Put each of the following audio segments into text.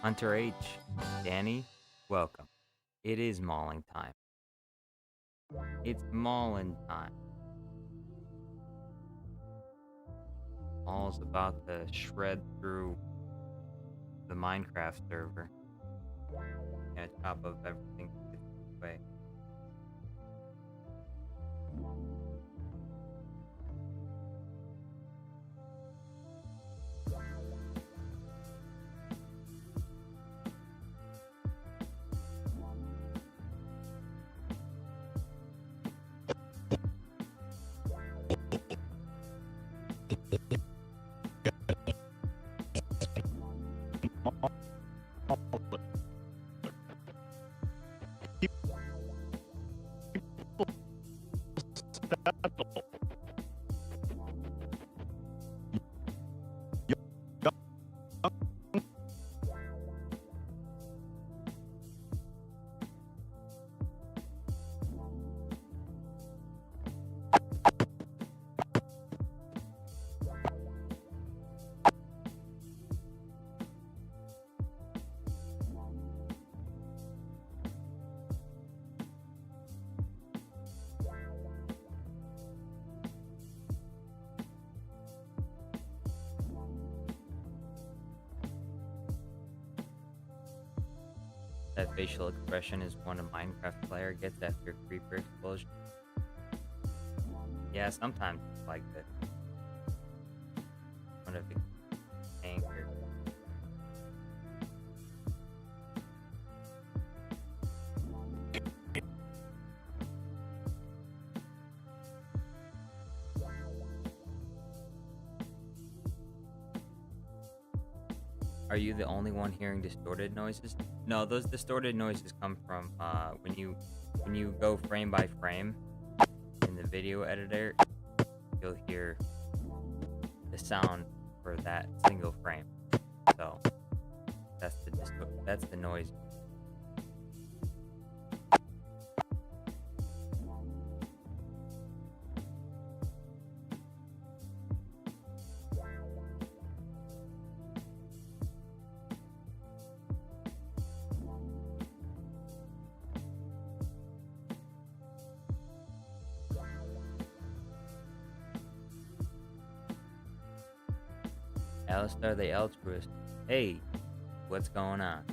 Hunter H, Danny, welcome. It is mauling time. It's mauling time. Maul's about to shred through the Minecraft server and chop up everything away. That facial expression is one a Minecraft player gets after a creeper explosion. Yeah, sometimes it's like this. One of the anger. Are you the only one hearing distorted noises? No, those distorted noises come from when you go frame by frame in the video editor, you'll hear the sound for that single frame. So that's the noise. Alistar the Altruist. Hey, what's going on?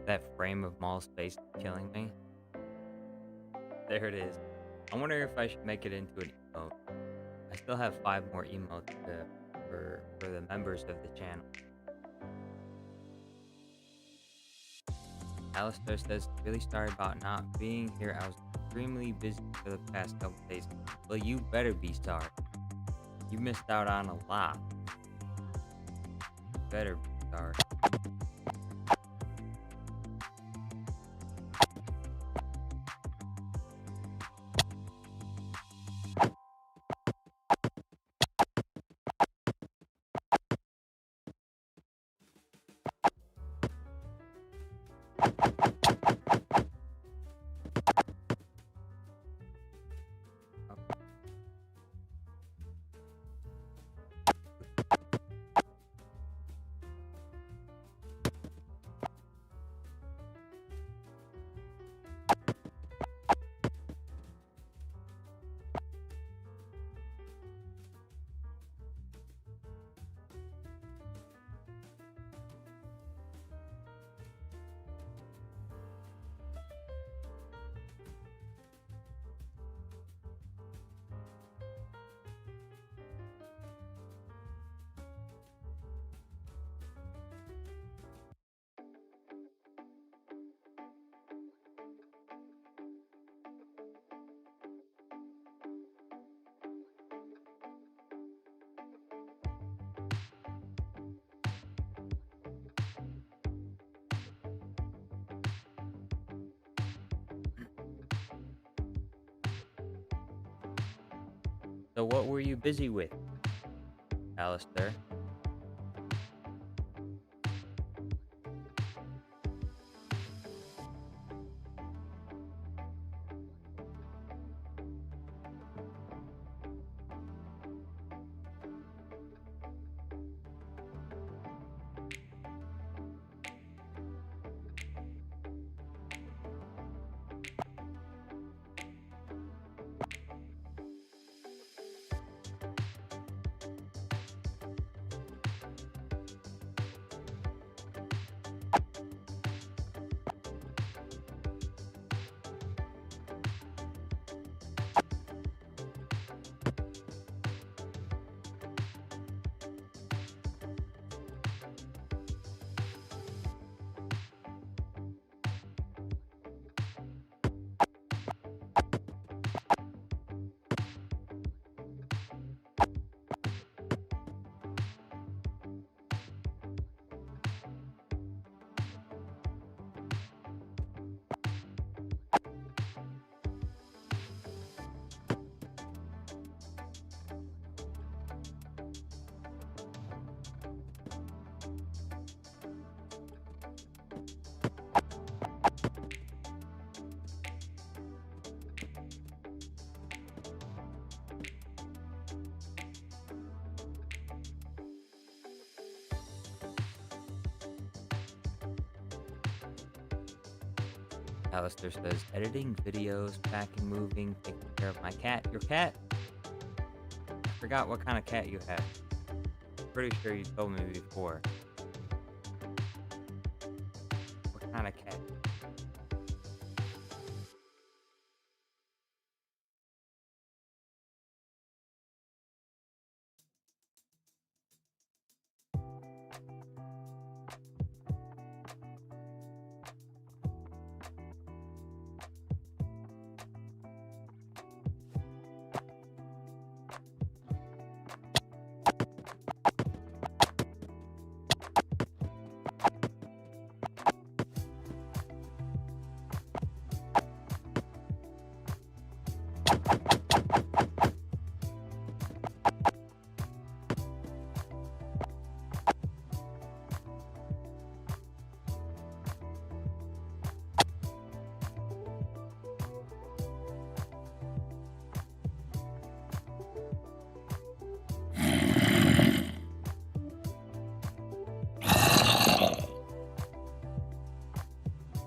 That frame of Maul's face is killing me. There it is. I wonder if I should make it into an emote. I still have 5 more emotes for the members of the channel. Alistair says, really sorry about not being here. I was extremely busy for the past couple days. Well, you better be sorry. You missed out on a lot. You better be sorry. So what were you busy with, Alistair? Alistair says, editing videos, packing, moving, taking care of my cat. Your cat? I forgot what kind of cat you had. Pretty sure you told me before. What kind of cat?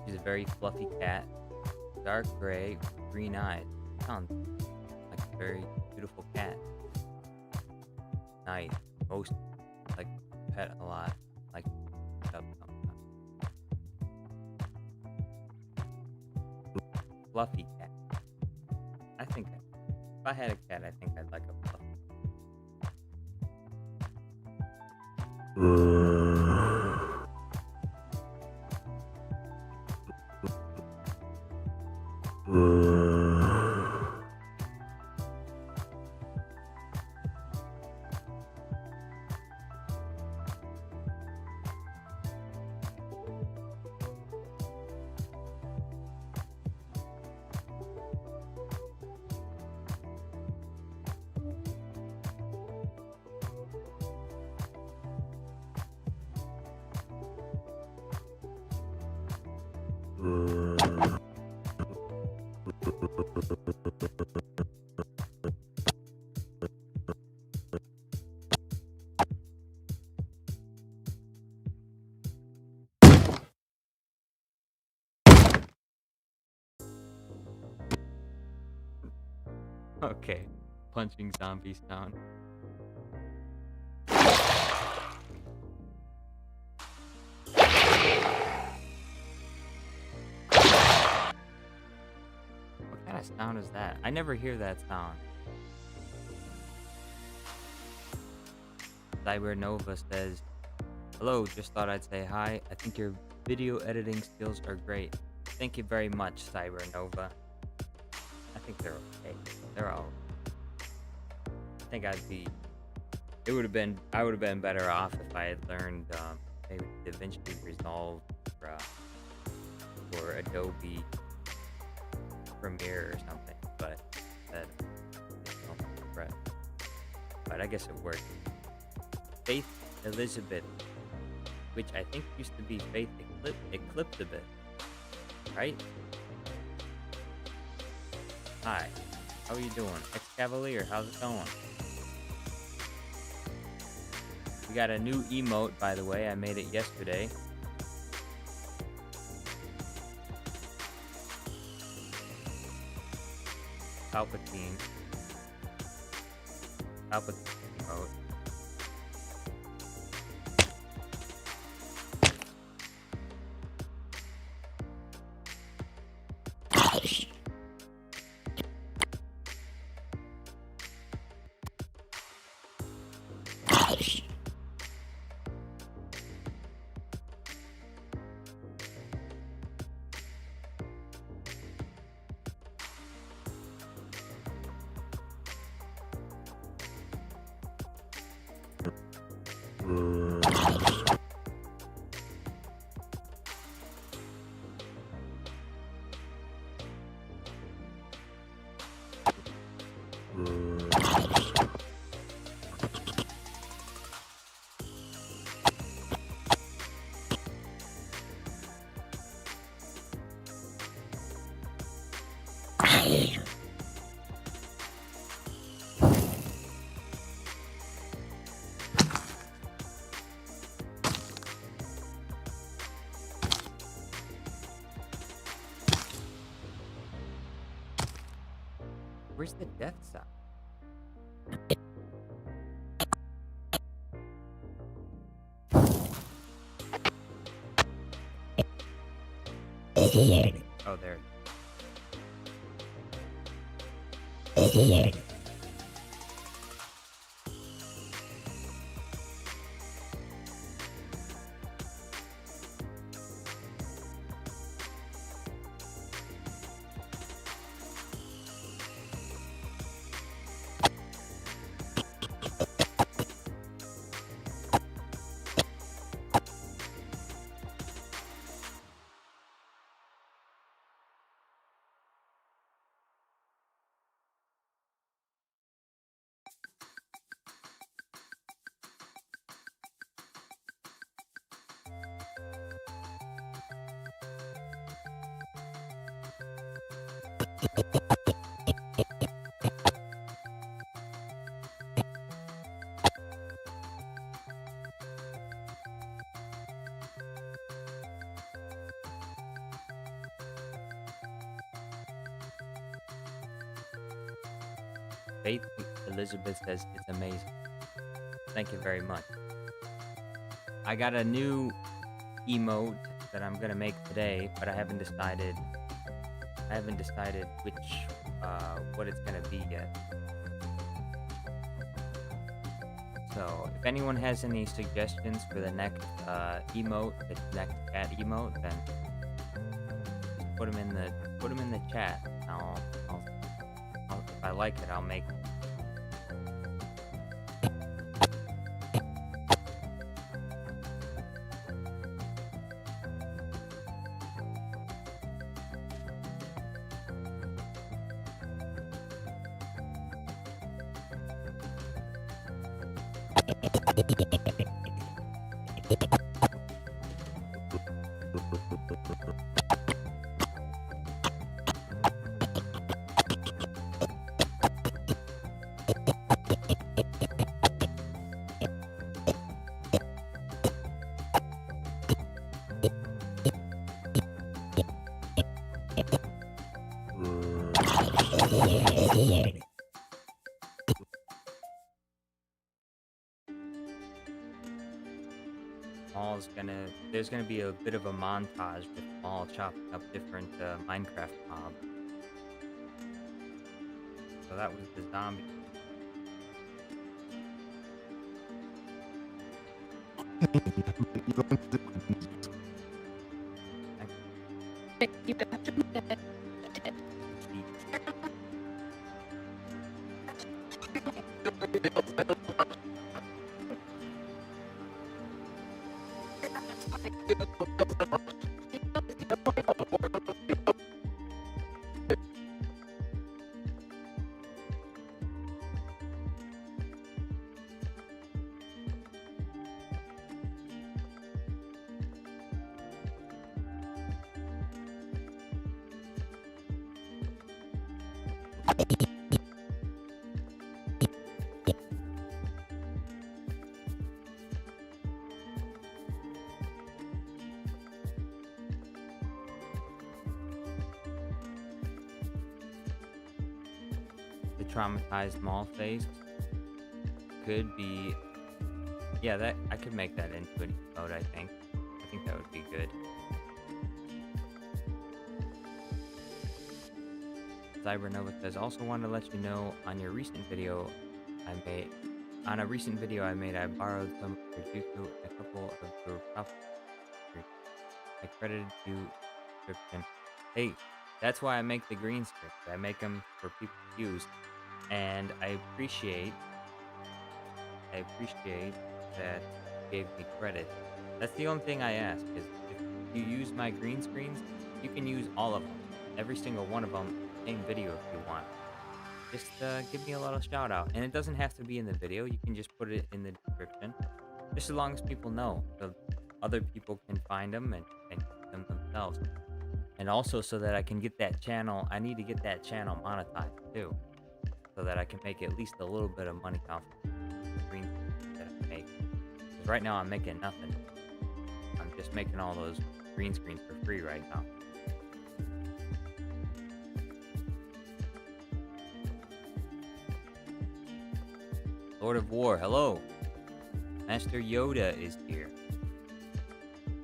She's a very fluffy cat, dark gray, green eyes. Sounds like a very beautiful cat. Nice. Most like pet a lot. Like up sometimes. Fluffy cat. I think if I had a cat, I think I'd like a fluffy cat. Okay, punching zombie sound. What kind of sound is that? I never hear that sound. Cybernova says, "Hello, just thought I'd say hi. I think your video editing skills are great. Thank you very much, Cybernova." I think they're okay. They're all. I think I would have been better off if I had learned maybe DaVinci Resolve or Adobe Premiere or something, but that right. But I guess it worked. Faith Elizabeth, which I think used to be Faith Eclipsabeth, right? Hi, how are you doing? Ex-Cavalier, how's it going? We got a new emote, by the way. I made it yesterday. Palpatine emote. Where's the death sound? Oh, there. Faith Elizabeth says it's amazing. Thank you very much. I got a new emote that I'm gonna make today, but I haven't decided which what it's gonna be yet. So if anyone has any suggestions for the next emote, the next chat emote, then just put them in the chat. I'll, if I like it, I'll make it. There's gonna be a bit of a montage with Maul chopping up different Minecraft mobs. So that was the zombie. The traumatized Maul face could be, yeah, that I could make that into an emote. I think that would be good. Cybernova says, also wanted to let you know on your recent video I made. On a recent video I made, I borrowed some of your Juku and a couple of your props. I credited you description. Hey, that's why I make the green scripts. I make them for people to use, and I appreciate that you gave me credit. That's the only thing I ask. Is if you use my green screens, you can use all of them, every single one of them, same video if you want. Just give me a little shout out, and it doesn't have to be in the video. You can just put it in the description, just as long as people know, so other people can find them and use them themselves. And also so that I can get that channel, I need to get that channel monetized too, so that I can make at least a little bit of money off the green screens that I make. Because right now I'm making nothing. I'm just making all those green screens for free right now. Lord of War, hello. Master Yoda is here.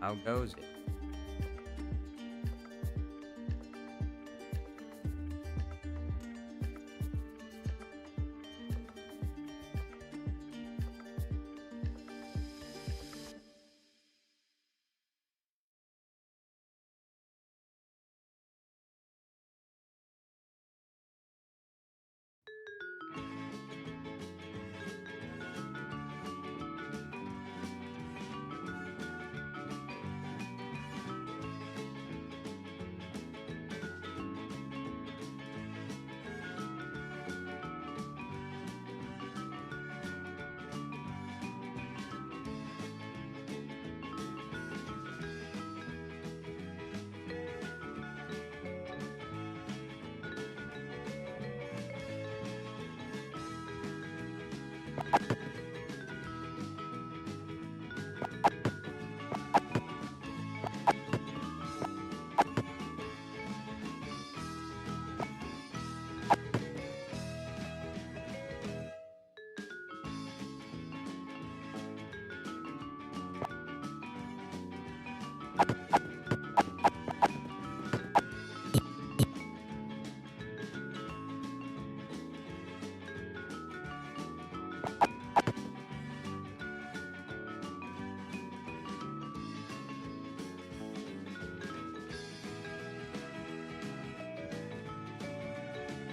How goes it?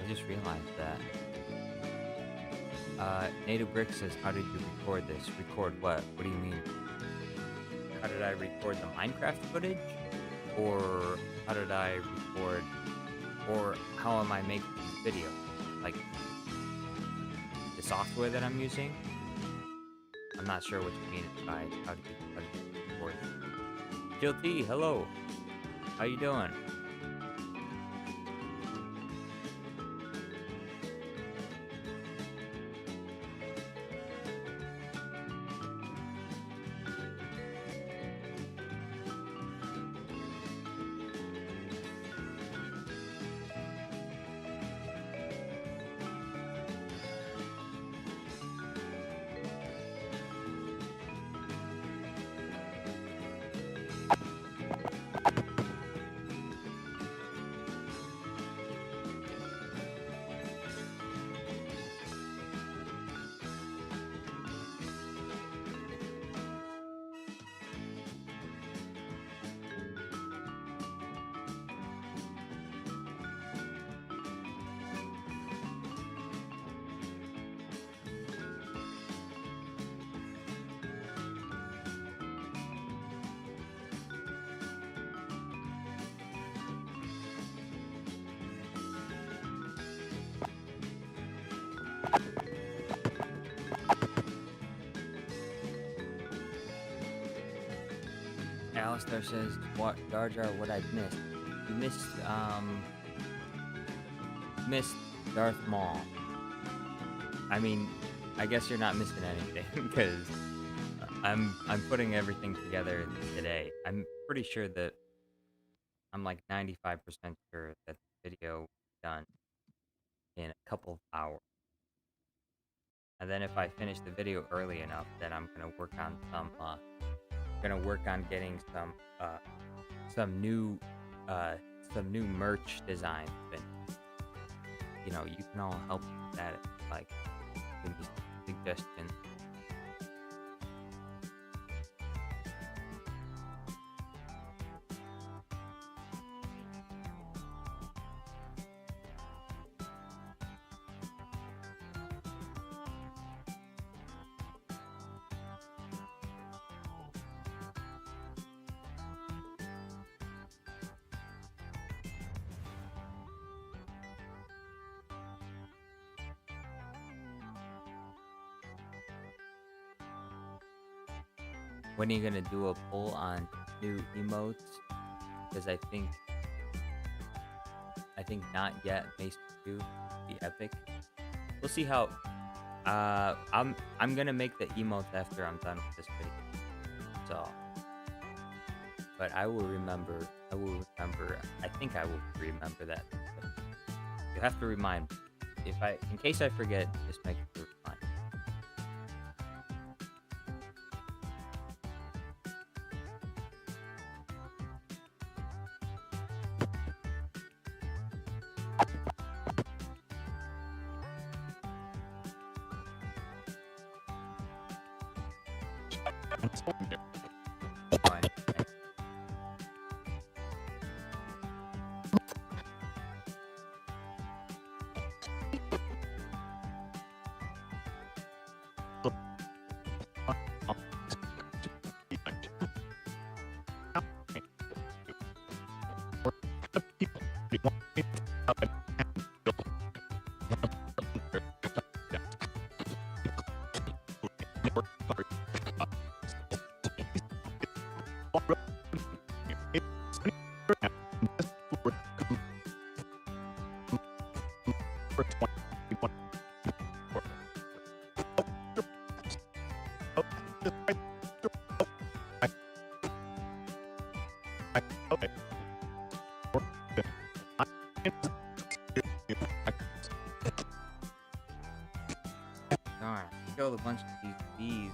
I just realized that. Native Brick says, how did you record this? Record what? What do you mean? How did I record the Minecraft footage? Or how did I record, or how am I making this video? Like, the software that I'm using? I'm not sure what you mean by how did you record it. Jill T, hello. How you doing? Alistair says, what, Jar Jar, what I missed? You missed Darth Maul. I mean, I guess you're not missing anything, because I'm putting everything together today. I'm pretty sure that, I'm like 95% sure that the video will be done in a couple of hours. And then if I finish the video early enough, then I'm gonna work on getting some new merch designs. And you know, you can all help with that. Like, give me some suggestions. When are you gonna do a poll on new emotes? Because I think not yet makes two be epic. We'll see how. I'm gonna make the emotes after I'm done with this video. So, but I will remember. I think I will remember that. But you have to remind me. In case I forget, just make it remind. Killed a bunch of these bees.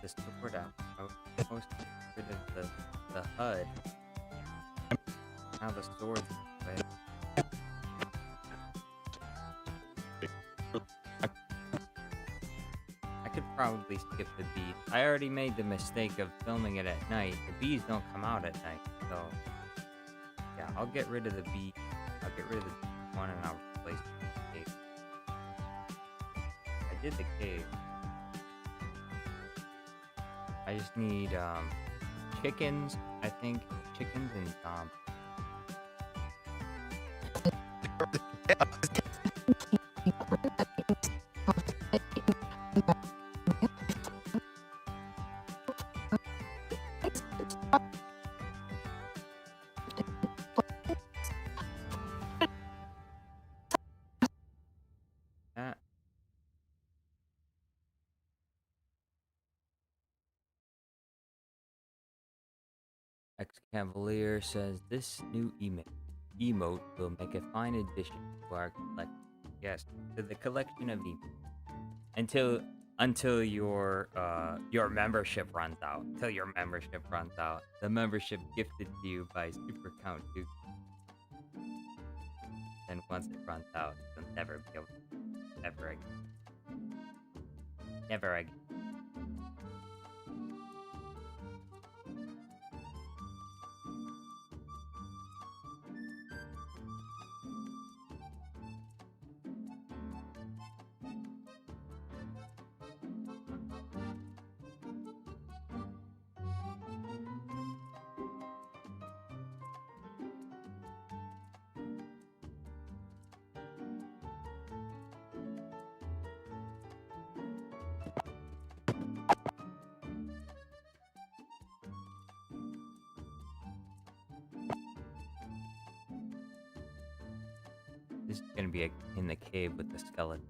This sword out. I was supposed to get rid of the HUD. Now the sword's away. I could probably skip the bees. I already made the mistake of filming it at night. The bees don't come out at night, so yeah, I'll get rid of the bee. I'll get rid of the bees. one and I'll replace it with the cave. I did the cave. I just need chickens, I think. Chickens and that. Ex-Cavalier says this new emote will make a fine addition to our collection. Yes, to the collection of emotes. Until your membership runs out. Until your membership runs out. The membership gifted to you by Super Count Duke. And once it runs out, you'll never be able to ever again. Never again. This is gonna be in the cave with the skeleton.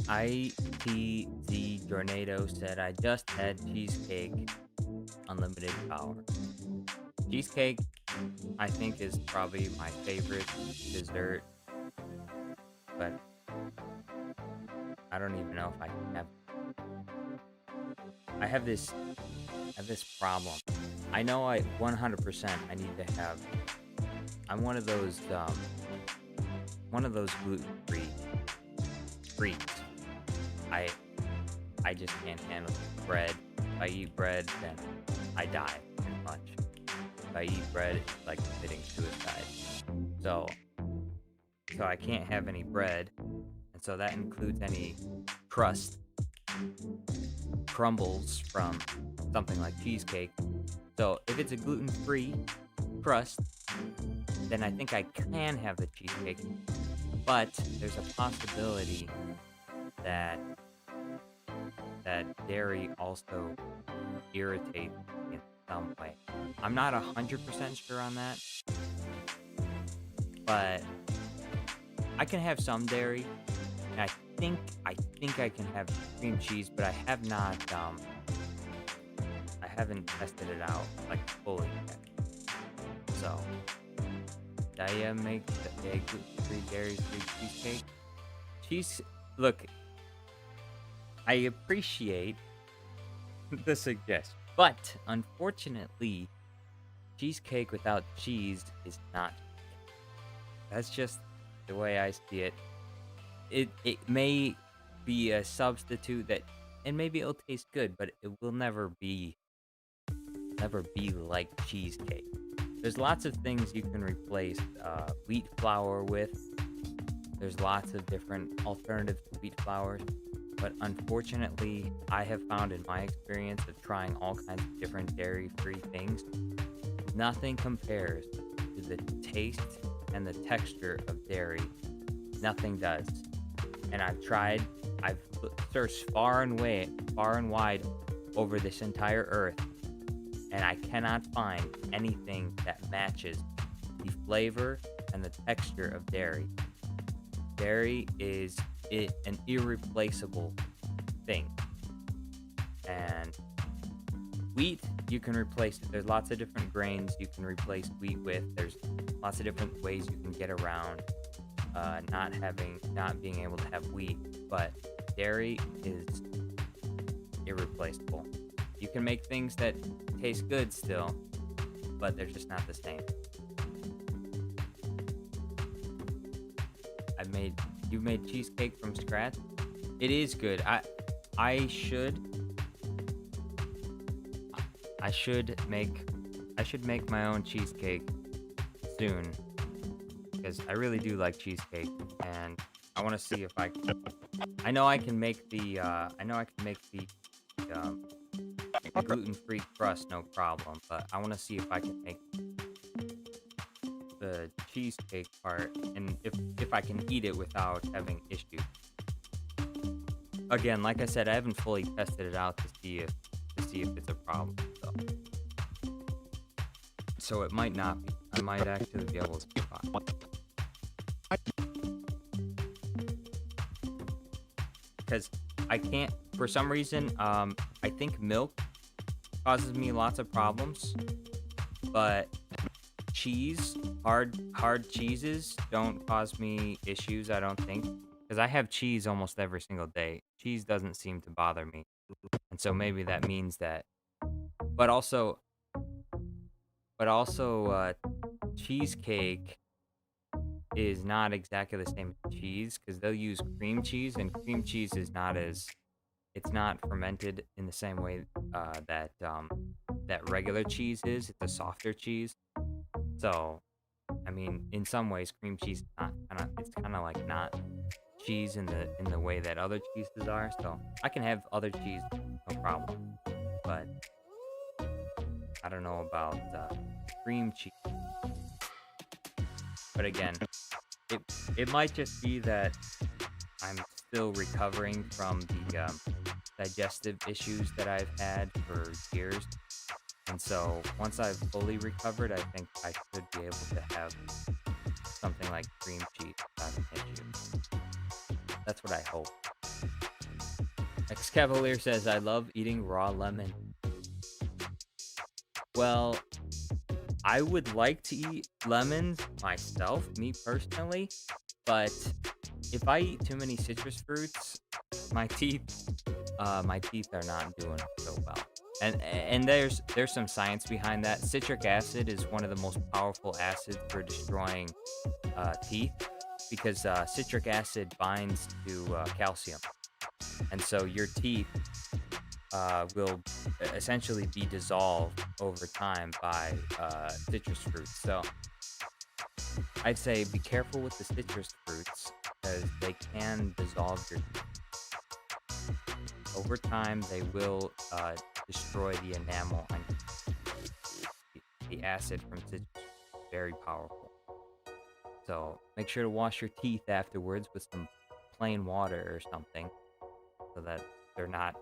ITZ Tornado said, I just had cheesecake, unlimited power. Cheesecake, I think, is probably my favorite dessert, but I don't even know if I can have. I have this problem. I know 100% I need to have. I'm one of those gluten-free freaks. I just can't handle bread. If I eat bread, then I die pretty much. If I eat bread, it's like committing suicide. So I can't have any bread, and so that includes any crumbles from something like cheesecake. So if it's a gluten-free crust, then I think I can have the cheesecake, but there's a possibility that dairy also irritates in some way. I'm not 100% sure on that, but I can have some dairy, and I think I can have cream cheese, but I have not I haven't tested it out like fully yet. So did I make the gluten-free dairy-free cheesecake? Look, I appreciate the suggestion, but unfortunately, cheesecake without cheese is not. That's just the way I see it. It may be a substitute and maybe it'll taste good, but it will never be like cheesecake. There's lots of things you can replace wheat flour with. There's lots of different alternatives to wheat flours. But unfortunately, I have found in my experience of trying all kinds of different dairy-free things, nothing compares to the taste and the texture of dairy. Nothing does. And I've searched far and wide over this entire earth, and I cannot find anything that matches the flavor and the texture of dairy. Dairy is an irreplaceable thing, and wheat you can replace it. There's lots of different grains you can replace wheat with. There's lots of different ways you can get around not being able to have wheat, but dairy is irreplaceable. You can make things that taste good still, but they're just not the same. You've made cheesecake from scratch? It is good. I should make my own cheesecake soon, because I really do like cheesecake, and I want to see if I know I can make the gluten-free crust, no problem, but I want to see if I can make the cheesecake part, and if I can eat it without having issues. Again, like I said, I haven't fully tested it out to see if it's a problem. So it might not be. I might actually be able to be fine. Because I can't, for some reason, I think milk causes me lots of problems, but cheese, hard cheeses don't cause me issues, I don't think. Because I have cheese almost every single day. Cheese doesn't seem to bother me. And so maybe that means that. But also, cheesecake is not exactly the same as cheese, because they'll use cream cheese, and cream cheese is it's not fermented in the same way that regular cheese is. It's a softer cheese. So, I mean, in some ways, cream cheese is it's kind of like not cheese in the way that other cheeses are. So I can have other cheese, no problem. But I don't know about cream cheese. But again, it might just be that I'm still recovering from the digestive issues that I've had for years. And so once I've fully recovered, I think I should be able to have something like cream cheese without an issue. That's what I hope. Ex-Cavalier says, I love eating raw lemon. Well, I would like to eat lemons myself, me personally, but if I eat too many citrus fruits, my teeth are not doing so well. And there's some science behind that. Citric acid is one of the most powerful acids for destroying teeth, because citric acid binds to calcium, and so your teeth will essentially be dissolved over time by citrus fruits. So I'd say be careful with the citrus fruits, because they can dissolve your teeth. Over time, they will destroy the enamel, and the acid from citrus is very powerful. So make sure to wash your teeth afterwards with some plain water or something, so that they're not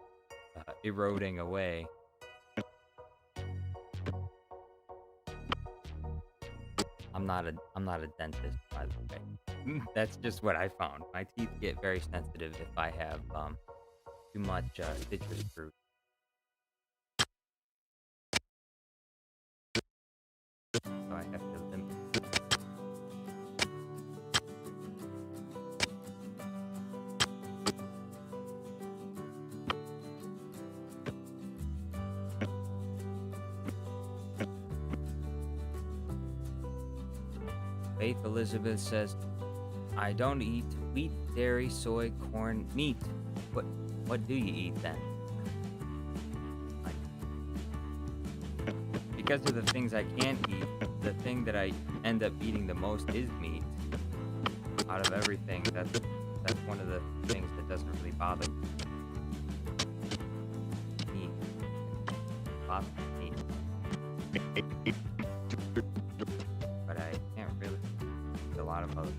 eroding away. I'm not a dentist, by the way. That's just what I found. My teeth get very sensitive if I have too much citrus fruit. So I have to limit. Faith Elizabeth says, I don't eat wheat, dairy, soy, corn, meat. What do you eat then? Because of the things I can't eat, the thing that I end up eating the most is meat. Out of everything, that's one of the things that doesn't really bother me. Meat. Lots of meat. But I can't really eat a lot of other.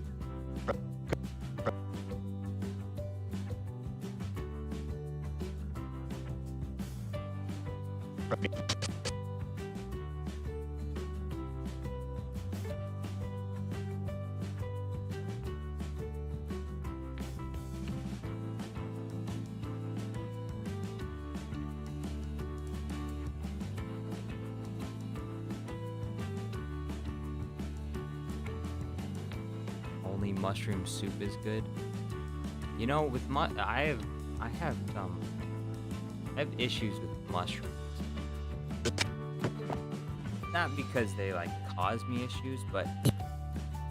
only mushroom soup is good. You know, with I have issues with mushrooms. Not because they like cause me issues, but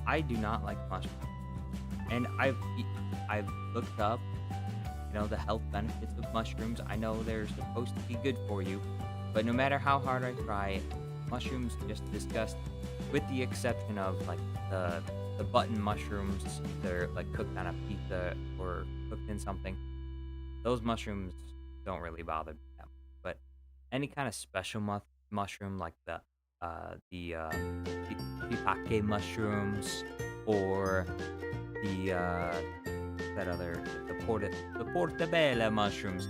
I do not like mushrooms. And I've looked up, you know, the health benefits of mushrooms. I know they're supposed to be good for you, but no matter how hard I try, mushrooms just disgust. With the exception of like the button mushrooms, they're like cooked on a pizza or cooked in something. Those mushrooms don't really bother me that much. But any kind of special mushroom like shiitake mushrooms or the that other the portobello mushrooms.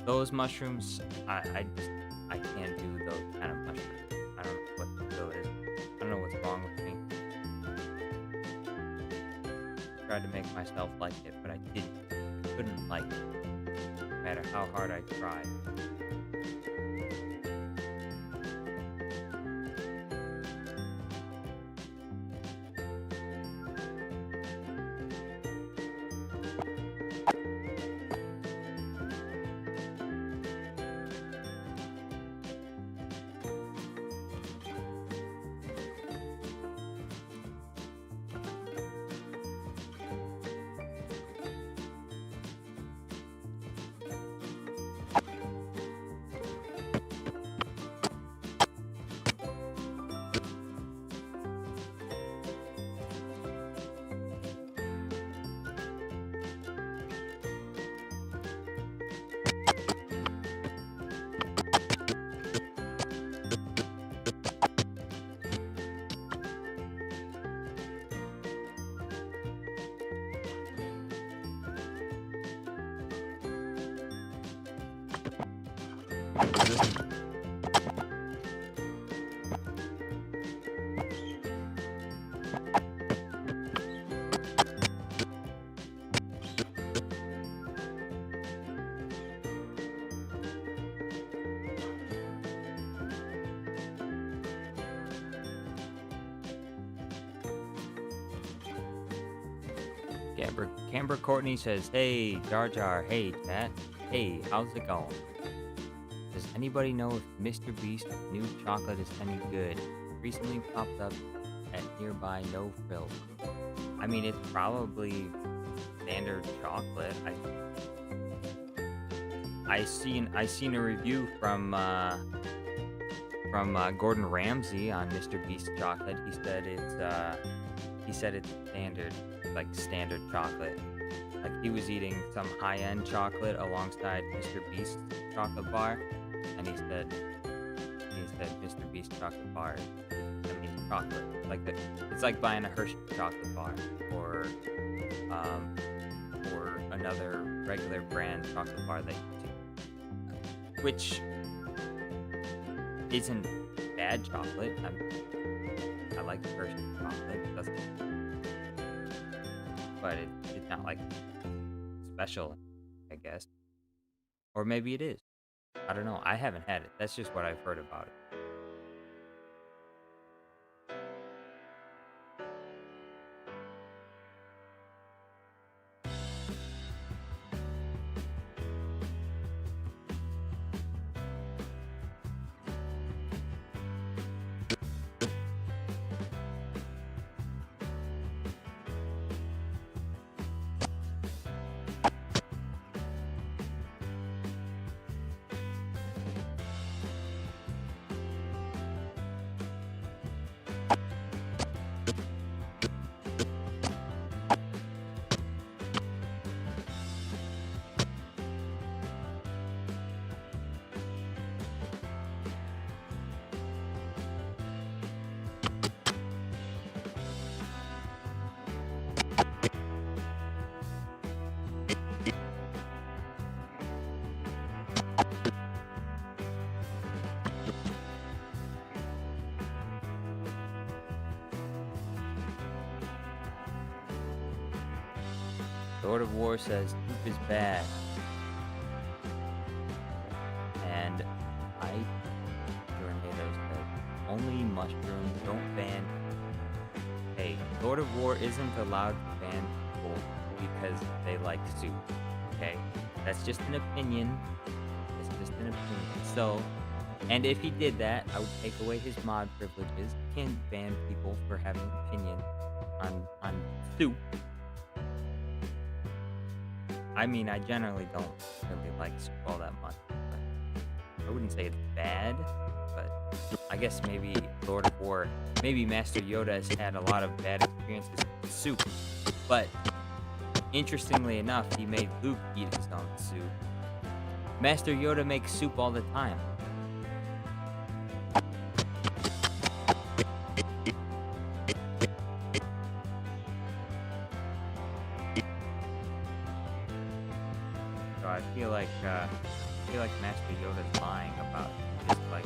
Those mushrooms, I can't do those kind of mushrooms. I don't know what the deal is. I don't know what's wrong with me. Tried to make myself like it, but I didn't. I couldn't like it, no matter how hard I tried. Camber Courtney says, "Hey, Jar Jar. Hey, chat. Hey, how's it going? Does anybody know if Mr. Beast's new chocolate is any good? Recently popped up at nearby No Frill. I mean, it's probably standard chocolate. I seen a review from Gordon Ramsay on Mr. Beast's chocolate. He said it's standard, like standard chocolate. Like he was eating some high-end chocolate alongside Mr. Beast's chocolate bar, and he said Mr. Beast's chocolate bar, I mean chocolate. It's like buying a Hershey chocolate bar or another regular brand chocolate bar that you see, which isn't bad chocolate. I like Hershey chocolate, but it's not like special, I guess. Or maybe it is. I don't know. I haven't had it. That's just what I've heard about it. Lord of War says soup is bad. And Tornado says only mushrooms, don't ban hey, Lord of War isn't allowed to ban people because they like soup, okay? That's just an opinion. It's just an opinion. So, and if he did that, I would take away his mod privileges. Can't ban people for having an opinion on soup. I mean, I generally don't really like soup all that much. I wouldn't say it's bad, but I guess maybe Lord of War, maybe Master Yoda has had a lot of bad experiences with soup. But interestingly enough, he made Luke eat his own soup. Master Yoda makes soup all the time. So I feel like Master Yoda's lying about just like.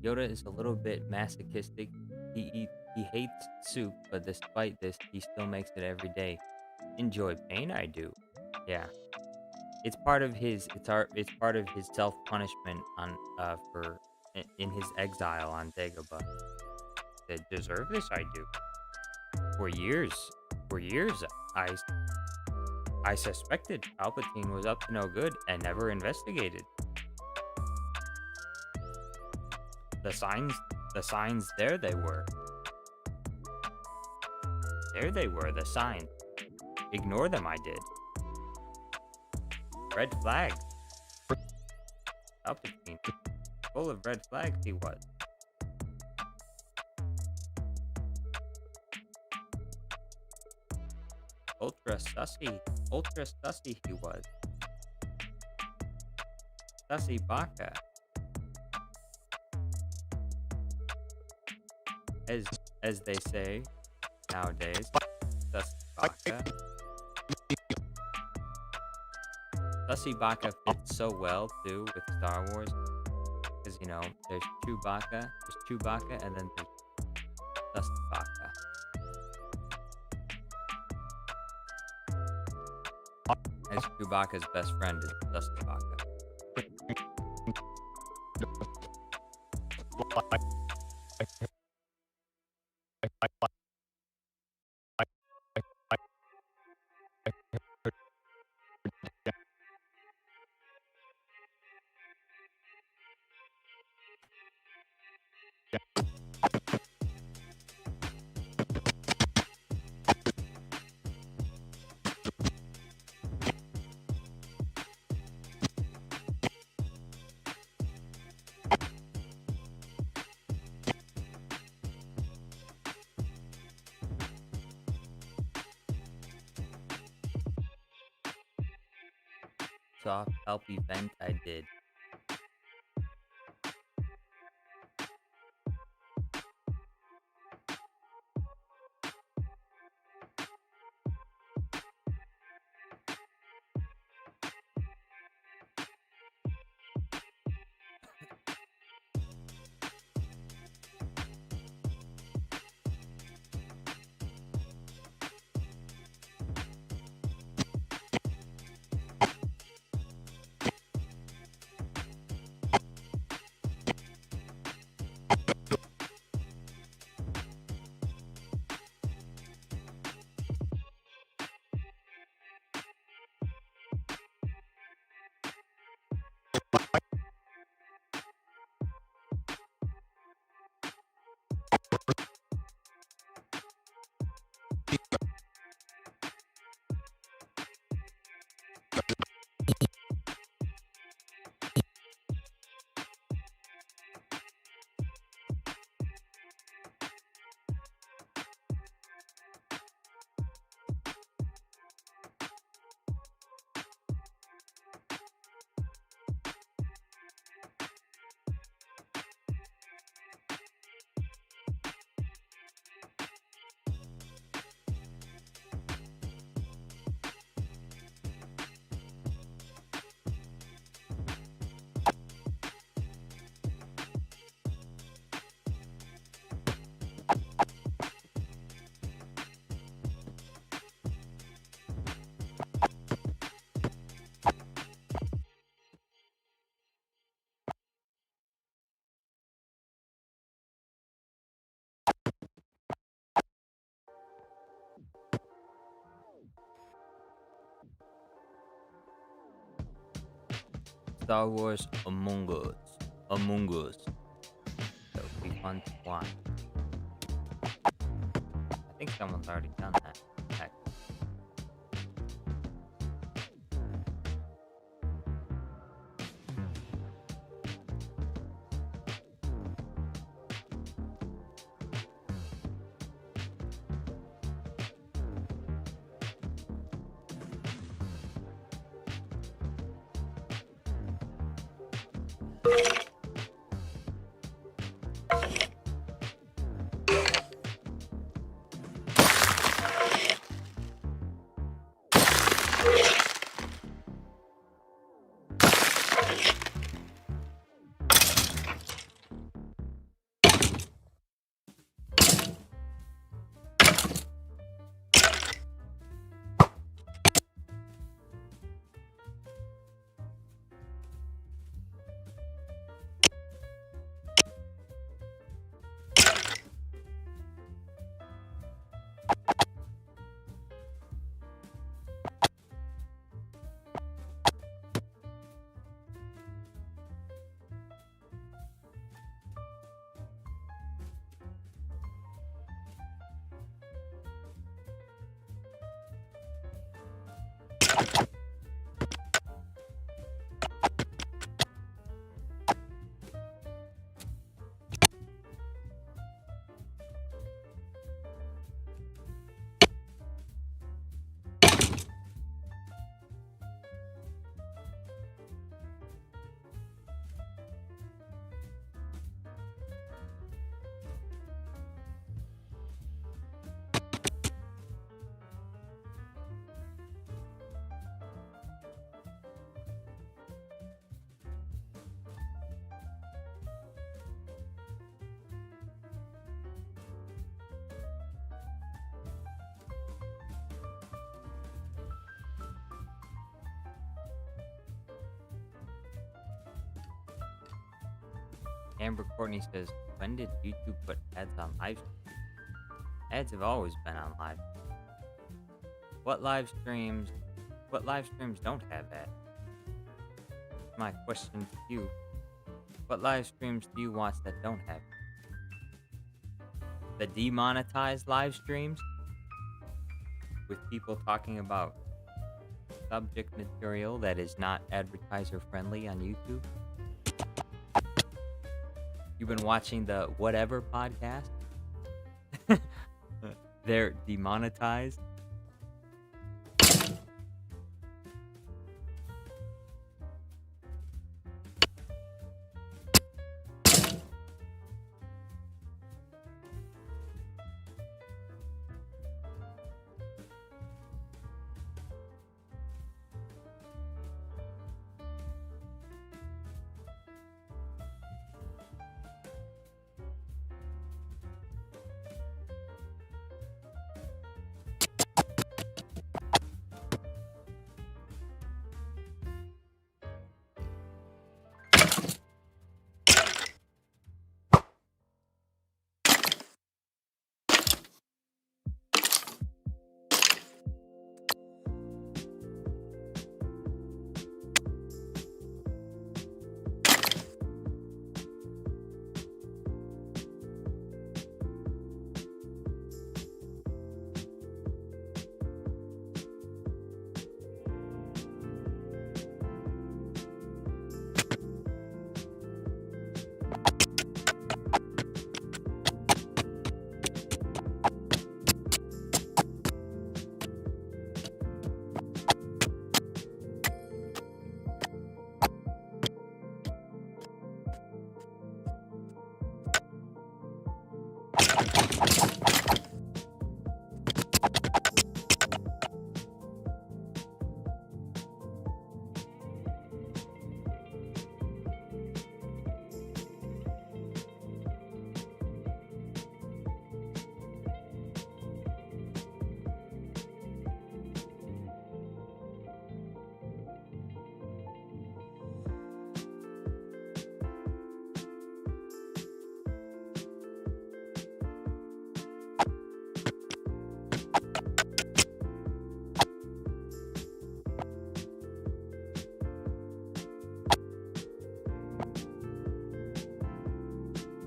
Yoda is a little bit masochistic. He hates soup, but despite this, he still makes it every day. Enjoy pain, I do. Yeah, it's part of his it's part of his self punishment on in his exile on Dagobah. They deserve this, I do. For years, I I suspected Palpatine was up to no good and never investigated. The signs, there they were. There they were, the signs. Ignore them, I did. Red flags. Palpatine. Full of red flags he was. Ultra sussy. Ultra sussy he was. Sussy baka. As they say nowadays. Sussy baka. Sussy baka fits so well too with Star Wars. Because, you know, there's Chewbacca, and then there's Sussy baka. As Chewbacca's best friend is Sussy baka. Soft help event I did. Star Wars Among Us. Among Us. That would be fun to watch. I think someone's already done that. Heck. Amber Courtney says, when did YouTube put ads on live streams? Ads have always been on live. What live streams don't have ads? My question to you. What live streams do you watch that don't have ads? The demonetized live streams? With people talking about subject material that is not advertiser friendly on YouTube? You've been watching the Whatever podcast? They're demonetized.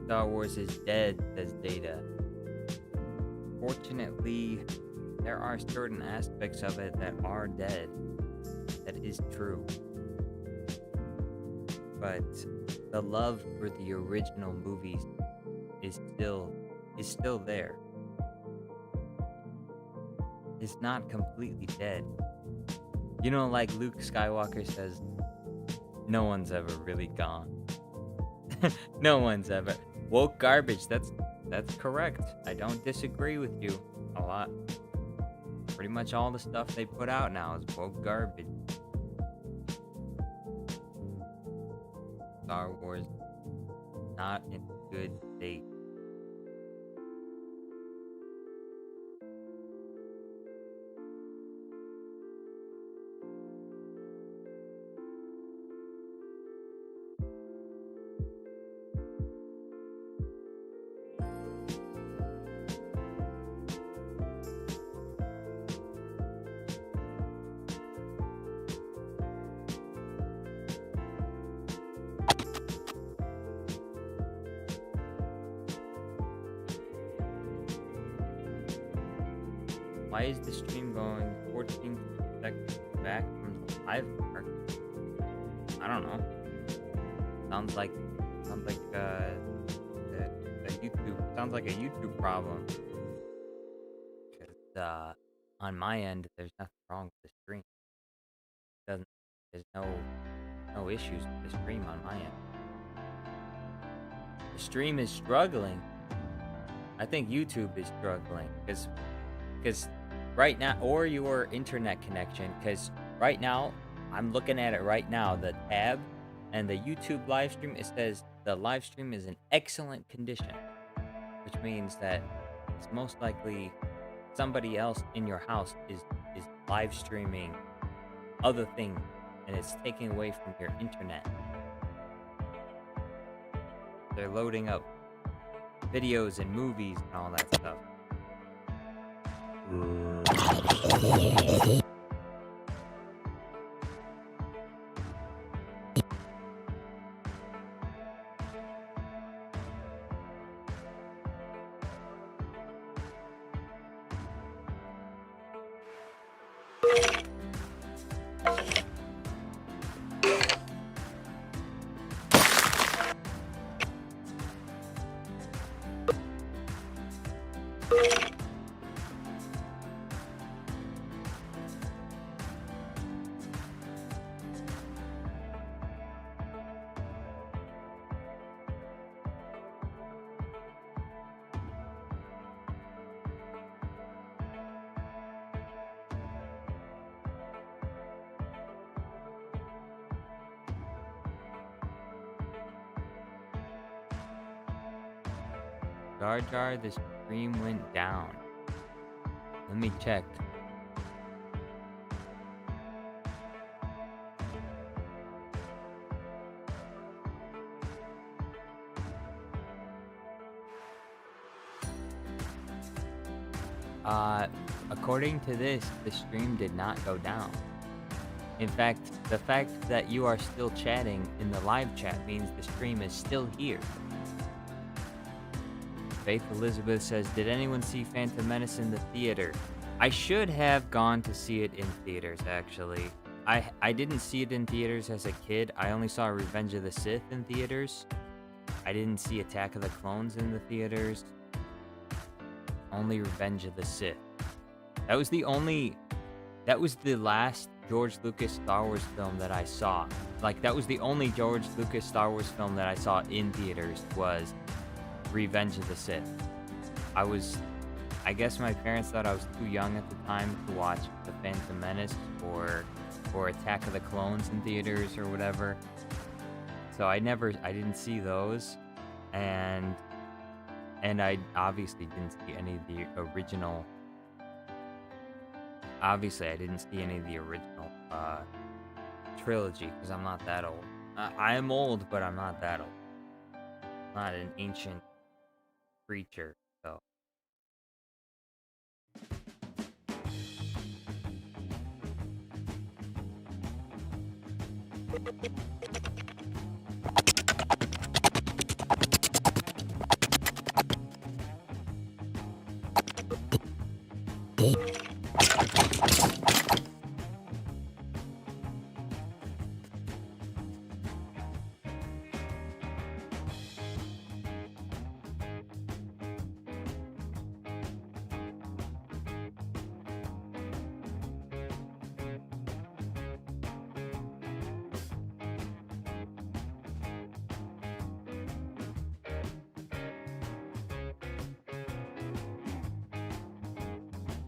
Star Wars is dead, says Data. Fortunately, there are certain aspects of it that are dead. That is true. But the love for the original movies is still there. It's not completely dead. You know, like Luke Skywalker says, no one's ever really gone. No one's ever. Woke garbage, that's correct. I don't disagree with you a lot. Pretty much all the stuff they put out now is woke garbage. Star Wars not in good state. Why is the stream going 14 seconds back from the live mark? I don't know. Sounds like a YouTube. Sounds like a YouTube problem. Because on my end, there's nothing wrong with the stream. There's no issues with the stream on my end. The stream is struggling. I think YouTube is struggling because right now, or your internet connection, because right now, I'm looking at it right now, the tab and the YouTube live stream, it says the live stream is in excellent condition, which means that it's most likely somebody else in your house is live streaming other things, and it's taking away from your internet. They're loading up videos and movies and all that stuff. Jar Jar, the stream went down. Let me check. According to this, the stream did not go down. In fact, the fact that you are still chatting in the live chat means the stream is still here. Faith Elizabeth says, did anyone see Phantom Menace in the theater? I should have gone to see it in theaters, actually. I didn't see it in theaters as a kid. I only saw Revenge of the Sith in theaters. I didn't see Attack of the Clones in the theaters. Only Revenge of the Sith. That was the last George Lucas Star Wars film that I saw. Like, that was the only George Lucas Star Wars film that I saw in theaters was Revenge of the Sith. I guess my parents thought I was too young at the time to watch The Phantom Menace or Attack of the Clones in theaters or whatever. So I didn't see those, and I obviously didn't see any of the original. Obviously, I didn't see any of the original trilogy because I'm not that old. I am old, but I'm not that old. I'm not an ancient creature, so.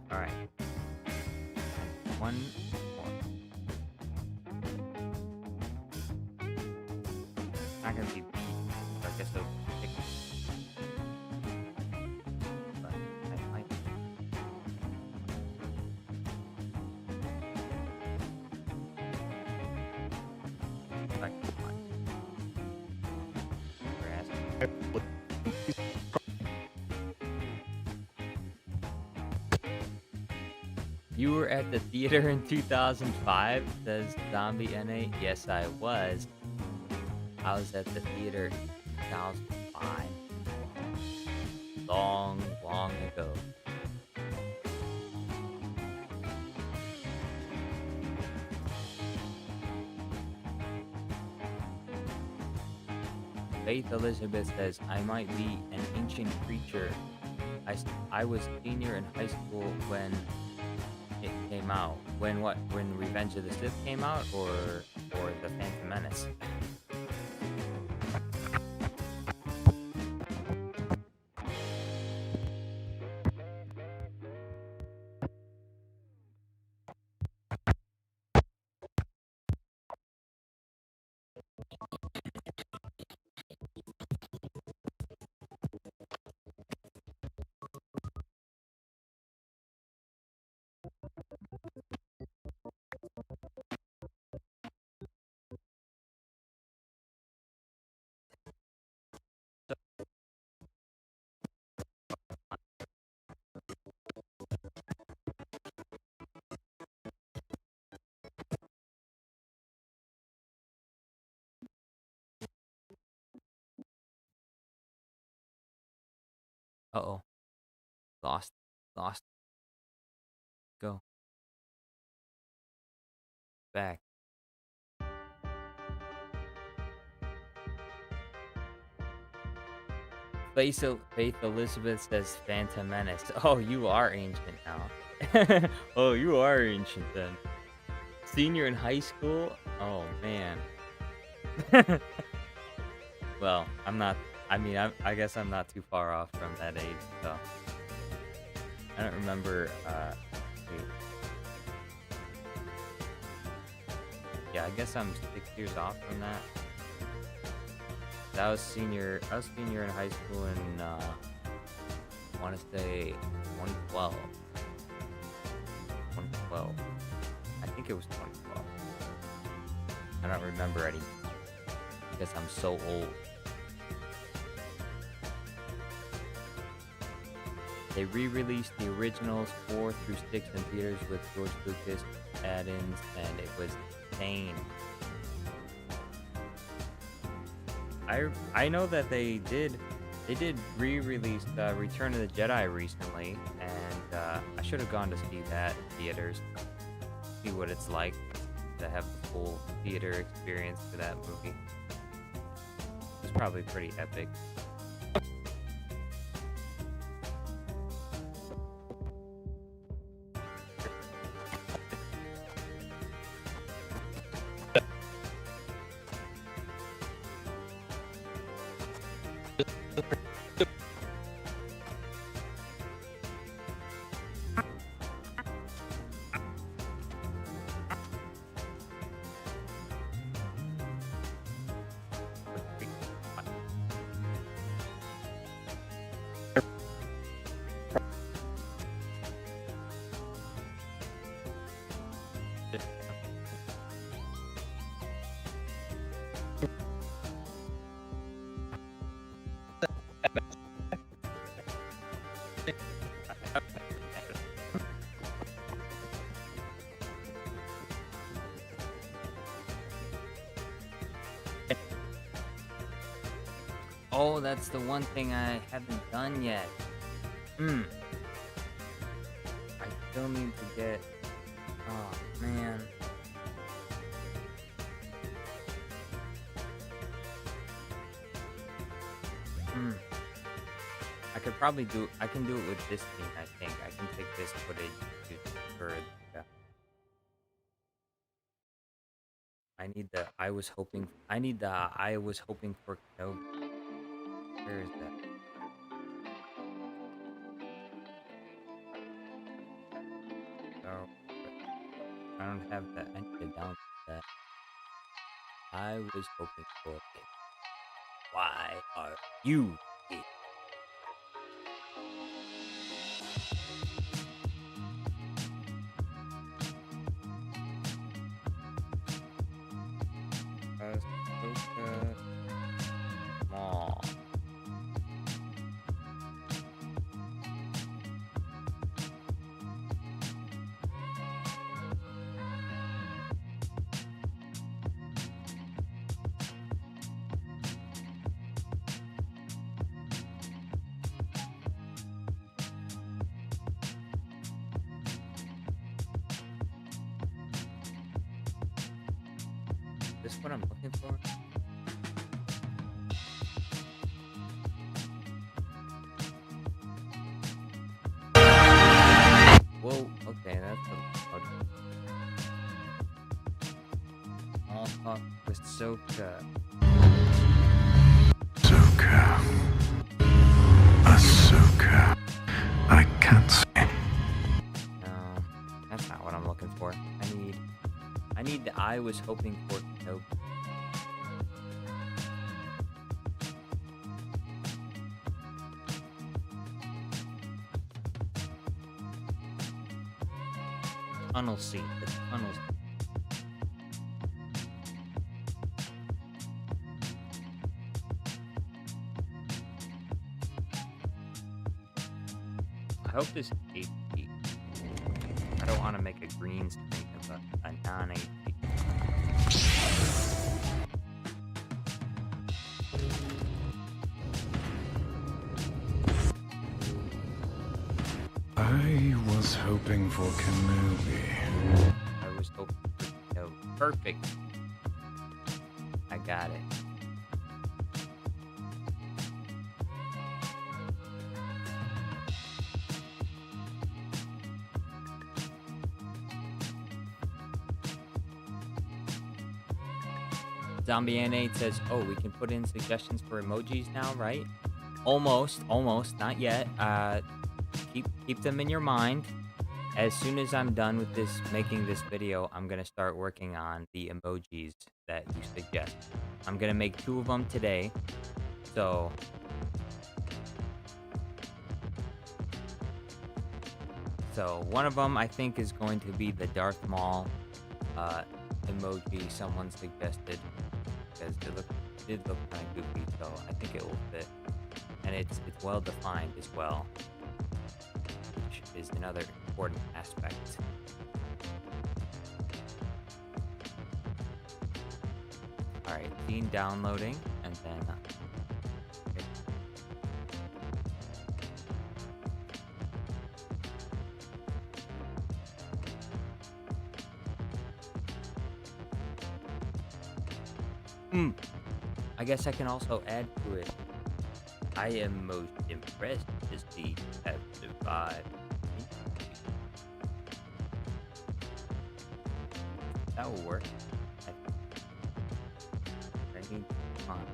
All right. One more. Not gonna be beat, so I guess I'll pick. But I might. Like, come on. Grass. You were at the theater in 2005, says Zombie NA. Yes, I was. I was at the theater in 2005. Long, long ago. Faith Elizabeth says, I might be an ancient creature. I was senior in high school when it came out. When what? When Revenge of the Sith came out, or The Phantom Menace? Uh-oh. Lost. Lost. Go. Back. Faith Elizabeth says Phantom Menace. Oh, you are ancient now. Oh, you are ancient then. Senior in high school? Oh, man. Well, I'm not. I mean, I guess I'm not too far off from that age, so. I don't remember. Wait. Yeah, I guess I'm 6 years off from that. I was senior in high school in, I want to say 2012. 2012. I think it was 2012. I don't remember anything because I'm so old. They re-released the originals 4 through 6 in theaters with George Lucas add-ins, and it was insane. I know that they did re-release Return of the Jedi recently, and I should have gone to see that in theaters, see what it's like to have the full theater experience for that movie. It's probably pretty epic. Oh, that's the one thing I haven't done yet. I still need to get... Oh, man. I can do it with this thing, I think. I can take this footage for I need the I was hoping for Kenobi. Where is that? Oh, I don't have that. I need to download that. I was hoping for it. Why are you here? Mall. Is this what I'm looking for? Whoa, okay, that's a all talk with Ahsoka. Ahsoka. I can't say. No, that's not what I'm looking for. I need the I was hoping for Kenobi. Tunnel seat. The tunnel seat. I hope this is HD. I don't want to make a green screen of a non-HD. I was hoping for Kenobi. I was hoping for perfect. I got it. Zombie8 says, "Oh, we can put in suggestions for emojis now, right?" Almost, not yet. Keep them in your mind. As soon as I'm done with making this video, I'm gonna start working on the emojis that you suggest. I'm gonna make 2 of them today. So one of them I think is going to be the Darth Maul emoji someone suggested, because it did look kind of goofy, so I think it will fit. And it's well defined as well, which is another important aspect. Alright, scene downloading, and then okay. I guess I can also add to it. I am most impressed to see you have survived. That will work. I need come on.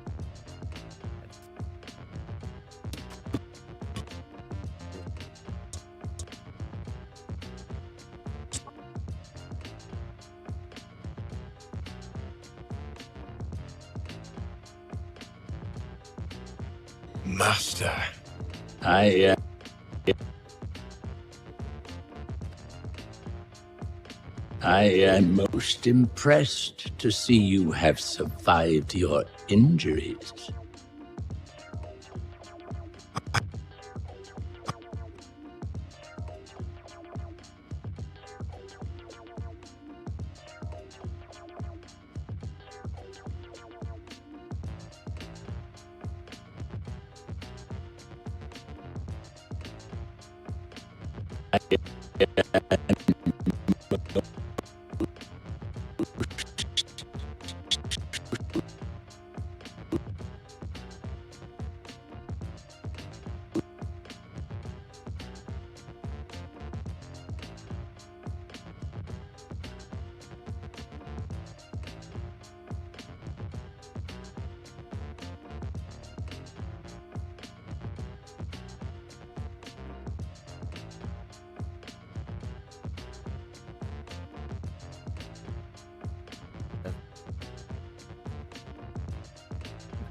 Master. I am most impressed to see you have survived your injuries.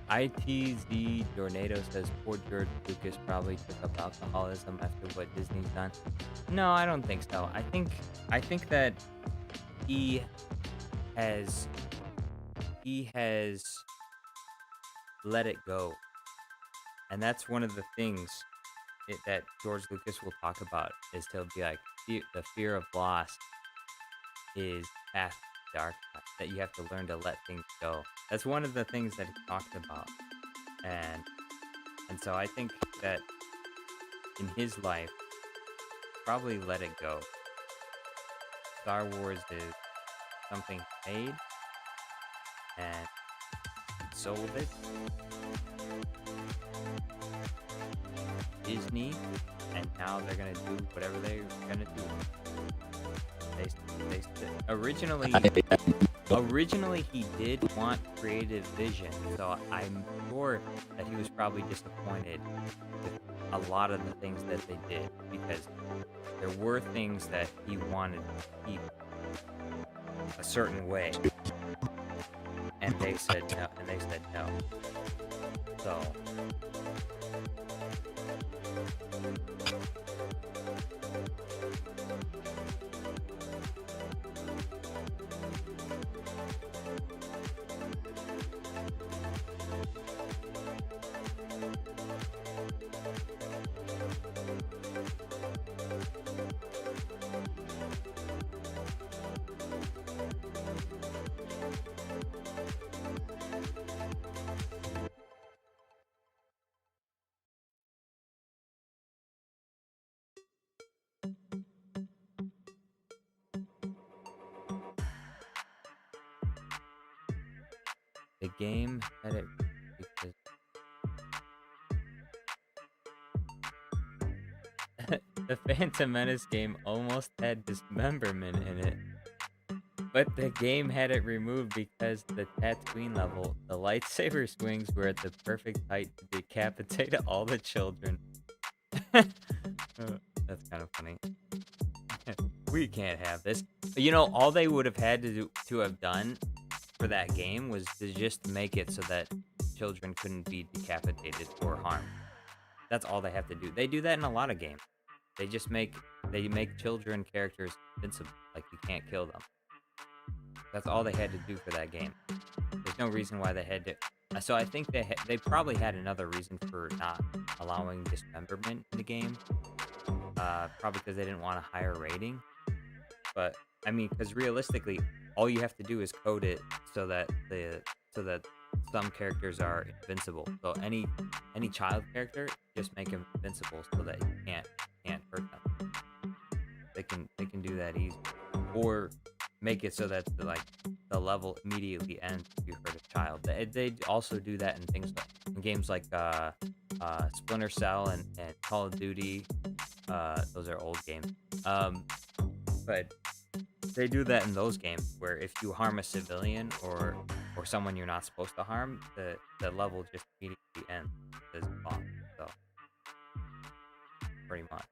ITZ Tornado says poor George Lucas probably took up alcoholism after what Disney's done. No, I don't think so. I think that he has let it go. And that's one of the things that George Lucas will talk about, is he'll be like, the fear of loss is path to dark, that you have to learn to let things go. That's one of the things that he talked about. And so I think that in his life, probably let it go. Star Wars is something he made and sold it. Disney, and now they're gonna do whatever they're gonna do. Originally he did want creative vision, so I'm sure that he was probably disappointed with a lot of the things that they did, because there were things that he wanted to keep a certain way, and they said no. game had it because the Phantom Menace game almost had dismemberment in it, but the game had it removed because the Tatooine level, the lightsaber swings were at the perfect height to decapitate all the children. That's kind of funny. We can't have this. But, you know, all they would have had to have done for that game was to just make it so that children couldn't be decapitated or harmed. That's all they have to do. They do that in a lot of games. They just make children characters invincible, like you can't kill them. That's all they had to do for that game. There's no reason why they had to. So I think they probably had another reason for not allowing dismemberment in the game. Probably because they didn't want a higher rating. But I mean, because realistically, all you have to do is code it so that some characters are invincible. So any child character, just make them invincible so that you can't hurt them. They can do that easy, or make it so that the level immediately ends if you hurt a child. They also do that in games like Splinter Cell and Call of Duty. Those are old games. But they do that in those games where if you harm a civilian or someone you're not supposed to harm, the level just immediately ends. It's lost. So pretty much.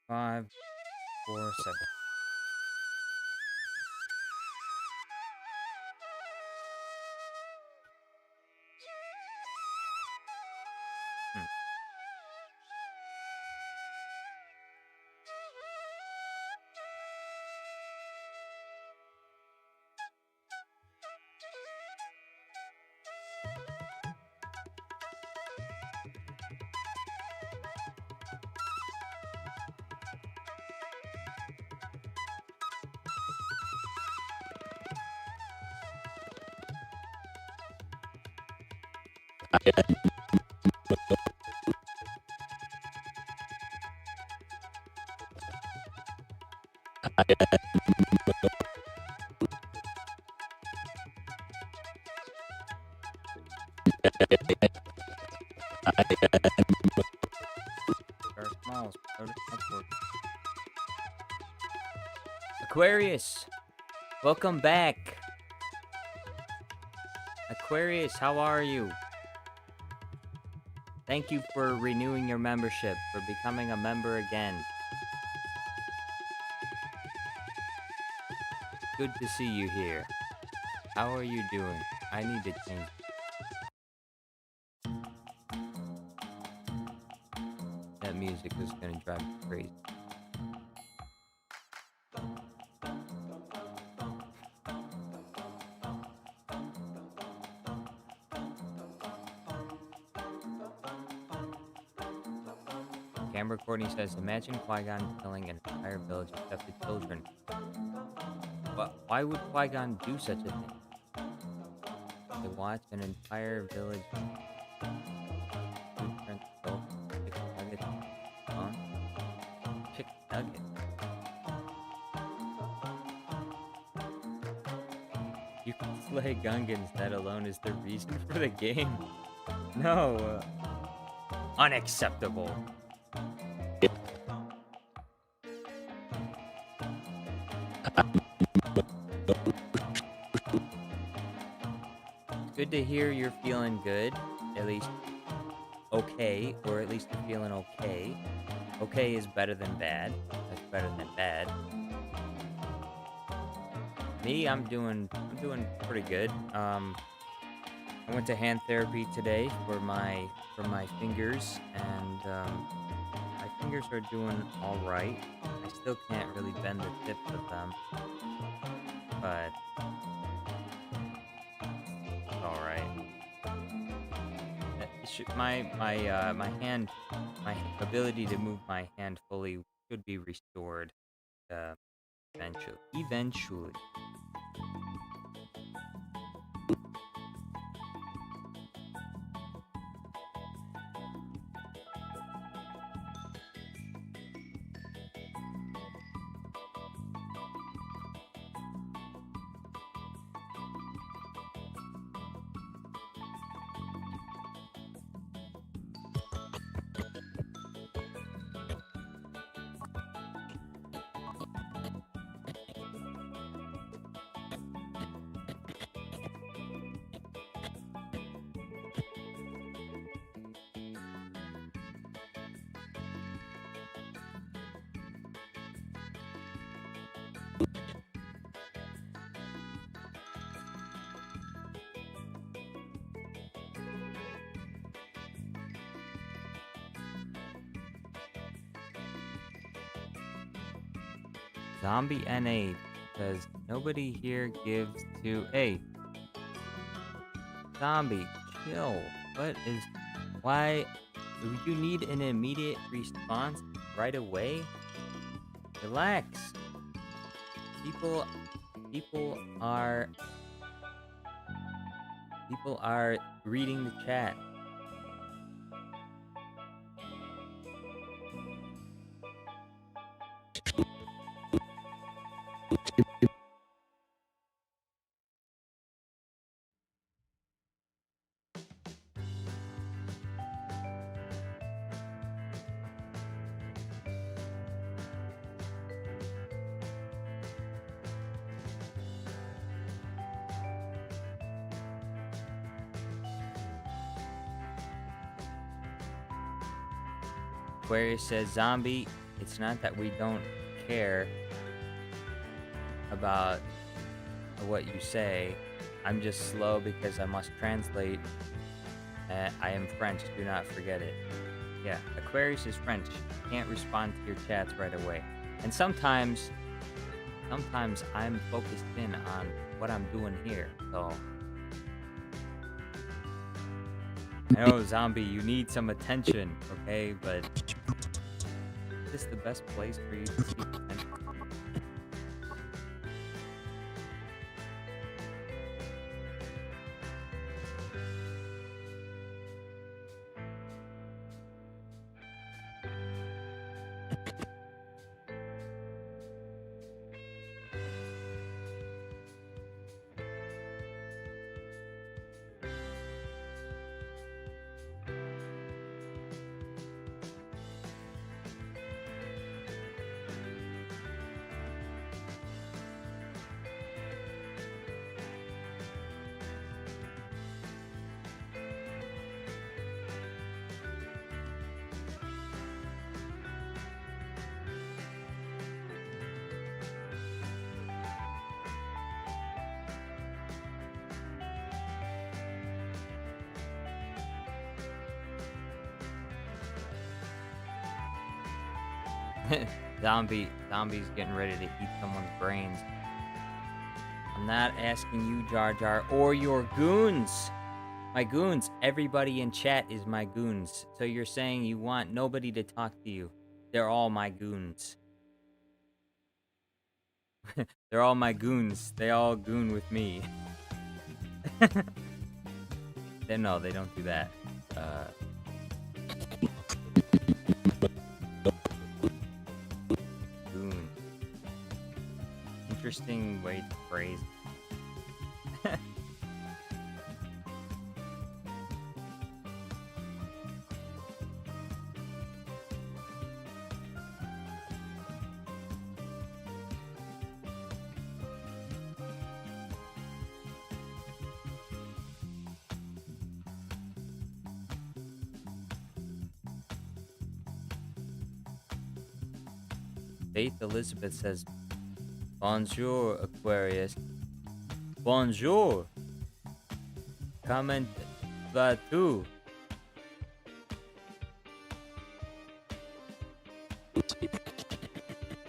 Five, 4, 7. Aquarius, welcome back. Aquarius, how are you? Thank you for renewing your membership, for becoming a member again. Good to see you here. How are you doing? I need to change. That music is gonna drive me crazy. Cam recording says, imagine Qui-Gon killing an entire village except the children. But why would Qui-Gon do such a thing? To watch an entire village chicken nugget. You can slay Gungans, that alone is the reason for the game. No. Unacceptable. Good to hear you're feeling good, at least okay, or at least you're feeling okay. Okay is better than bad. That's better than bad. Me, I'm doing pretty good. I went to hand therapy today for my fingers, and my fingers are doing all right. I still can't really bend the tips of them, but it's all right. My hand, my ability to move my hand fully should be restored uh, eventually. Eventually. Zombie NA says nobody here gives to. Hey, zombie, chill. What is. Why. Do you need an immediate response right away? Relax. People. People are. People are reading the chat. Aquarius says, zombie, it's not that we don't care about what you say. I'm just slow because I must translate. I am French, do not forget it. Yeah, Aquarius is French. Can't respond to your chats right away. And sometimes I'm focused in on what I'm doing here, so. I know, zombie, you need some attention, okay? But is this the best place for you to seek attention? Zombie's getting ready to eat someone's brains. I'm not asking you, Jar Jar, or your goons. My goons. Everybody in chat is my goons. So you're saying you want nobody to talk to you. They're all my goons. They're all my goons. They all goon with me. No, they don't do that. Goon. Interesting way to phrase. Faith Elizabeth says, Bonjour, Aquarius. Bonjour. Comment vas-tu?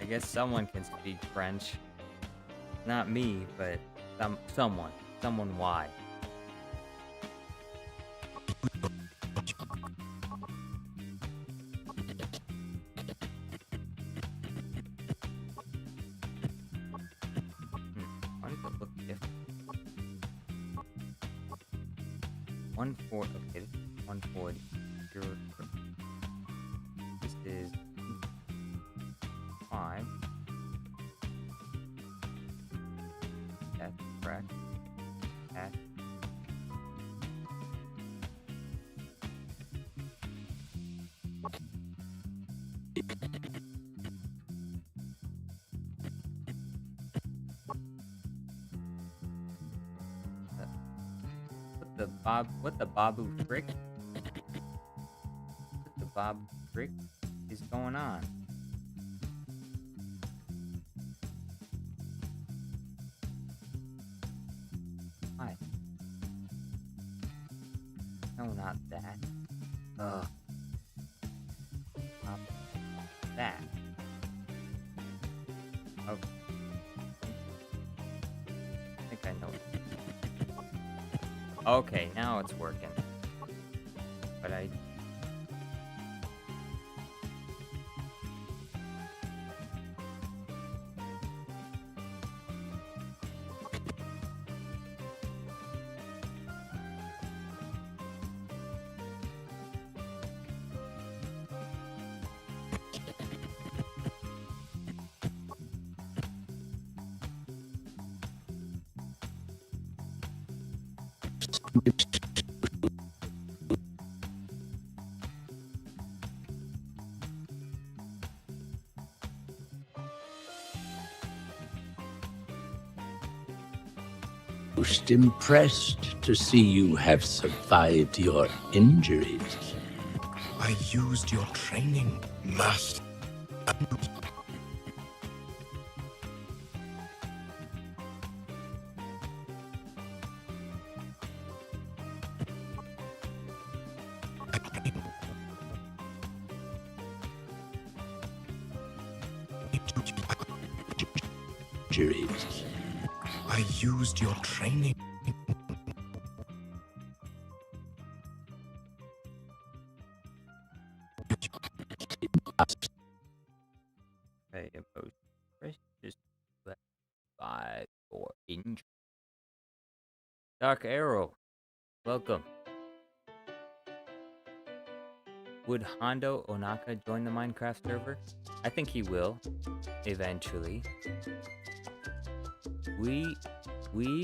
I guess someone can speak French. Not me, but someone. Someone why. Why does it look different? 140. Okay, this is 140. This is 5. That's correct. That's what the Babu frick? What the Babu frick is going on? Hi. No, not that. Ugh. That. Okay. I think I know it. Okay, now it's working. But I... Most impressed to see you have survived your injuries. I used your training, Master. Injuries. I used your training. Okay, Emote. Press just 5 for injury. Dark Arrow, welcome. Would Hondo Onaka join the Minecraft server? I think he will, eventually.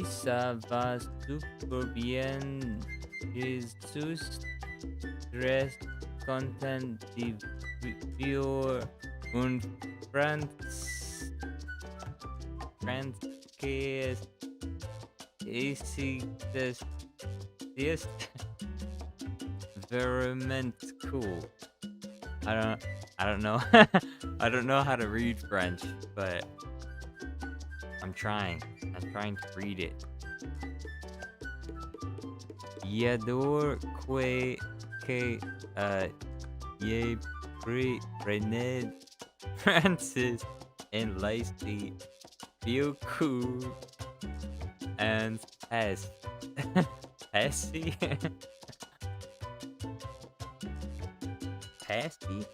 Ça va super bien. Jesus tres content de viewer un France que es very cool. I don't know. I don't know how to read French, but I'm trying to read it. J'adore que ye prenez Francis and Lacey beaucoup and Pess. Pessy? Pasty?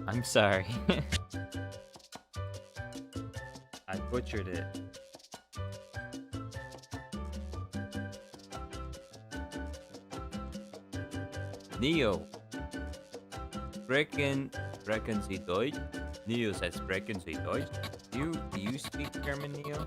I'm sorry. I butchered it. Neo. Sprechen Sie Deutsch? Neo says sprechen Sie Deutsch. Do you speak German, Neo?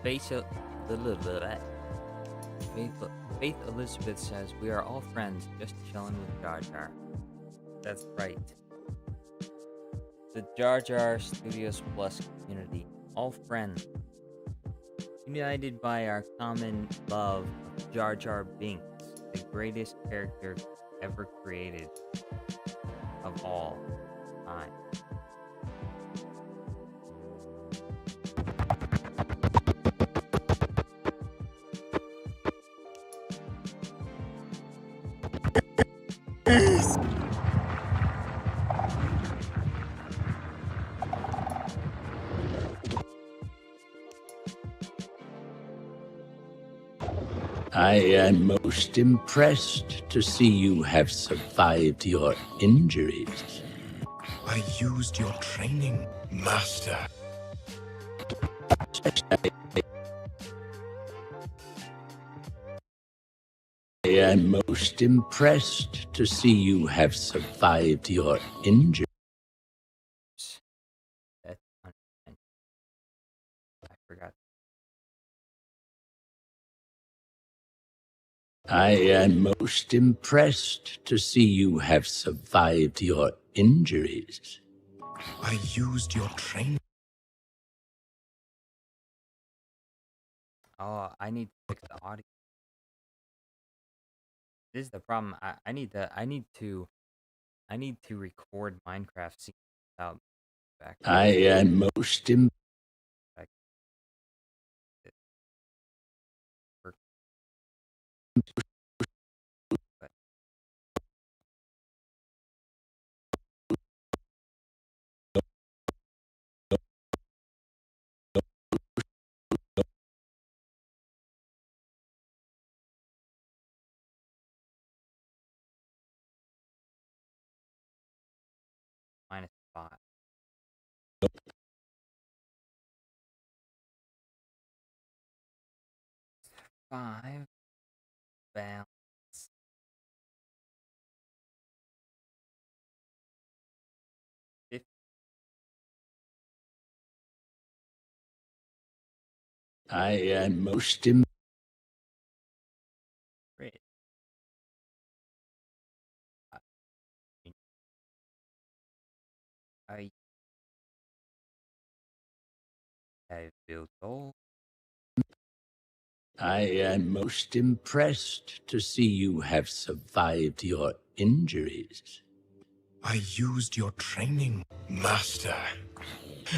Faith, Faith Elizabeth says, we are all friends, just chilling with Jar Jar. That's right. The Jar Jar Studios Plus community. All friends. United by our common love of Jar Jar Binks, the greatest character ever created of all time. I am most impressed to see you have survived your injuries. I used your training, Master. I am most impressed to see you have survived your injuries. That's unintended. I forgot. I am most impressed to see you have survived your injuries. I used your training. Oh, I need to fix the audio. This is the problem. I need to record Minecraft scenes without back. I am most impressed. -5. Five balance. I am most impressed. Great. I have built all. I am most impressed to see you have survived your injuries. I used your training, Master.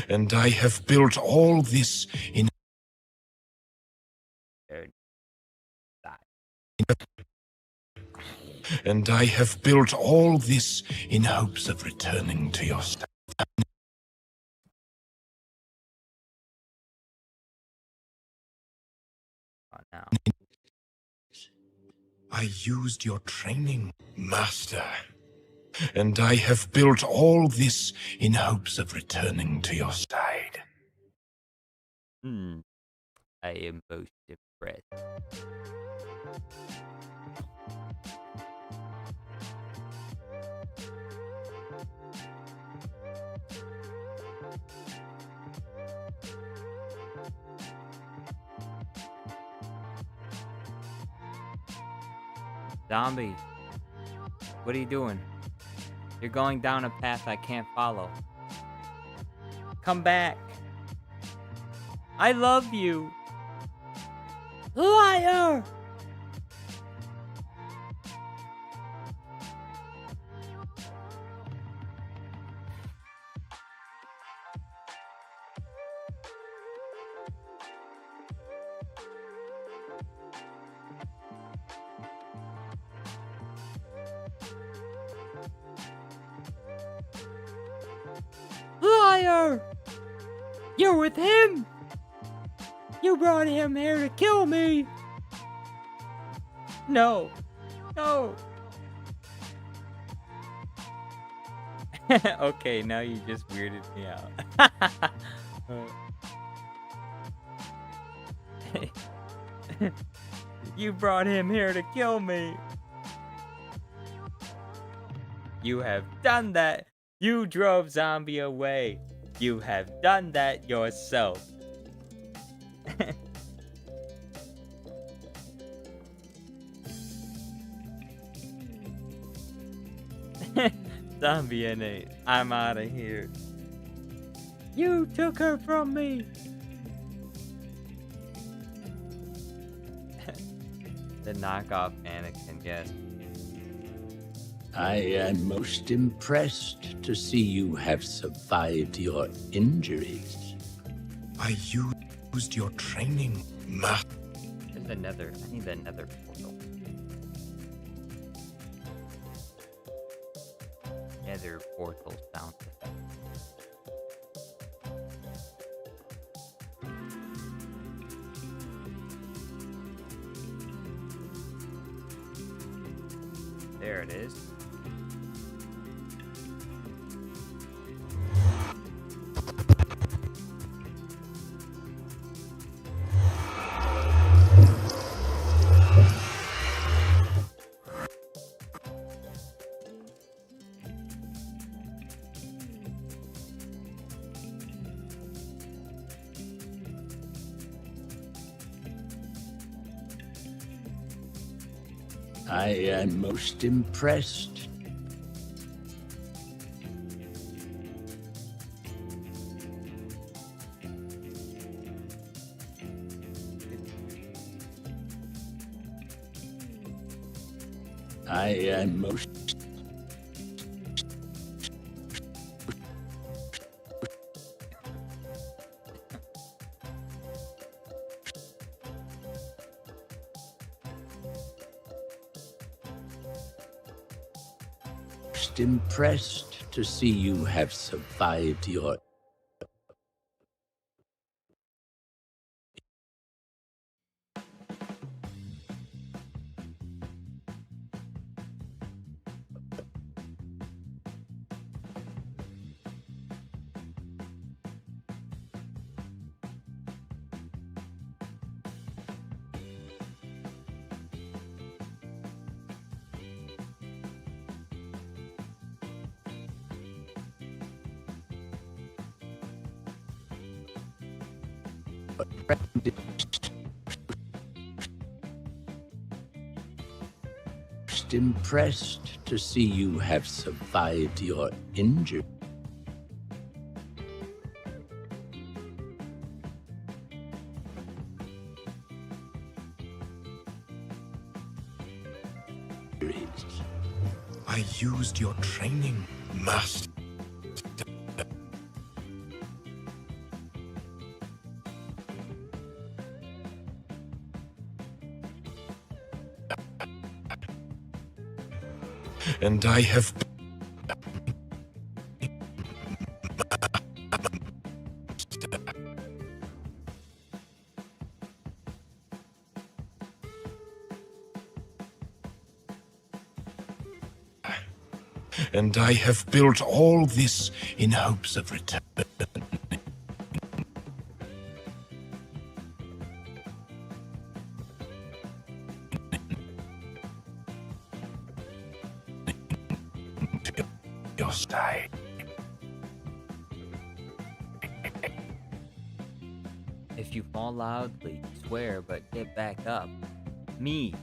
And I have built all this in... And I have built all this in hopes of returning to your state. Now. I used your training, Master. And I have built all this in hopes of returning to your side. I am most impressed. Zombie, what are you doing? You're going down a path I can't follow. Come back. I love you. Liar! Liar! You're with him! You brought him here to kill me! No. No. Okay, now you just weirded me out. You brought him here to kill me. You have done that. You drove Zombie away. You have done that yourself. Zombie innate. I'm out of here. You took her from me. The knockoff Anakin, yes. I am most impressed to see you have survived your injuries. I used your training, master. There's another. I need another portal. Nether portal sound effect. There it is. I am most impressed. I am most impressed to see you have survived your impressed to see you have survived your injuries. I used your training, master. And I have... And I have built all this in hopes of return. Your side. If you fall loudly, swear but get back up. Me.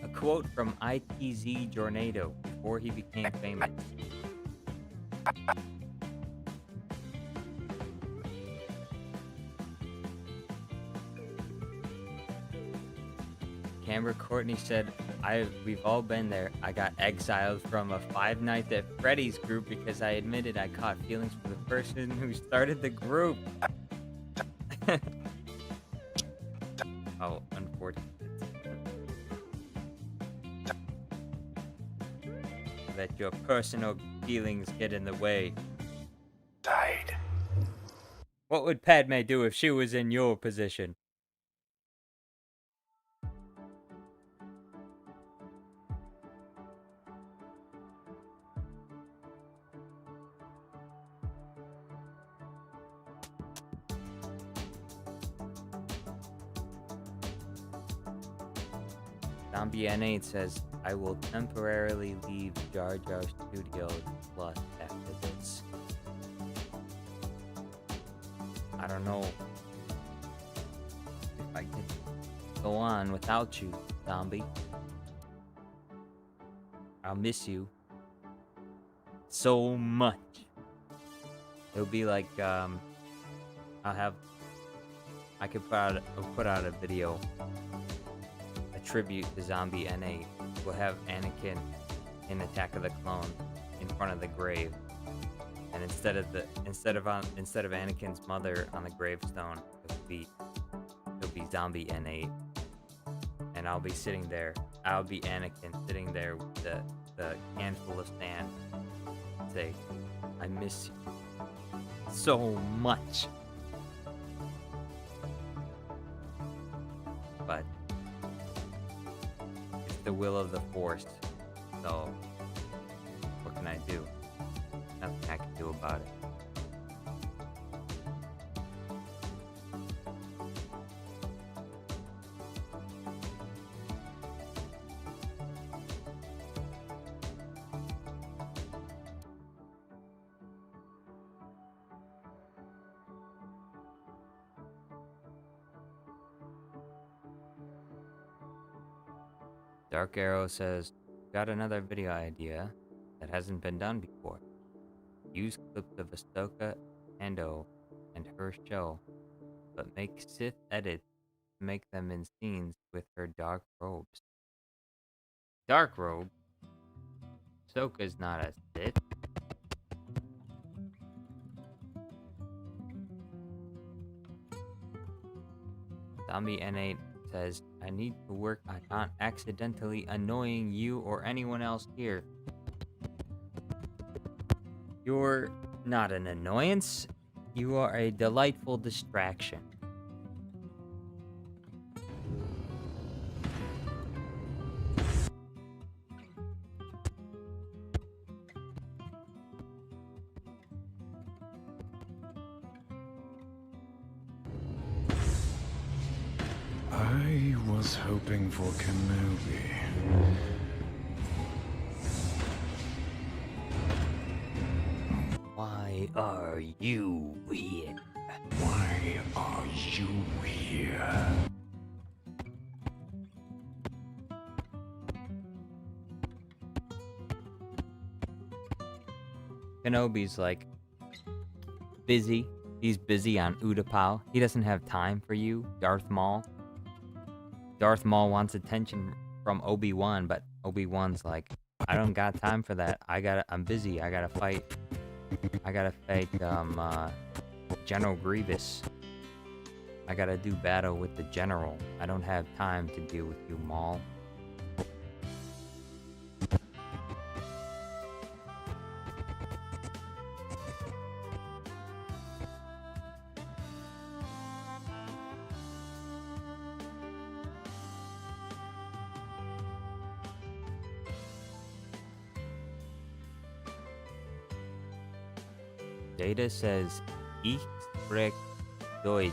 A quote from ITZ Jornado before he became famous. Camber Courtney said, we've all been there. I got exiled from a Five Nights at Freddy's group because I admitted I caught feelings for the person who started the group. Oh, unfortunate. Let your personal feelings get in the way. Died. What would Padme do if she was in your position? Zombie N8 says, I will temporarily leave Jar Jar Studios Plus after this. I don't know if I can go on without you, Zombie. I'll miss you. so much. It'll be like I could put out a video, a tribute to Zombie N8. We'll have Anakin in Attack of the Clone in front of the grave, and instead of Anakin's mother on the gravestone, it'll be Zombie N8, and I'll be sitting there. I'll be Anakin sitting there with the handful of sand. Say, I miss you so much. But it's the will of the Force, so what can I do? Nothing I can do about it. Dark Arrow says, got another video idea that hasn't been done before. Use clips of Ahsoka, Ando, and her show, but make Sith edits to make them in scenes with her dark robes. Dark robe? Ahsoka's not a Sith. Zombie N8 says, I need to work on not accidentally annoying you or anyone else here. You're not an annoyance. You are a delightful distraction. I was hoping for Kenobi. Why are you here? Why are you here? Kenobi's like busy. He's busy on Utapau. He doesn't have time for you, Darth Maul. Darth Maul wants attention from Obi-Wan, but Obi-Wan's like, I don't got time for that. I'm busy. I gotta fight General Grievous. I gotta do battle with the general. I don't have time to deal with you, Maul. Data says, Ich spreche Deutsch.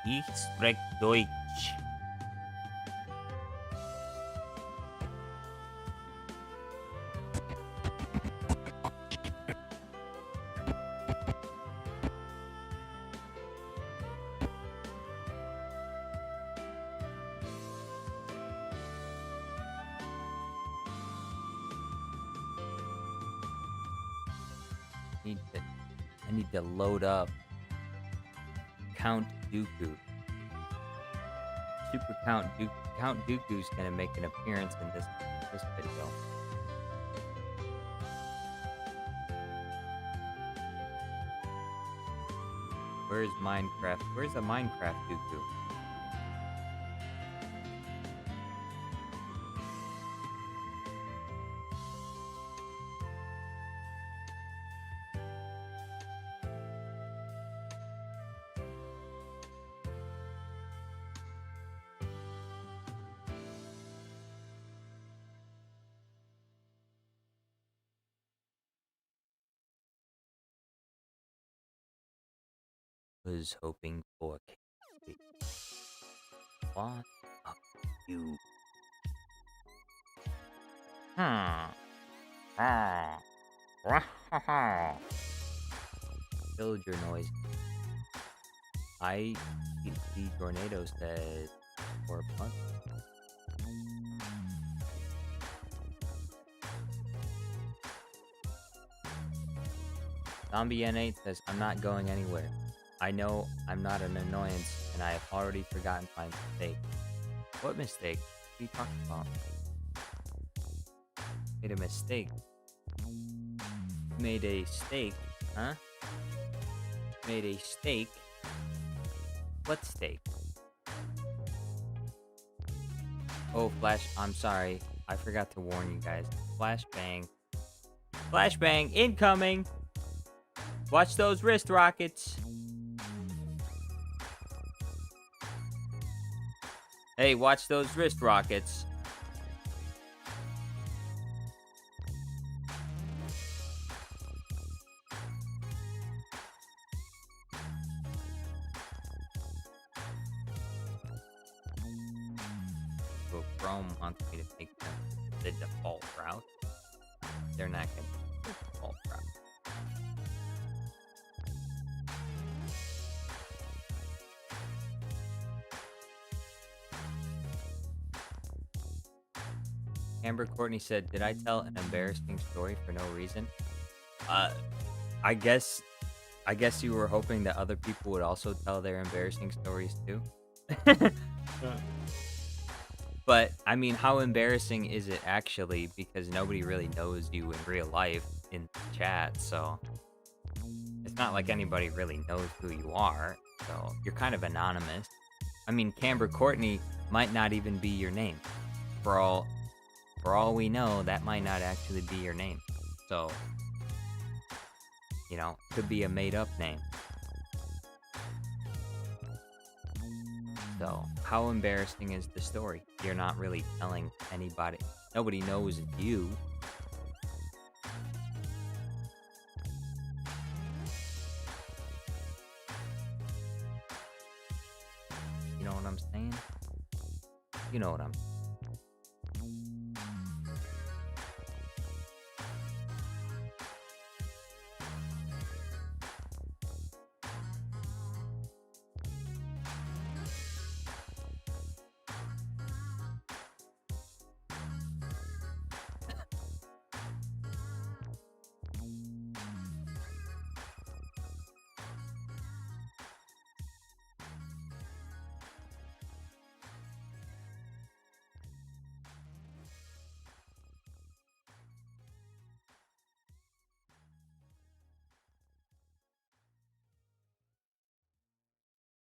Ich spreche Deutsch. I need to load up Count Dooku. Super Count Dooku. Count Dooku's gonna make an appearance in this video. Where's Minecraft? Where's the Minecraft Dooku? Was hoping for Kate. What are you? Villager noise. I see Tornado said for a punch. Zombie N8 says, I'm not going anywhere. I know I'm not an annoyance, and I have already forgotten my mistake. What mistake? What are you talking about? Made a mistake. Made a steak, huh? Made a steak. What steak? Oh, flash. I'm sorry. I forgot to warn you guys. Flashbang. Flashbang incoming. Watch those wrist rockets. Hey, watch those wrist rockets. So Chrome wants me to take the default route. They're not going to take the default route. Amber Courtney said, did I tell an embarrassing story for no reason? I guess you were hoping that other people would also tell their embarrassing stories too. But, I mean, how embarrassing is it actually? Because nobody really knows you in real life in chat, so it's not like anybody really knows who you are, so you're kind of anonymous. I mean, Camber Courtney might not even be your name. For all we know, that might not actually be your name. So, you know, could be a made-up name. So, how embarrassing is the story? You're not really telling anybody. Nobody knows it's you. You know what I'm saying? You know what I'm saying.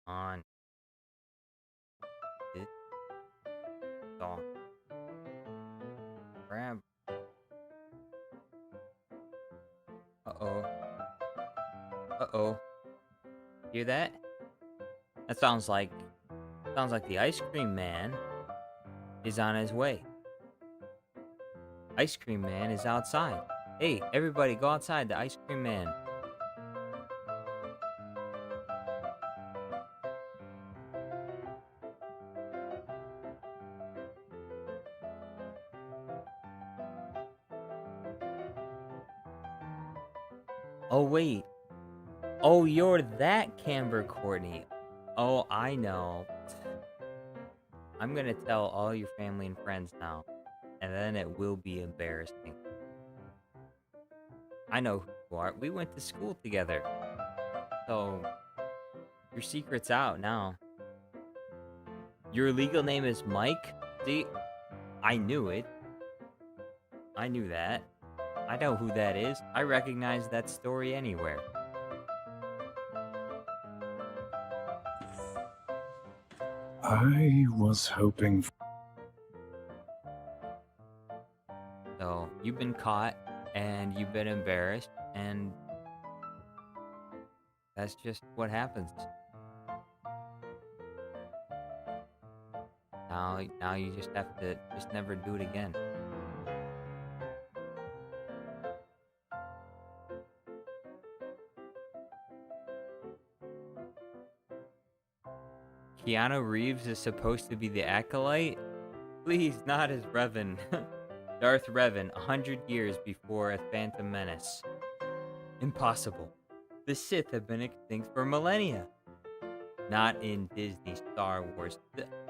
On this song. Grab. Uh-oh. Uh-oh. Hear that? That sounds like the ice cream man is on his way. Ice cream man is outside. Hey, everybody go outside. The ice cream man. Oh, wait. Oh, you're that Camber Courtney. Oh, I know. I'm gonna tell all your family and friends now, and then it will be embarrassing. I know who you are. We went to school together. So, your secret's out now. Your legal name is Mike? See? I knew it. I knew that. I know who that is. I recognize that story anywhere. I was hoping. So, you've been caught, and you've been embarrassed, and that's just what happens. Now you just have to just never do it again. Keanu Reeves is supposed to be the acolyte? Please, not as Revan. Darth Revan, 100 years before a Phantom Menace. Impossible. The Sith have been extinct for millennia. Not in Disney Star Wars.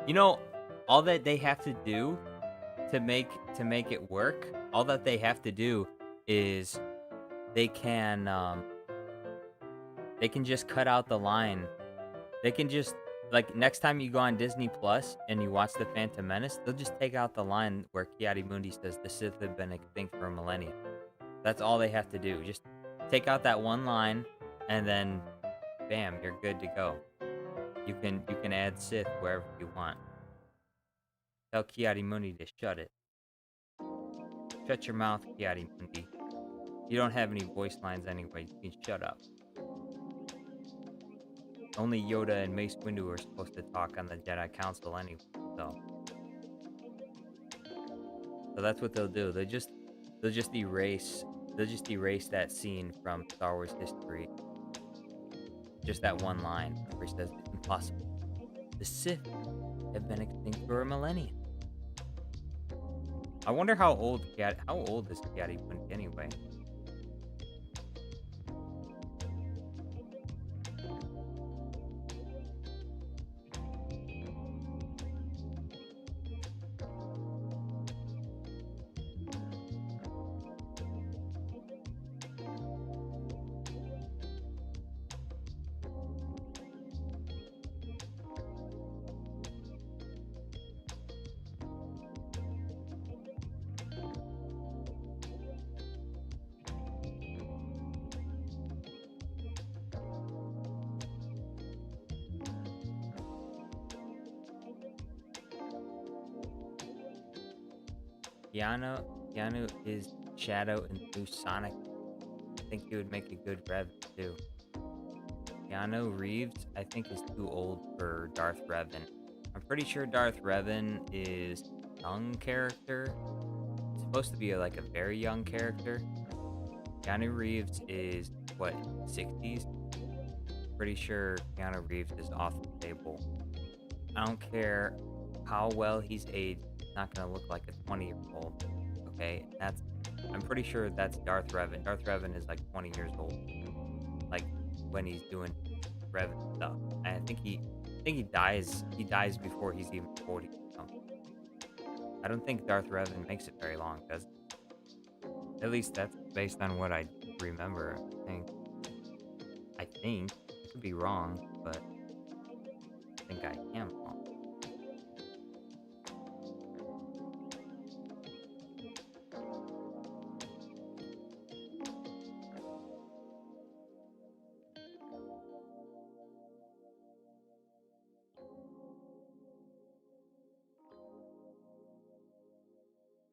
You know, all that they have to do to make it work, all that they have to do is they can They can just cut out the line. They can just, like, next time you go on Disney Plus and you watch The Phantom Menace, they'll just take out the line where Ki-Adi-Mundi says the Sith have been extinct for a millennia. That's all they have to do. Just take out that one line, and then, bam, you're good to go. You can add Sith wherever you want. Tell Ki-Adi-Mundi to shut it. Shut your mouth, Ki-Adi-Mundi. You don't have any voice lines anyway. You can shut up. Only Yoda and Mace Windu are supposed to talk on the Jedi Council anyway, so that's what they'll do. They'll just erase that scene from Star Wars history. Just that one line where he says it's impossible. The Sith have been extinct for a millennia. I wonder how old is Ki-Adi-Mundi anyway? Keanu is Shadow and Blue Sonic. I think he would make a good Revan too. Keanu Reeves, I think, is too old for Darth Revan. I'm pretty sure Darth Revan is a young character. It's supposed to be like a very young character. Keanu Reeves is, what, 60s? Pretty sure Keanu Reeves is off the table. I don't care how well he's aged. Not gonna look like a 20-year-old. Okay, I'm pretty sure that's Darth Revan. Darth Revan is like 20 years old, like when he's doing Revan stuff. And I think he dies. He dies before he's even 40 or something. I don't think Darth Revan makes it very long, does it? At least that's based on what I remember. I think I could be wrong, but I think I am wrong.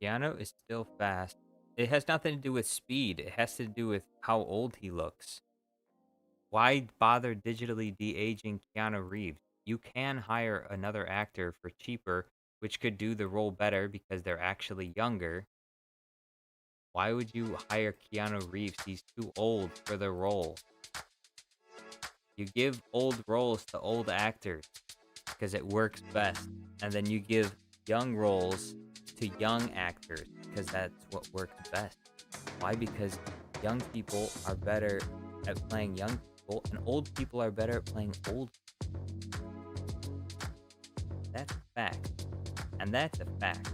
Keanu is still fast. It has nothing to do with speed. It has to do with how old he looks. Why bother digitally de-aging Keanu Reeves? You can hire another actor for cheaper, which could do the role better because they're actually younger. Why would you hire Keanu Reeves? He's too old for the role. You give old roles to old actors because it works best. And then you give young roles to young actors because that's what works best. Why? Because young people are better at playing young people and old people are better at playing old people. That's a fact. And that's a fact.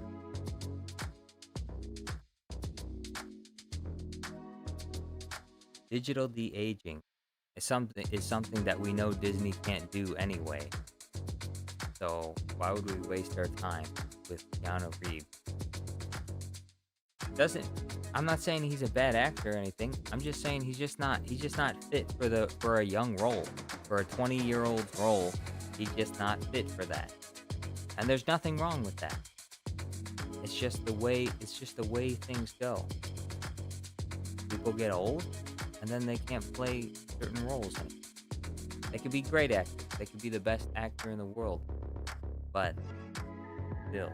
Digital de-aging is something that we know Disney can't do anyway. So why would we waste our time with Keanu Reeves? I'm not saying he's a bad actor or anything. I'm just saying he's just not fit for a young role. For a 20-year-old role, he's just not fit for that. And there's nothing wrong with that. It's just the way things go. People get old and then they can't play certain roles anymore. They could be great actors. They could be the best actor in the world. But still.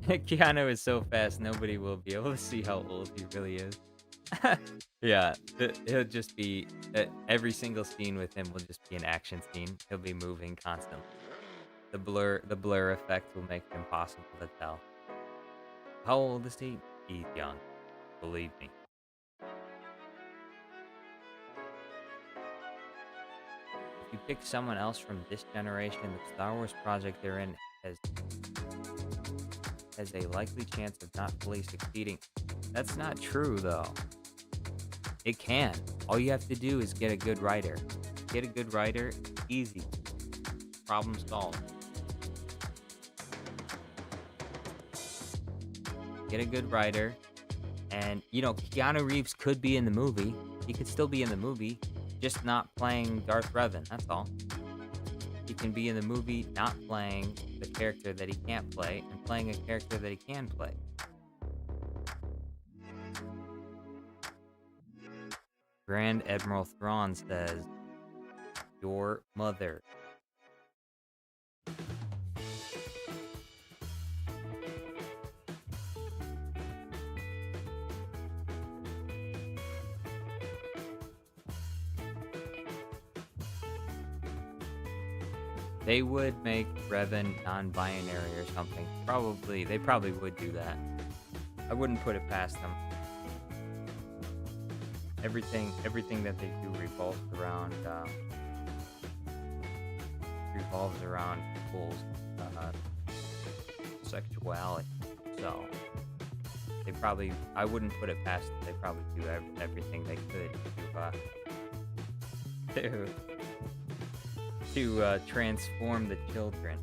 Keanu is so fast, nobody will be able to see how old he really is. Yeah, he'll just be, every single scene with him will just be an action scene. He'll be moving constantly. The blur effect will make it impossible to tell. How old is he? He's young. Believe me. If you pick someone else from this generation, the Star Wars project they're in has has a likely chance of not fully succeeding. That's not true, though. It can. All you have to do is get a good writer. Get a good writer, easy. Problem solved. Get a good writer, and, you know, Keanu Reeves could be in the movie. He could still be in the movie, just not playing Darth Revan, that's all. He can be in the movie not playing the character that he can't play, and playing a character that he can play. Grand Admiral Thrawn says, your mother. They would make Revan non-binary or something. They probably would do that. I wouldn't put it past them. Everything that they do revolves around people's sexuality. So I wouldn't put it past them. They probably do everything they could to transform the children.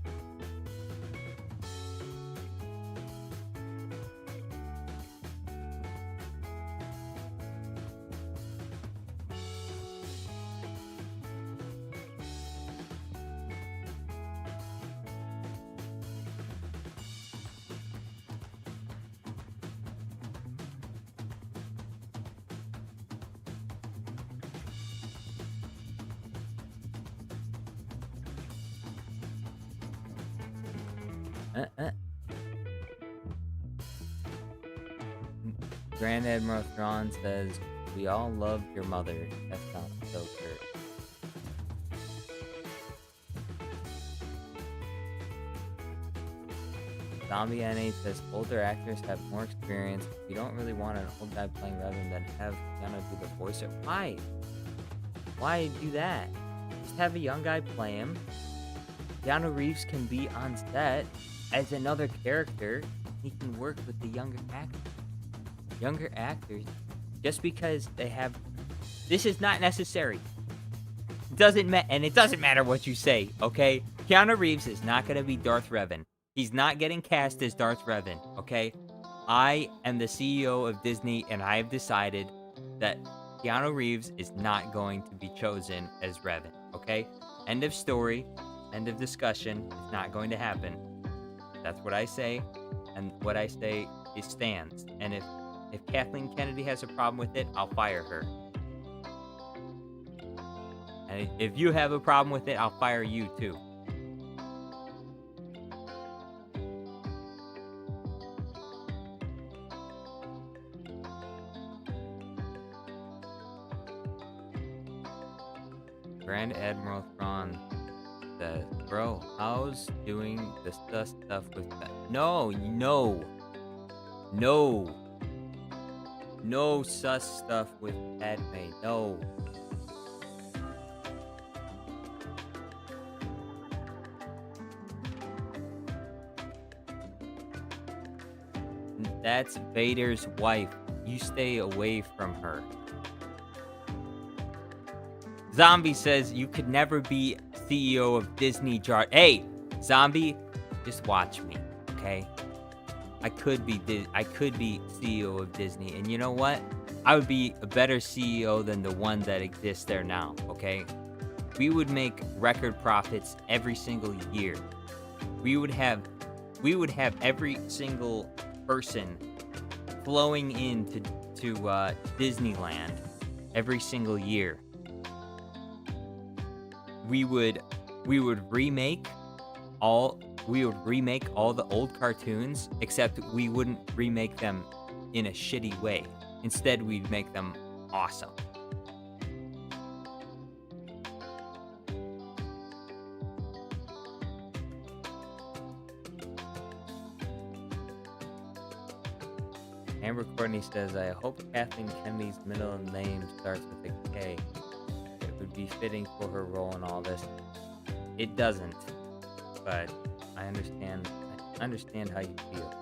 Grand Admiral Thrawn says, we all loved your mother. That sounds so good. Zombie NA says, older actors have more experience. You don't really want an old guy playing Revan than have Keanu do the voice. Why? Why do that? Just have a young guy play him. Keanu Reeves can be on set as another character. He can work with the younger actors, just because they have. This is not necessary. It doesn't matter what you say. Okay, Keanu Reeves is not gonna be Darth Revan. He's not getting cast as Darth Revan. Okay, I am the CEO of Disney, and I have decided that Keanu Reeves is not going to be chosen as Revan. Okay, end of story. End of discussion. It's not going to happen. That's what I say, and what I say it stands. And if Kathleen Kennedy has a problem with it, I'll fire her. And if you have a problem with it, I'll fire you too. Grand Admiral Thrawn says, bro, how's doing the stuff with that? No sus stuff with Padme. No. That's Vader's wife. You stay away from her. Zombie says you could never be CEO of Disney. Hey, Zombie, just watch me, okay? I could be CEO of Disney, and you know what? I would be a better CEO than the one that exists there now, okay? We would make record profits every single year. We would have every single person flowing into Disneyland every single year. We would remake all the old cartoons, except we wouldn't remake them in a shitty way. Instead, we'd make them awesome. Amber Courtney says, I hope Kathleen Kennedy's middle name starts with a K. It would be fitting for her role in all this. It doesn't, but I understand how you feel.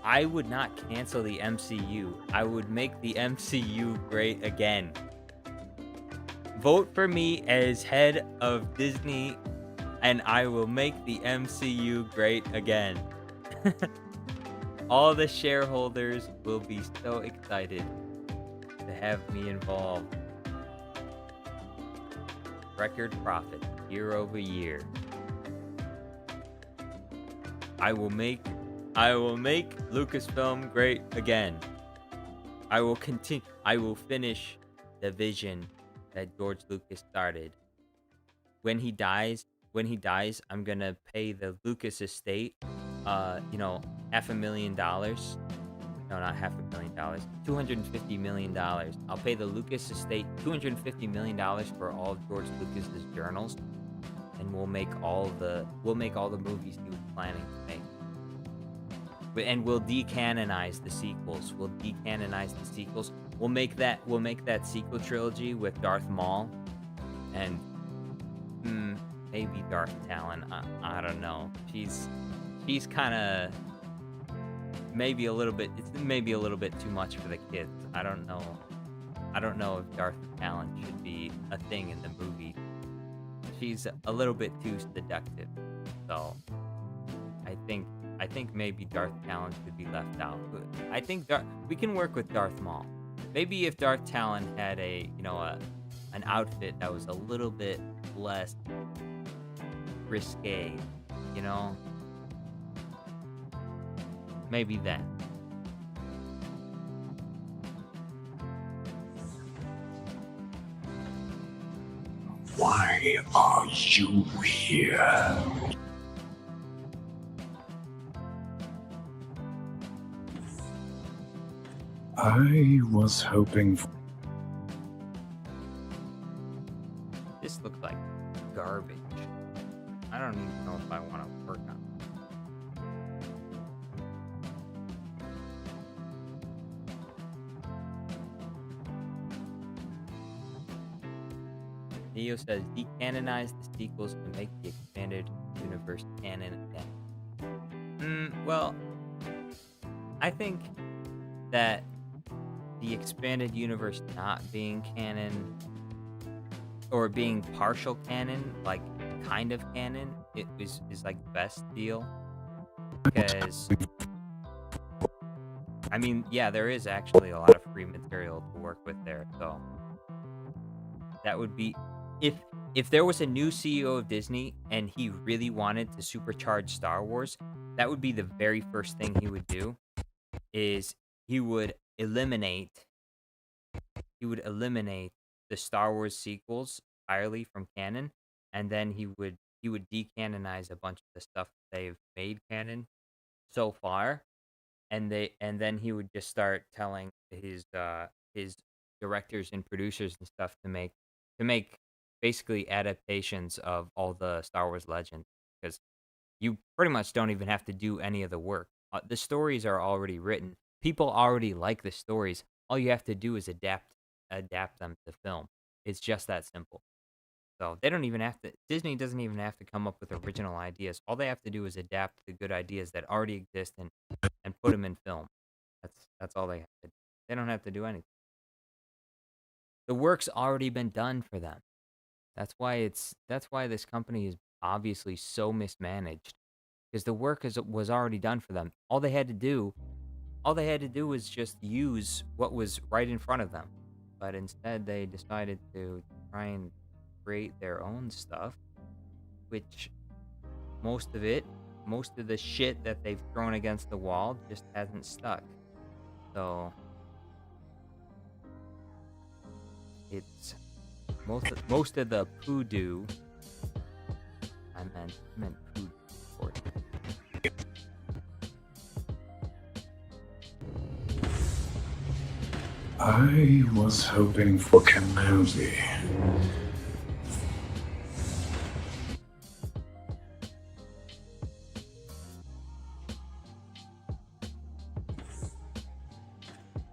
I would not cancel the MCU. I would make the MCU great again. Vote for me as head of Disney, and I will make the MCU great again. All the shareholders will be so excited to have me involved. Record profit year over year. I will make Lucasfilm great again. I will finish the vision that George Lucas started. When he dies, I'm gonna pay the Lucas estate, $500,000. No, not $500,000. $250 million. I'll pay the Lucas estate $250 million for all of George Lucas's journals, and we'll make all the movies he was planning to make. And we'll decanonize the sequels. We'll make that sequel trilogy with Darth Maul and maybe Darth Talon. I don't know. She's kind of maybe a little bit. It's maybe a little bit too much for the kids. I don't know if Darth Talon should be a thing in the movie. She's a little bit too seductive. So I think maybe Darth Talon should be left out. I think we can work with Darth Maul. Maybe if Darth Talon had an outfit that was a little bit less risque, maybe then. Why are you here? I was hoping for... This looks like garbage. I don't even know if I want to work on it. Neo says, decanonize the sequels to make the expanded universe canon again. Well, I think that the expanded universe not being canon, or being partial canon, like kind of canon, is like the best deal. Because, I mean, yeah, there is actually a lot of free material to work with there, so that would be... If there was a new CEO of Disney and he really wanted to supercharge Star Wars, that would be the very first thing he would do, is he would eliminate the Star Wars sequels entirely from canon, and then he would decanonize a bunch of the stuff they've made canon so far, and then he would just start telling his directors and producers and stuff to make basically adaptations of all the Star Wars legends, because you pretty much don't even have to do any of the work. The stories are already written. People already like the stories. All you have to do is adapt them to film. It's just that simple. So they don't even have to. Disney doesn't even have to come up with original ideas. All they have to do is adapt the good ideas that already exist and put them in film. That's all they have to do. They don't have to do anything. The work's already been done for them. That's why this company is obviously so mismanaged, because the work was already done for them. All they had to do was just use what was right in front of them. But instead they decided to try and create their own stuff, which most of the shit that they've thrown against the wall just hasn't stuck. So it's most of the poodoo. I meant poodoo. I was hoping for Kenobi.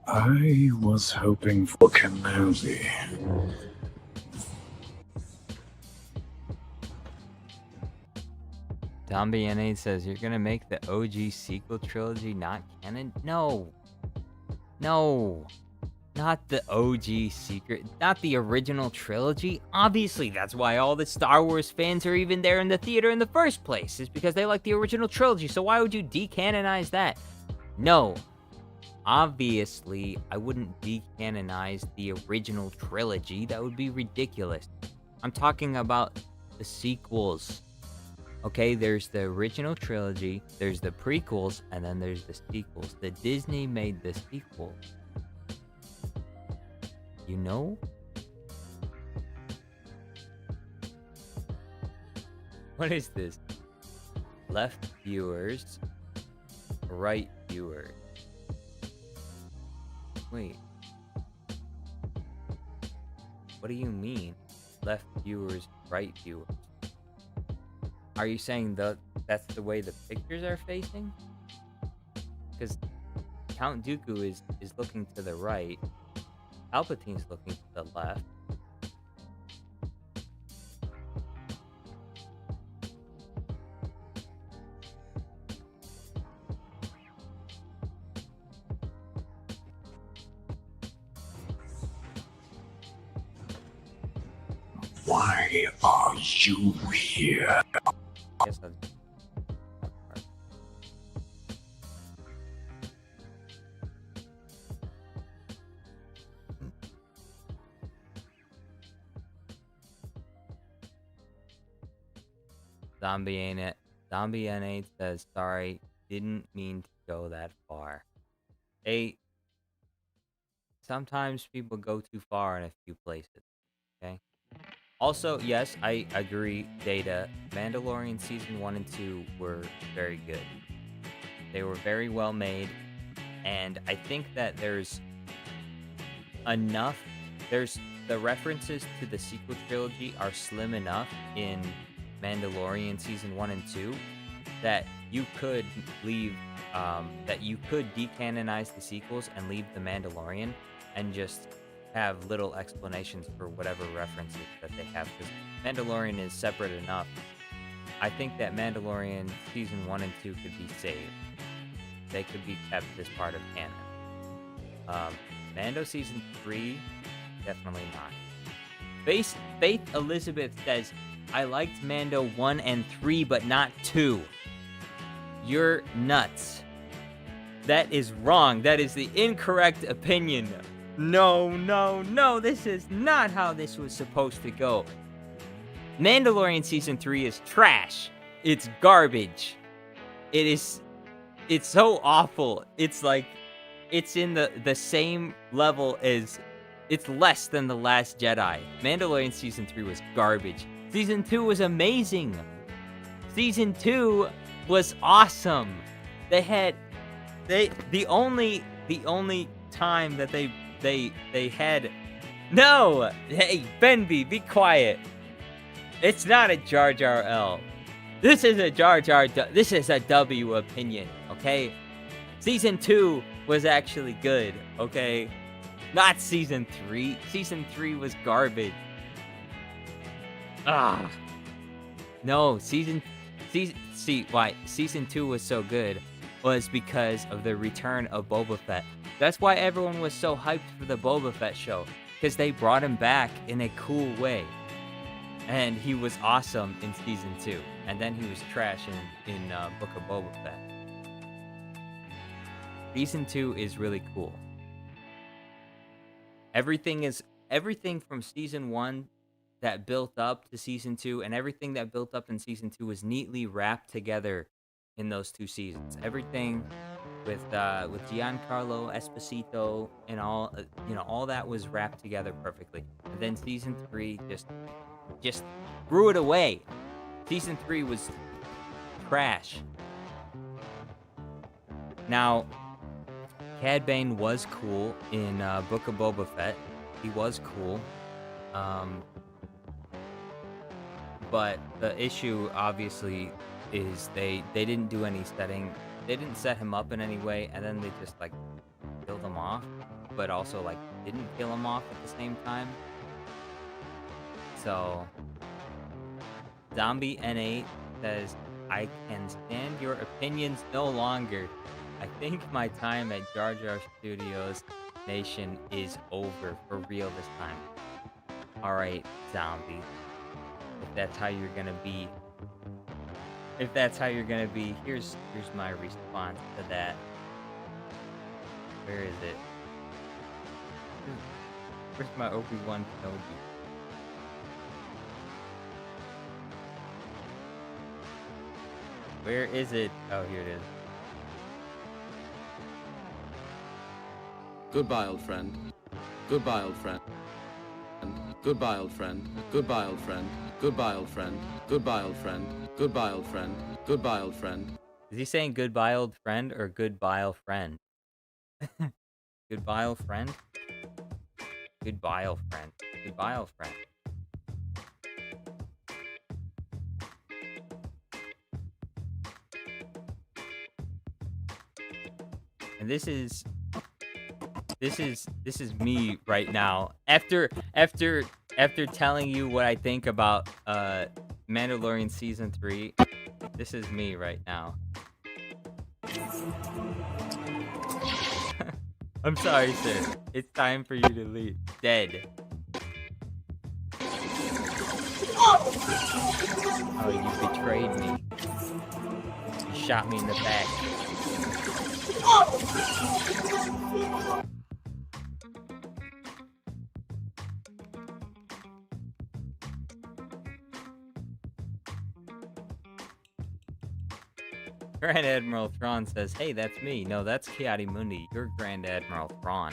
I was hoping for Kenobi. Zombie N8 says, you're gonna make the OG sequel trilogy not canon? No. No. Not the OG secret, not the original trilogy. Obviously, that's why all the Star Wars fans are even there in the theater in the first place, is because they like the original trilogy. So why would you decanonize that? No. Obviously, I wouldn't decanonize the original trilogy. That would be ridiculous. I'm talking about the sequels. Okay, there's the original trilogy, there's the prequels, and then there's the sequels. The Disney made the sequel. You know? What is this? Left viewers, right viewers. Wait. What do you mean? Left viewers, right viewers? Are you saying that's the way the pictures are facing? Because Count Dooku is looking to the right. Palpatine's looking to the left. Why are you here? Guess I'll... Zombie N8 says, sorry, didn't mean to go that far. Sometimes people go too far in a few places, okay? Also, yes, I agree, Data. Mandalorian Season 1 and 2 were very good. They were very well made, and I think that there's enough... the references to the sequel trilogy are slim enough in Mandalorian Season 1 and 2 that you could leave... that you could decanonize the sequels and leave the Mandalorian and just have little explanations for whatever references that they have, because Mandalorian is separate enough. I think that Mandalorian Season 1 and 2 could be saved. They could be kept as part of canon. Mando Season 3, definitely not. Faith Elizabeth says, I liked Mando 1 and 3, but not 2. You're nuts. That is wrong. That is the incorrect opinion. No, this is not how this was supposed to go. Mandalorian Season 3 is trash. It's garbage. It's so awful. It's like, it's in the same level as, it's less than The Last Jedi. Mandalorian Season 3 was garbage. Season 2 was amazing. Season 2 was awesome. The only time that they had... No! Hey, Benby, be quiet. It's not a Jar Jar L. This is a Jar Jar... This is a W opinion, okay? Season 2 was actually good, okay? Not Season 3. Season 3 was garbage. No, Season 2 was so good was because of the return of Boba Fett. That's why everyone was so hyped for the Boba Fett show, because they brought him back in a cool way. And he was awesome in Season 2. And then he was trash in Book of Boba Fett. Season 2 is really cool. Everything from Season 1 that built up to Season 2 and everything that built up in Season 2 was neatly wrapped together in those 2 seasons. Everything with Giancarlo Esposito and all, all that was wrapped together perfectly. And then Season 3 just threw it away. Season 3 was trash. Now, Cad Bane was cool in Book of Boba Fett. He was cool. But the issue, obviously, is they didn't do any setting. They didn't set him up in any way, and then they just, killed him off. But also, didn't kill him off at the same time. So, Zombie N8 says, I can stand your opinions no longer. I think my time at Jar Jar Studios Nation is over for real this time. Alright, zombie. If that's how you're gonna be. If that's how you're gonna be, here's my response to that. Where is it? Where's my Obi-Wan Kenobi? Where is it? Oh, here it is. Goodbye, old friend. Goodbye, old friend. Goodbye, old friend. Goodbye, old friend. Goodbye, old friend. Goodbye, old friend. Goodbye, old friend. Goodbye, old friend. Is he saying goodbye, old friend, or goodbye, old friend? Goodbye, old friend? Goodbye, old friend. Goodbye, old friend. And this is me right now. After telling you what I think about Mandalorian season 3, this is me right now. I'm sorry, sir. It's time for you to leave. Dead. Oh, you betrayed me. You shot me in the back. Grand Admiral Thrawn says, hey, that's me. No, that's Kiadi Mundi. You're Grand Admiral Thrawn.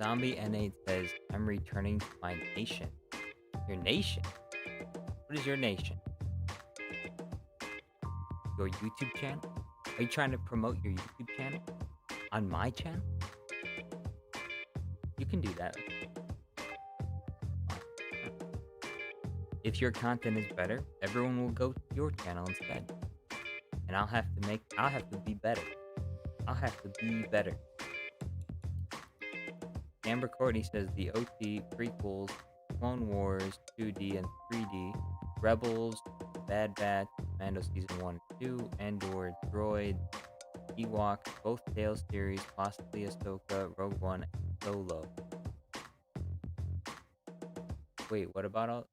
Zombie N8 says, I'm returning to my nation. Your nation? What is your nation? Your YouTube channel? Are you trying to promote your YouTube channel? On my channel? You can do that. If your content is better, everyone will go to your channel instead. And I'll have to be better. I'll have to be better. Amber Courtney says the OT, prequels, Clone Wars, 2D and 3D, Rebels, Bad Batch, Mando Season 1 and 2, Andor, Droid, Ewok, both Tales series, possibly Ahsoka, Rogue One, and Solo. Wait, what about all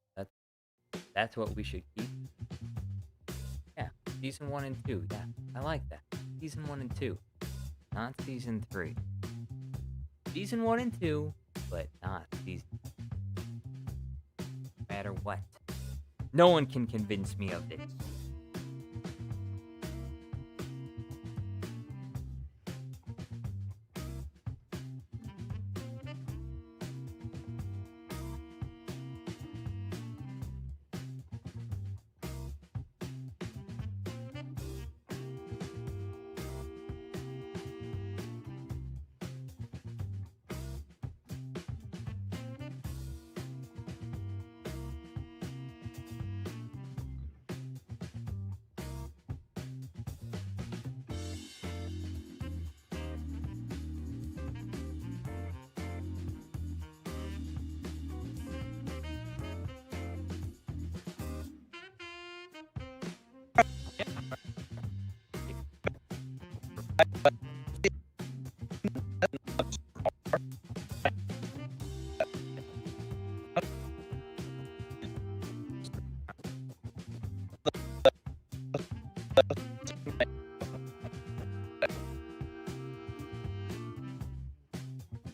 that's what we should keep? Yeah, Season 1 and 2, yeah, I like that. Season 1 and 2, not Season 3. Season 1 and 2, but not Season 3. No matter what. No one can convince me of this.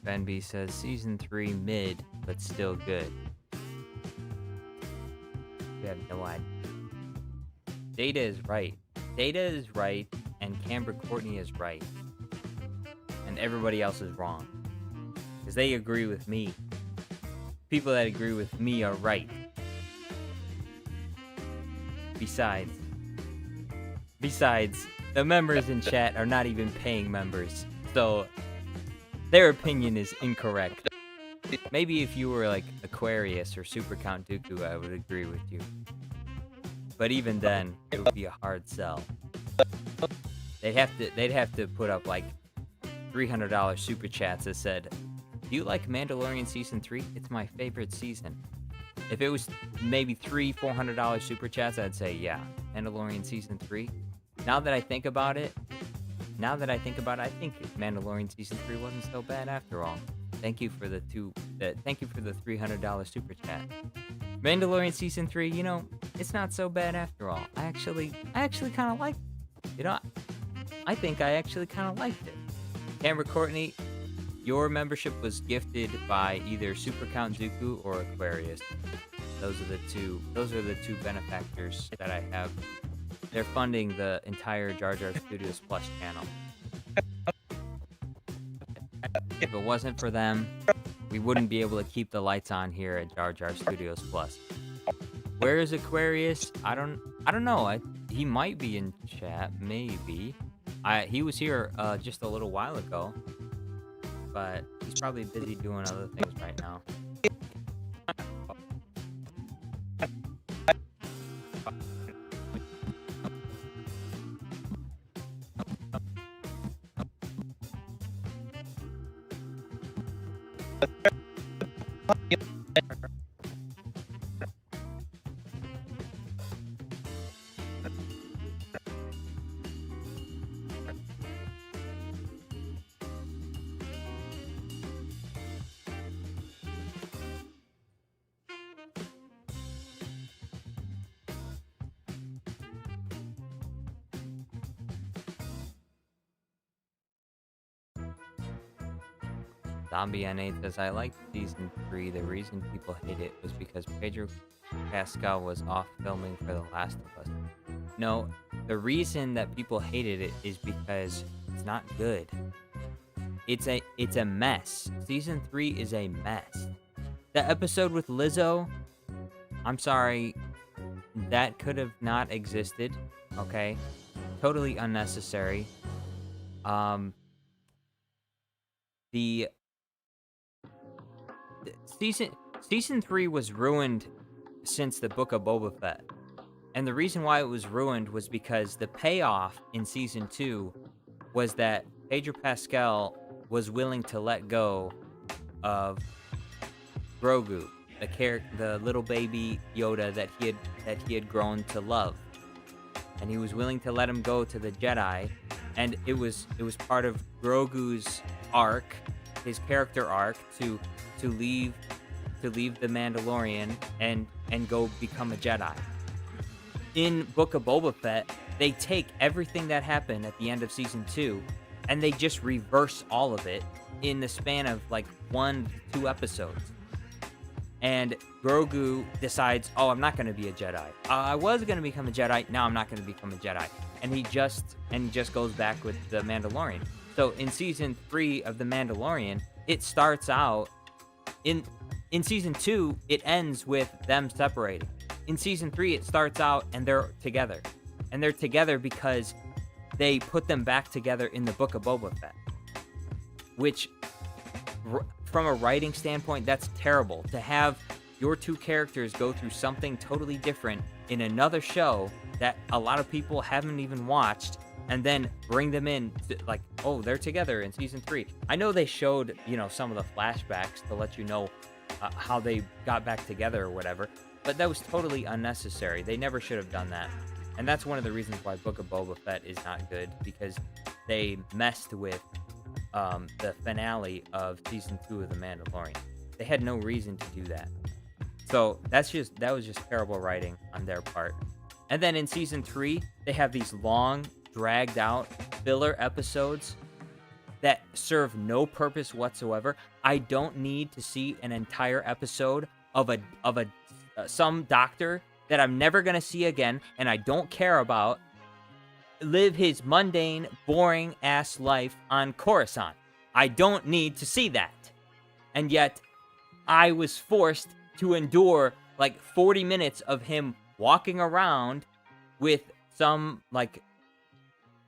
Benby says season 3 mid, but still good. You have no idea. Data is right. Data is right, and Camber Courtney is right. And everybody else is wrong. Because they agree with me. People that agree with me are right. Besides, the members in chat are not even paying members. So, their opinion is incorrect. Maybe if you were like Aquarius or Super Count Dooku, I would agree with you. But even then, it would be a hard sell. They'd have to put up like $300 super chats that said, "Do you like Mandalorian season 3? It's my favorite season." If it was maybe $400 super chats, I'd say yeah, Mandalorian season 3. Now that I think about it, I think Mandalorian season 3 wasn't so bad after all. Thank you for the $300 super chat. Mandalorian season 3, you know, it's not so bad after all. I actually kind of liked it. You know, I think I actually kind of liked it. Camber Courtney, your membership was gifted by either Super Count Dooku or Aquarius. Those are the two benefactors that I have. They're funding the entire Jar Jar Studios Plus channel. If it wasn't for them, we wouldn't be able to keep the lights on here at Jar Jar Studios Plus. Where is Aquarius? I don't know. He might be in chat, maybe. He was here just a little while ago, but he's probably busy doing other things right now. Zombie N8 says, I liked season 3. The reason people hate it was because Pedro Pascal was off filming for The Last of Us. No, the reason that people hated it is because it's not good. It's a mess. Season 3 is a mess. The episode with Lizzo, I'm sorry, that could have not existed. Okay? Totally unnecessary. The season 3 was ruined since the Book of Boba Fett. And the reason why it was ruined was because the payoff in season 2 was that Pedro Pascal was willing to let go of Grogu, the little baby Yoda that he had grown to love. And he was willing to let him go to the Jedi, and it was part of Grogu's arc, his character arc, to leave the Mandalorian and go become a Jedi. In Book of Boba Fett, they take everything that happened at the end of season 2 and they just reverse all of it in the span of like 1 to 2 episodes. And Grogu decides, oh, I'm not going to be a Jedi. I was going to become a Jedi. Now I'm not going to become a Jedi. And he just goes back with the Mandalorian. So in season 3 of The Mandalorian, it starts out in season 2, it ends with them separating. In season 3, it starts out and they're together. And they're together because they put them back together in the Book of Boba Fett. Which, from a writing standpoint, that's terrible. To have your two characters go through something totally different in another show that a lot of people haven't even watched, and then bring them in to, like, oh, they're together in season 3. I know they showed, some of the flashbacks to let you know how they got back together or whatever, but that was totally unnecessary. They never should have done that. And that's one of the reasons why Book of Boba Fett is not good, because they messed with the finale of season 2 of The Mandalorian. They had no reason to do that. So that was just terrible writing on their part. And then in season 3, they have these long, dragged out filler episodes that serve no purpose whatsoever. I don't need to see an entire episode of some doctor that I'm never gonna see again, and I don't care about, live his mundane, boring ass life on Coruscant. I don't need to see that. And yet, I was forced to endure like 40 minutes of him walking around with some like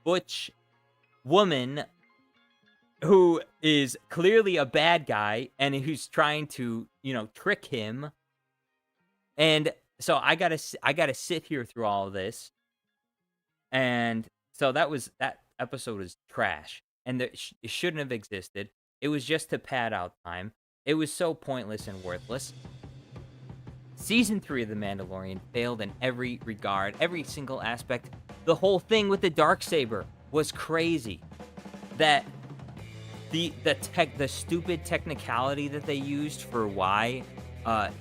butch woman who is clearly a bad guy and who's trying to, trick him. And so I gotta sit here through all of this. And so that episode is trash, and it shouldn't have existed. It was just to pad out time. It was so pointless and worthless. Season 3 of The Mandalorian failed in every regard, every single aspect. The whole thing with the Darksaber was crazy. That the stupid technicality that they used for why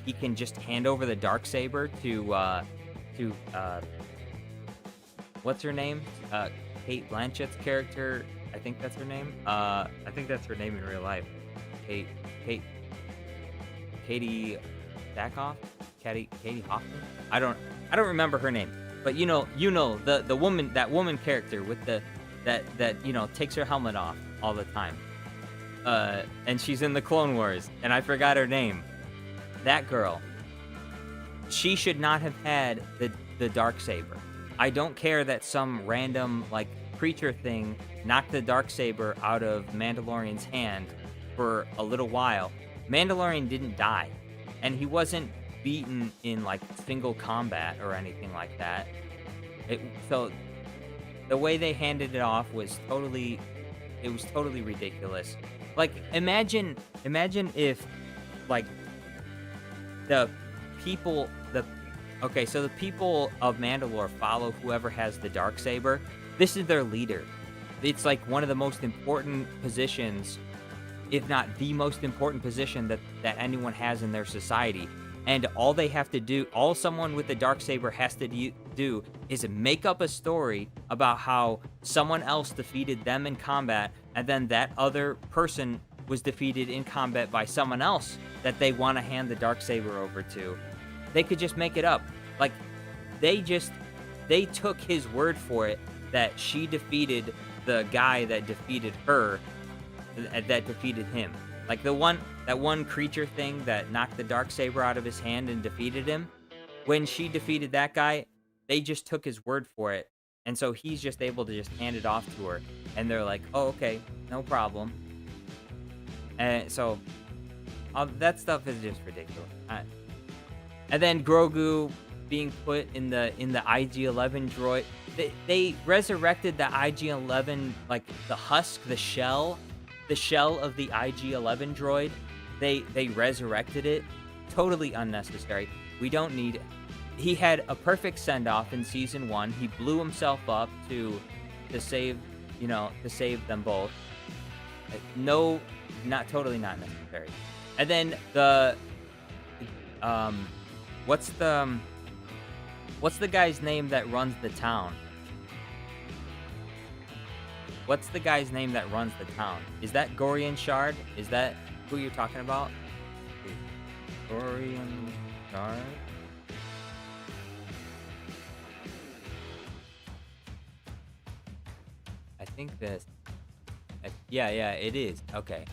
he can just hand over the Darksaber to what's her name? Kate Blanchett's character. I think that's her name. I think that's her name in real life. Katie Sackhoff? Katie Hoffman? I don't remember her name. But the woman character with that takes her helmet off all the time. And she's in the Clone Wars, and I forgot her name. That girl. She should not have had the Darksaber. I don't care that some random creature thing knocked the Darksaber out of Mandalorian's hand for a little while. Mandalorian didn't die, and he wasn't beaten in single combat or anything like that. So the way they handed it off was totally ridiculous. Imagine if the people the people of Mandalore follow whoever has the Darksaber. This is their leader. It's one of the most important positions, if not the most important position that anyone has in their society. And all they have to do, all someone with the Darksaber has to do is make up a story about how someone else defeated them in combat, and then that other person was defeated in combat by someone else that they want to hand the Darksaber over to. They could just make it up. They took his word for it that she defeated the guy that defeated her, that defeated him. That one creature thing that knocked the Darksaber out of his hand and defeated him. When she defeated that guy, they just took his word for it. And so he's just able to just hand it off to her. And they're like, oh, okay, no problem. And so that stuff is just ridiculous. And then Grogu being put in the IG-11 droid. They resurrected the IG-11, the husk, the shell of the IG-11 droid. They resurrected it. Totally unnecessary. We don't need it. He had a perfect send-off in season 1. He blew himself up to save them both. No, totally not necessary. And then what's the guy's name that runs the town? What's the guy's name that runs the town? Is that Gorian Shard? Is that who you're talking about? Gorian Shard? I think this. Yeah, it is. Okay.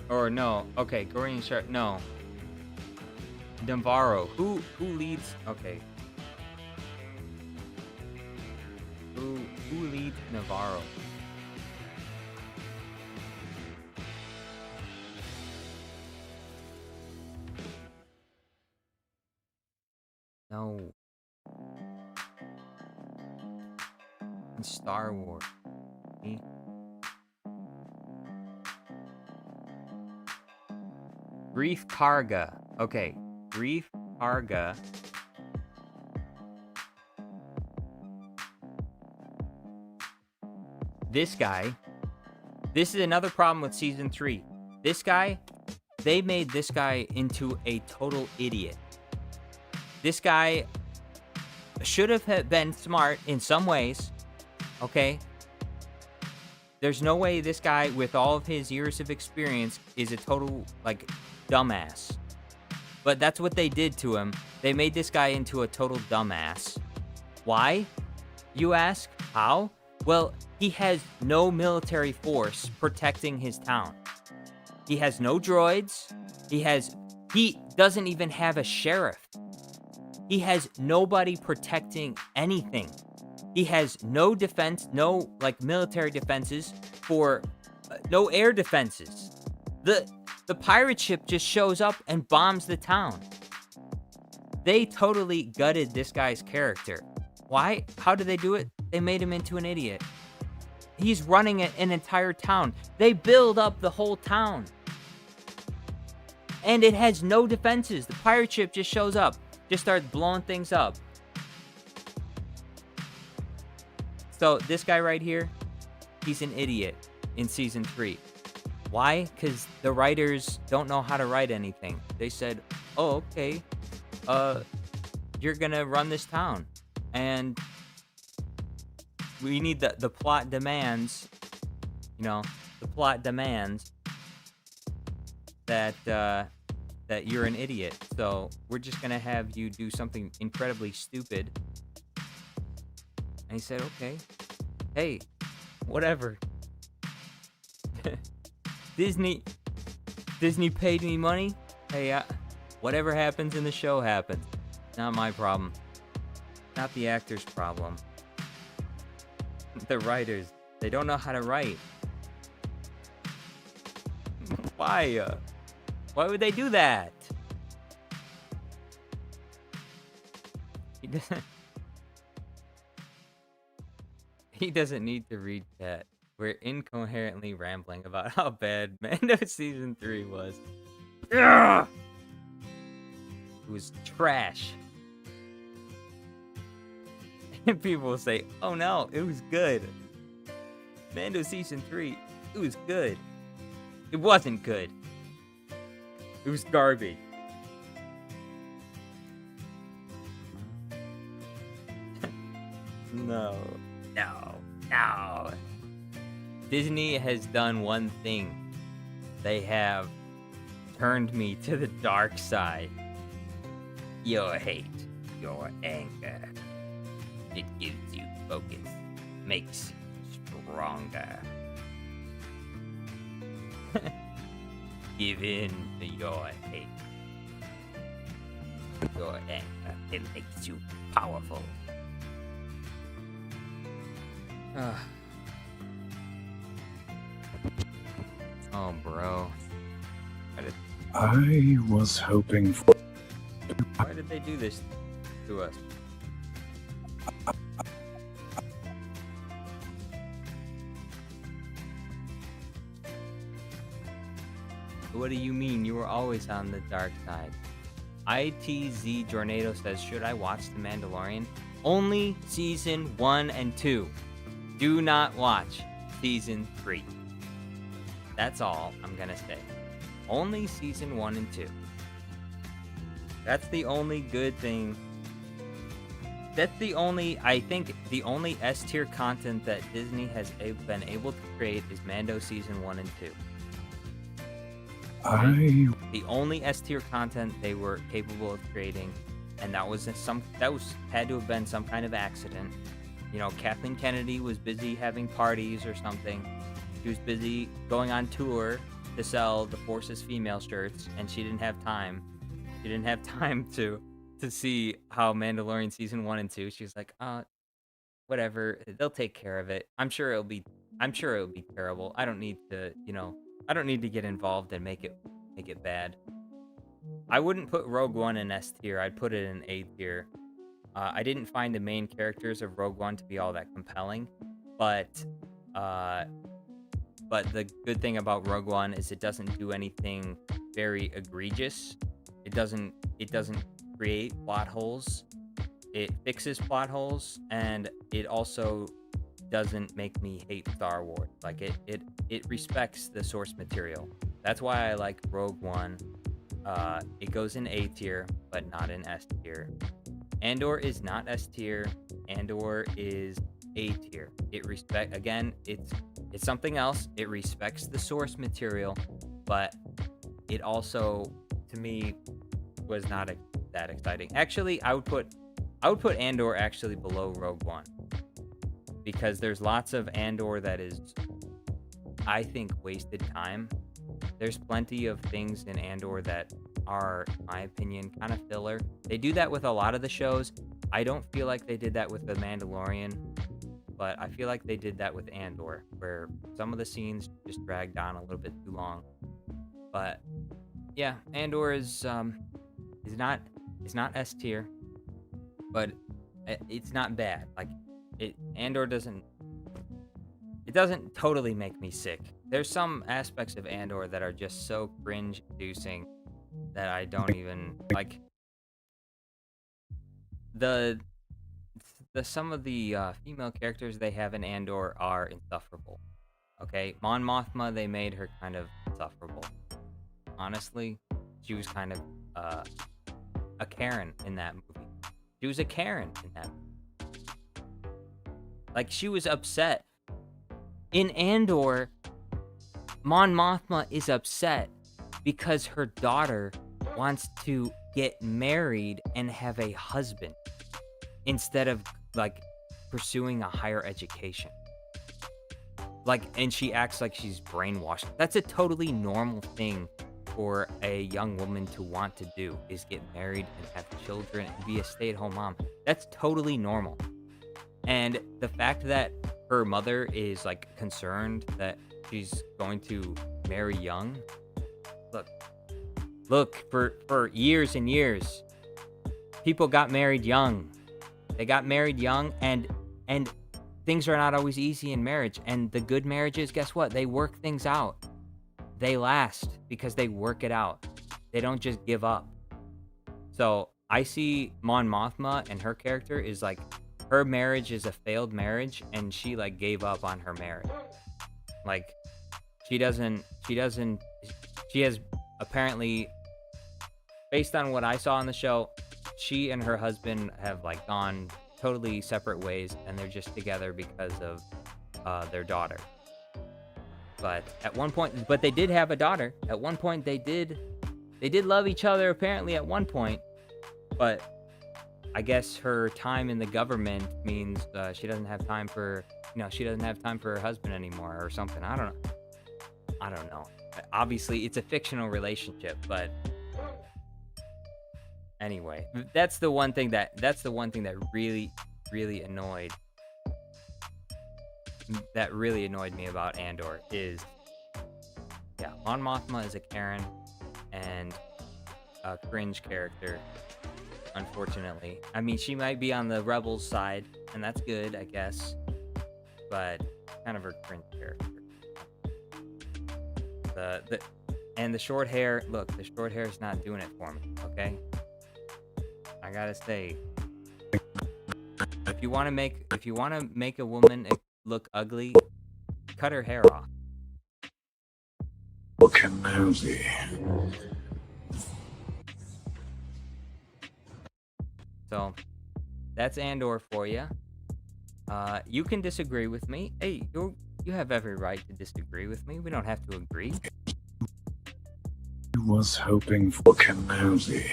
Or no. Okay, Gorian Shard. No. Navarro. Who leads? Okay. Who leads Navarro? No. In Star Wars. Grief Karga. Okay. Grief Karga. This guy. This is another problem with season 3. This guy, they made this guy into a total idiot. This guy should have been smart in some ways, okay? There's no way this guy, with all of his years of experience, is a total, like, dumbass. But that's what they did to him. They made this guy into a total dumbass. Why? You ask? How? Well, he has no military force protecting his town. He has no droids. He doesn't even have a sheriff. He has nobody protecting anything. He has no defense, no like military defenses for no air defenses. The pirate ship just shows up and bombs the town. They totally gutted this guy's character. Why? How did they do it? They made him into an idiot. He's running an entire town. They build up the whole town. And it has no defenses. The pirate ship just shows up, just starts blowing things up. So this guy right here, he's an idiot in season 3. Why? Because the writers don't know how to write anything. They said, oh, okay, you're gonna run this town. And we need the plot demands, the plot demands that you're an idiot. So we're just gonna have you do something incredibly stupid. And he said, okay, hey, whatever. Disney paid me money. Hey, whatever happens in the show happens. Not my problem. Not the actor's problem. The writers, they don't know how to write. Why? Why would they do that? He doesn't need to read that. We're incoherently rambling about how bad Mando Season 3 was. Ugh! It was trash. And people will say, oh no, it was good. Mando Season 3, it was good. It wasn't good. It was garbage. No. Disney has done one thing. They have turned me to the dark side. Your hate, your anger, it gives you focus, makes you stronger. Give in to your hate. Your anger, it makes you powerful. Oh, bro. I was hoping for... Why did they do this to us? What do you mean? You were always on the dark side. ITZ Jornado says, should I watch The Mandalorian? Only season 1 and 2. Do not watch season 3. That's all I'm gonna say. Only season 1 and 2. That's the only good thing. That's the only, I think, the only S-tier content that Disney has been able to create is Mando season 1 and 2. The only S-tier content they were capable of creating, and that had to have been some kind of accident. Kathleen Kennedy was busy having parties or something. She was busy going on tour to sell the Force's female shirts, and she didn't have time. She didn't have time to see how Mandalorian season 1 and 2. She was like, whatever, they'll take care of it. I'm sure it'll be terrible. I don't need to, I don't need to get involved and make it bad. I wouldn't put Rogue One in S tier. I'd put it in A tier. I didn't find the main characters of Rogue One to be all that compelling, but the good thing about Rogue One is it doesn't do anything very egregious. It doesn't create plot holes. It fixes plot holes, and it also doesn't make me hate Star Wars. Like it respects the source material. That's why I like Rogue One. It goes in A tier, but not in S tier. Andor is not S tier. Andor is A tier. It's something else. It respects the source material, but it also, to me, was not that exciting. Actually, I would put Andor actually below Rogue One, because there's lots of Andor that is, I think, wasted time. There's plenty of things in Andor that are, in my opinion, kind of filler. They do that with a lot of the shows. I don't feel like they did that with The Mandalorian, but I feel like they did that with Andor, where some of the scenes just dragged on a little bit too long. But yeah, Andor is not S tier, but it's not bad. Like Andor doesn't totally make me sick. There's some aspects of Andor that are just so cringe-inducing that I don't even like. Some of the female characters they have in Andor are insufferable. Okay, Mon Mothma, they made her kind of insufferable. Honestly, she was kind of a Karen in that movie. She was a Karen in that movie. Like, she was upset. In Andor, Mon Mothma is upset because her daughter wants to get married and have a husband instead of, like, pursuing a higher education. Like, and she acts like she's brainwashed. That's a totally normal thing for a young woman to want to do, is get married and have children and be a stay-at-home mom. That's totally normal. And the fact that her mother is, like, concerned that she's going to marry young. Look, for years and years, people got married young. They got married young, and things are not always easy in marriage. And the good marriages, guess what? They work things out. They last because they work it out. They don't just give up. So I see Mon Mothma and her character is like, her marriage is a failed marriage, and she, like, gave up on her marriage. Like, she has apparently, based on what I saw on the show, she and her husband have, like, gone totally separate ways, and they're just together because of their daughter. But at one point, but they did have a daughter. At one point, they did love each other, apparently, at one point. But I guess her time in the government means she doesn't have time for, she doesn't have time for her husband anymore or something. I don't know. Obviously, it's a fictional relationship, but anyway, that's the one thing that really, really annoyed me about Andor is, yeah, Mon Mothma is a Karen and a cringe character, unfortunately. I mean, she might be on the Rebels side, and that's good, I guess, but kind of her cringe character. And the short hair, look, the short hair is not doing it for me, okay? I gotta say, if you want to make a woman look ugly, cut her hair off. Okay, nosy. So that's Andor for you. You can disagree with me. Hey, you have every right to disagree with me. We don't have to agree. I was hoping for nosy.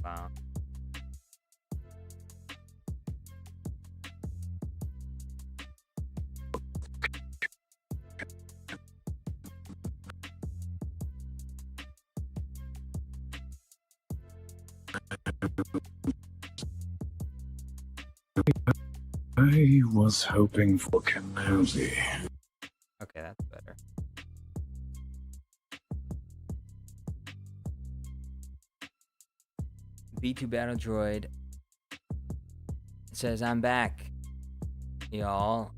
Wow. I was hoping for nosy. Okay, that's better. B2 Battle Droid says, I'm back, y'all.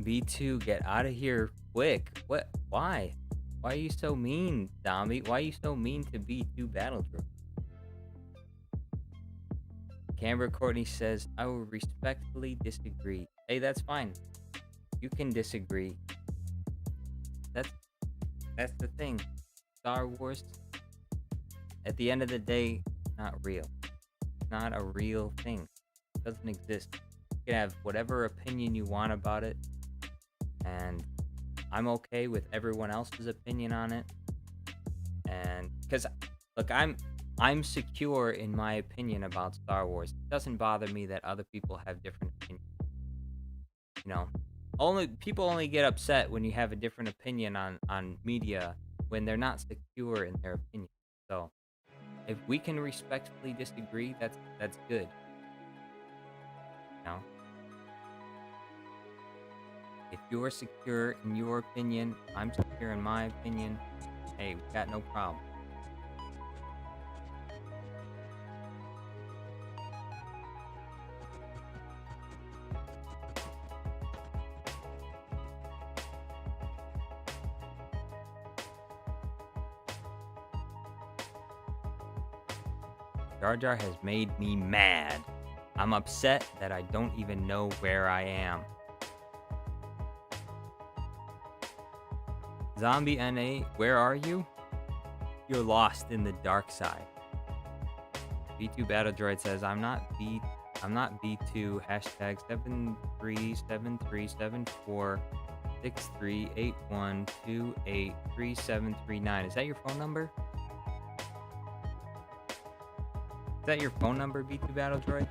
B2, get out of here quick. What? Why? Why are you so mean, Zombie? Why are you so mean to B2 Battle Droid? Camber Courtney says, I will respectfully disagree. Hey, that's fine. You can disagree. That's the thing. Star Wars, at the end of the day, not real. It's not a real thing. It doesn't exist. You can have whatever opinion you want about it, and I'm okay with everyone else's opinion on it. And because, look, I'm secure in my opinion about Star Wars. It doesn't bother me that other people have different opinions. You know, people only get upset when you have a different opinion on media when they're not secure in their opinion. So if we can respectfully disagree, that's good. You know? If you're secure in your opinion, I'm secure in my opinion, hey, we got no problem. Jar Jar has made me mad. I'm upset that I don't even know where I am. Zombie NA, where are you? You're lost in the dark side. B2 Battle Droid says, I'm not B2, hashtag 7373746381283739. Is that your phone number? Is that your phone number, B2 Battle Droid?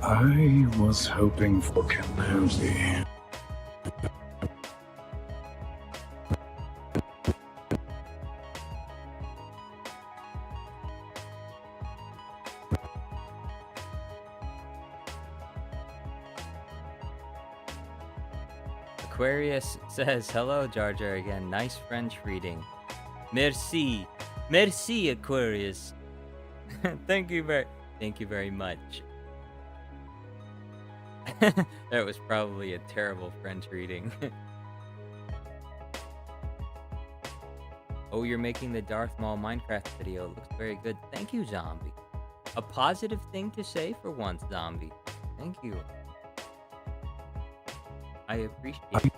I was hoping for Kenobi. Aquarius says, hello, Jar Jar again. Nice French reading. Merci. Merci, Aquarius. Thank you very much. That was probably a terrible French reading. Oh, you're making the Darth Maul Minecraft video. It looks very good. Thank you, Zombie. A positive thing to say for once, Zombie. Thank you. I appreciate it.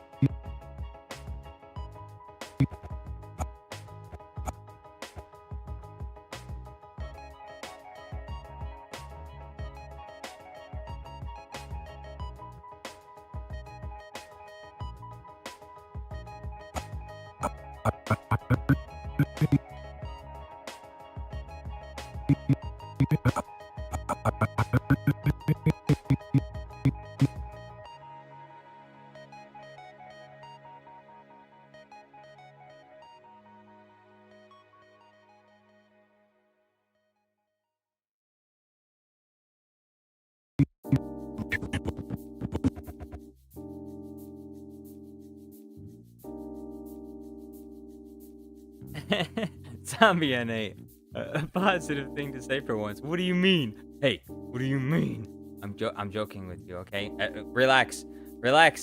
Zombie NA, a positive thing to say for once. What do you mean? Hey, what do you mean? I'm joking with you, okay? Relax,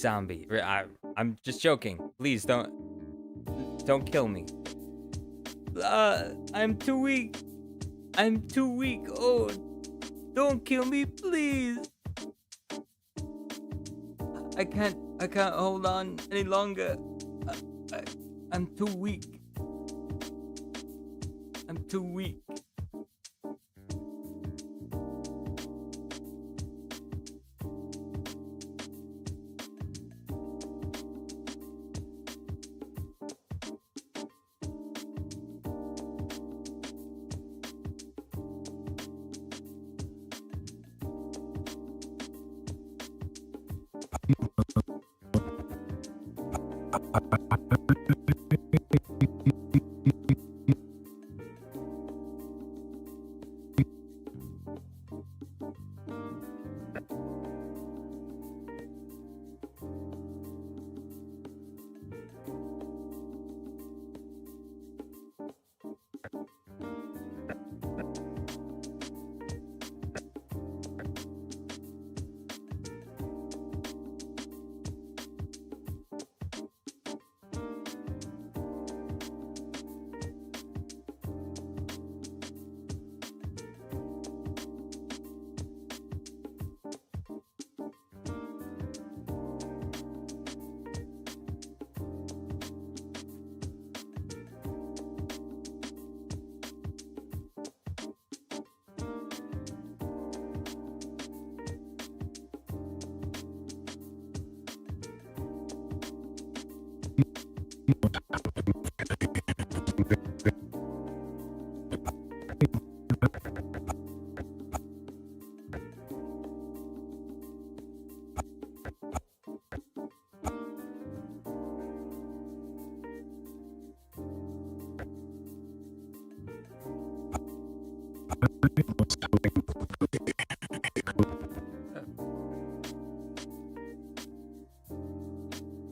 Zombie. I'm just joking. Please don't kill me. I'm too weak. Oh, don't kill me, please. I can't hold on any longer. I'm too weak. I'm too weak.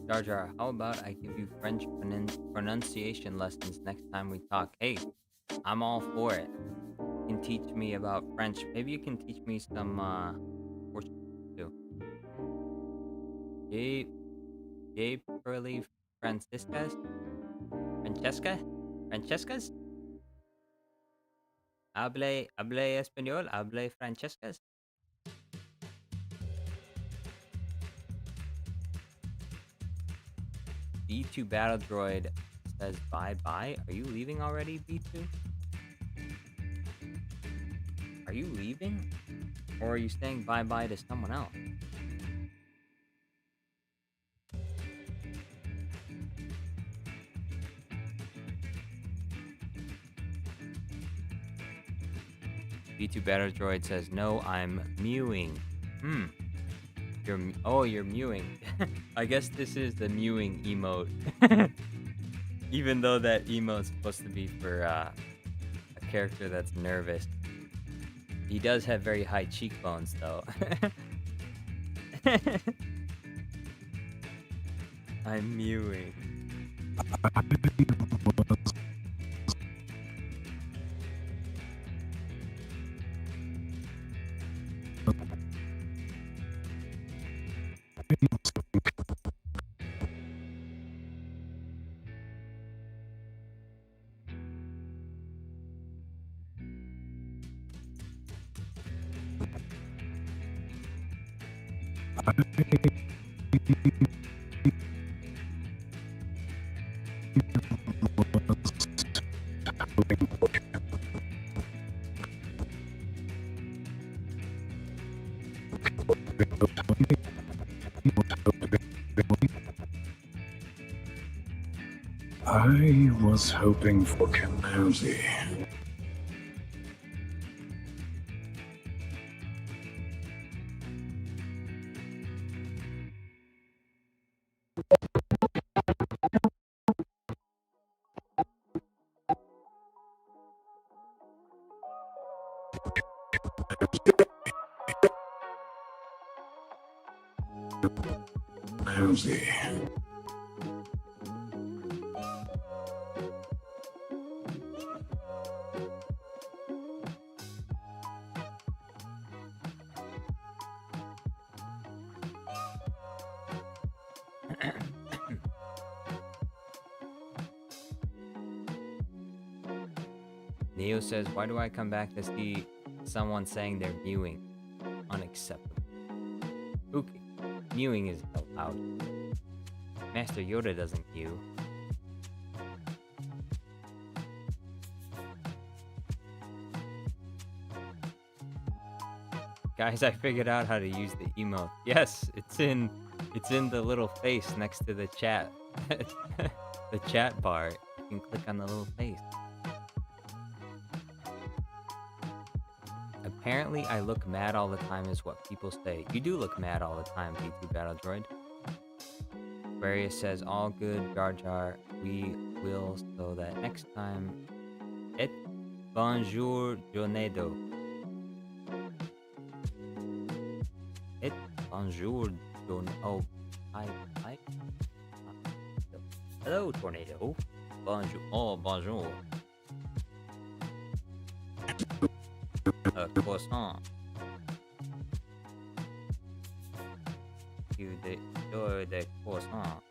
Jar Jar, how about I give you French pronunciation lessons next time we talk? Hey, I'm all for it. You can teach me about French. Maybe you can teach me some Portuguese too. J. Pearly Franciscas? Francescas? Hable español? Hable Francescas? B2 Battle Droid says bye-bye. Are you leaving already, B2? Are you leaving? Or are you saying bye-bye to someone else? B2 Battle Droid says, no, I'm mewing. You're mewing. I guess this is the mewing emote. Even though that emote's supposed to be for a character that's nervous. He does have very high cheekbones, though. I'm mewing. I was hoping for Kenosi. Kenosi. Neo says, why do I come back to see someone saying they're mewing? Unacceptable. Okay. Mewing is allowed. Master Yoda doesn't mew. Guys, I figured out how to use the emote. Yes, it's in the little face next to the chat. The chat bar. You can click on the little face. Apparently, I look mad all the time is what people say. You do look mad all the time, B2 Battle Droid. Aquarius says, all good, Jar Jar. We will, so that next time. Et bonjour, Jonedo. Et bonjour, Oh, hi. Hello, Tornado. Bonjour. Oh, bonjour. Croissant. You the croissant.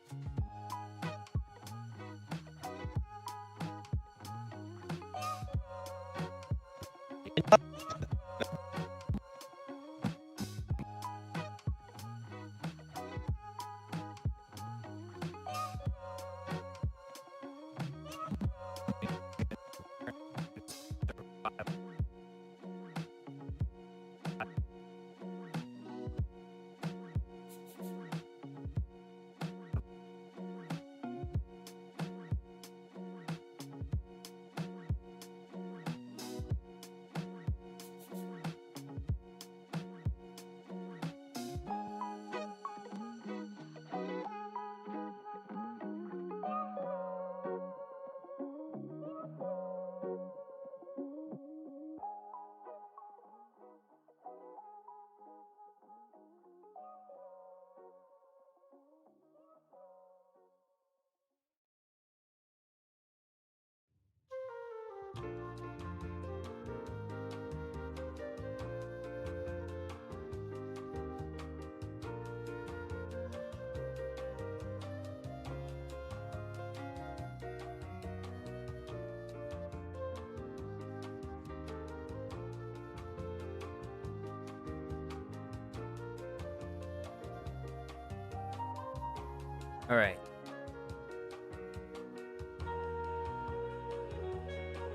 All right.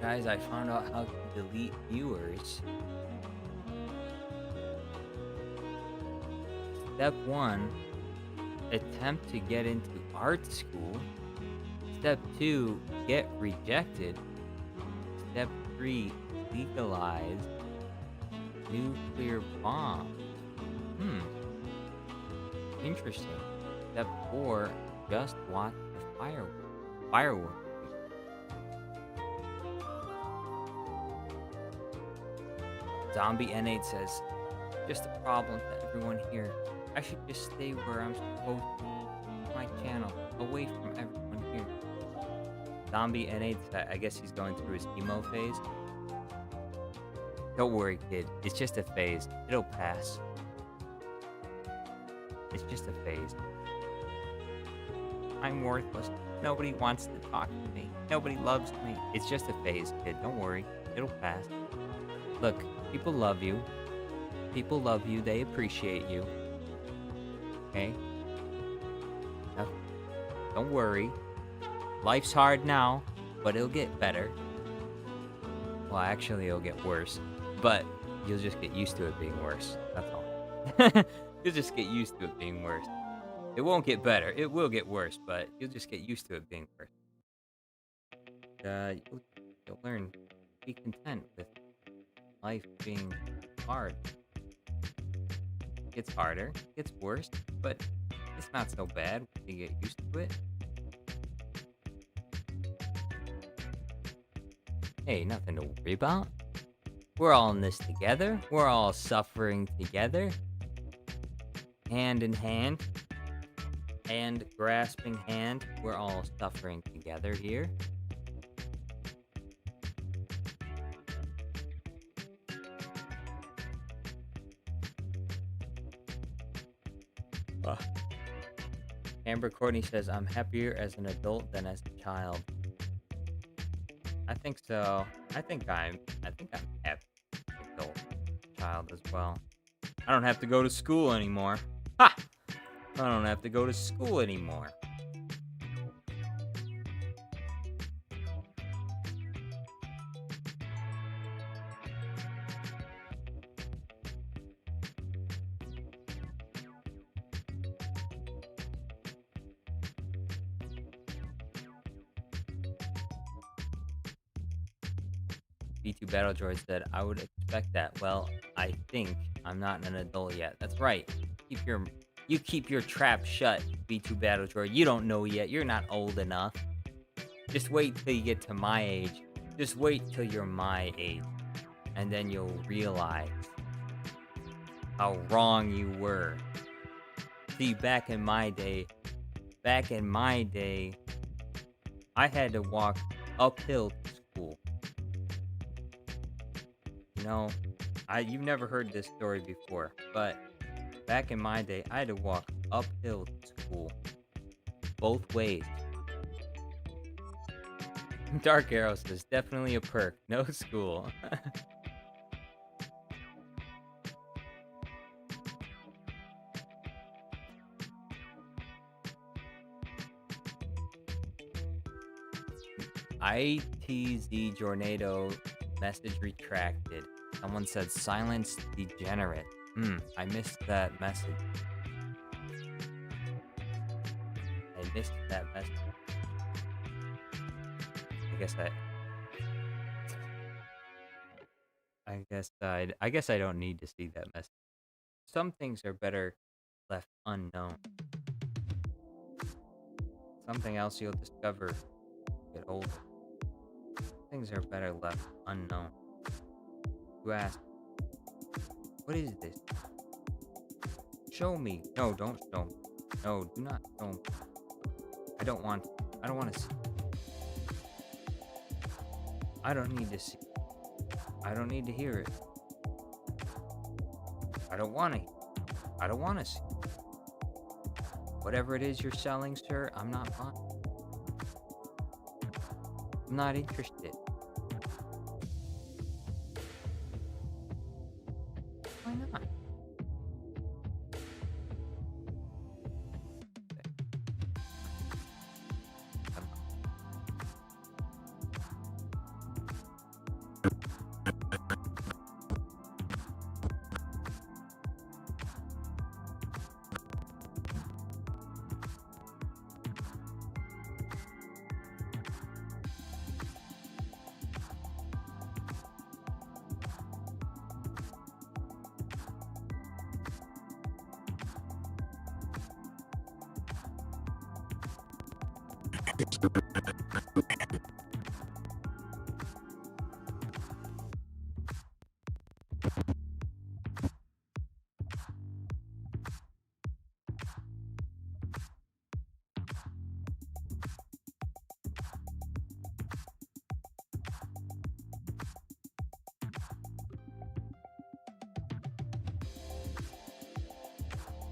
Guys, I found out how to delete viewers. Step 1, attempt to get into art school. Step 2, get rejected. Step 3, legalize nuclear bombs. Interesting. Step 4, just watch the fireworks. Zombie N8 says, just a problem to everyone here. I should just stay where I'm supposed to. My channel, away from everyone here. Zombie N8, I guess he's going through his emo phase. Don't worry, kid. It's just a phase. It'll pass. It's just a phase. I'm worthless. Nobody wants to talk to me. Nobody loves me. It's just a phase, kid. Don't worry. It'll pass. Look, people love you. People love you. They appreciate you. Okay? Now, don't worry. Life's hard now, but it'll get better. Well, actually, it'll get worse. But you'll just get used to it being worse. That's all. You'll just get used to it being worse. It won't get better. It will get worse, but you'll just get used to it being worse. You'll learn to be content with life being hard. It gets harder, it gets worse, but it's not so bad when you get used to it. Hey, nothing to worry about. We're all in this together. We're all suffering together. Hand in hand. Hand grasping hand. We're all suffering together here. Amber Courtney says, I'm happier as an adult than as a child. I think so. I think I'm happy as an adult child as well. I don't have to go to school anymore. Ha! I don't have to go to school anymore. B2 Battle Droid said, I would expect that. Well, I think I'm not an adult yet. That's right. You keep your trap shut, B2 Battle Droid. You don't know yet. You're not old enough. Just wait till you get to my age. Just wait till you're my age. And then you'll realize how wrong you were. See, back in my day, I had to walk uphill to school. You know, you've never heard this story before, but back in my day, I had to walk uphill to school. Both ways. Dark Arrow says, definitely a perk. No school. ITZ Jornado message retracted. Someone said silence degenerate. I missed that message. I guess I don't need to see that message. Some things are better left unknown. Something else you'll discover get older. Things are better left unknown. You ask, what is this? Show me. No, don't show me. No, do not show me. I don't want to see. I don't need to see. I don't need to hear it. I don't want to. I don't want to see. Whatever it is you're selling, sir, I'm not buying. I'm not interested. Why not?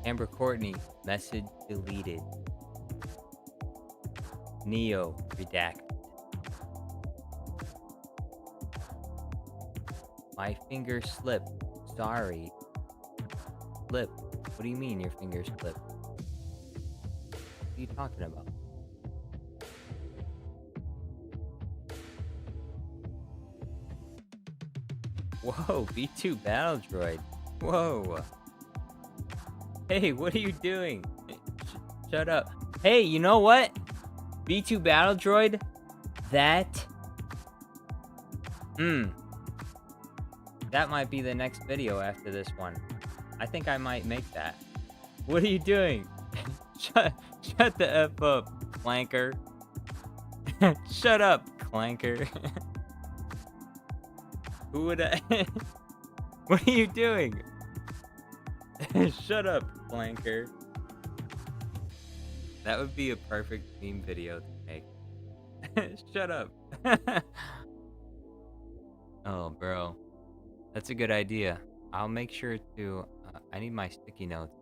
Amber Courtney, message deleted. Neo, redacted. My finger slipped. Sorry. Slip. What do you mean your finger slipped? What are you talking about? Whoa, B2 Battle Droid. Whoa. Hey, what are you doing? Shut up. Hey, you know what? B2 Battle Droid? That... That might be the next video after this one. I think I might make that. What are you doing? Shut the F up, Clanker. Shut up, Clanker. Who would I... What are you doing? Shut up, Clanker. That would be a perfect meme video to make. Shut up. Oh, bro. That's a good idea. I'll make sure to... I need my sticky notes.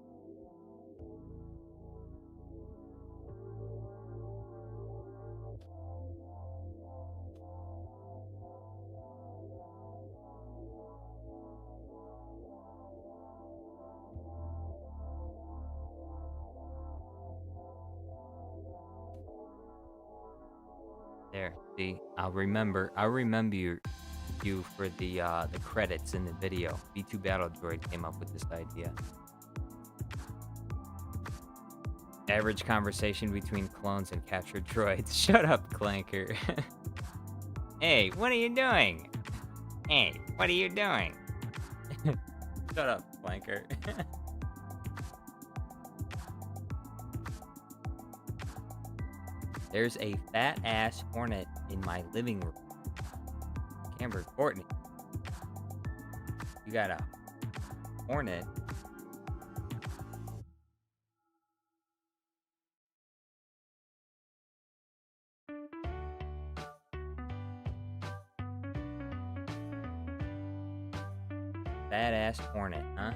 There, see, I'll remember you for the credits in the video. B2 Battle Droid came up with this idea. Average conversation between clones and captured droids. Shut up, Clanker. Hey, what are you doing? Hey, what are you doing? Shut up, Clanker. There's a fat ass hornet in my living room. Amber Courtney, you got a hornet? Fat ass hornet, huh?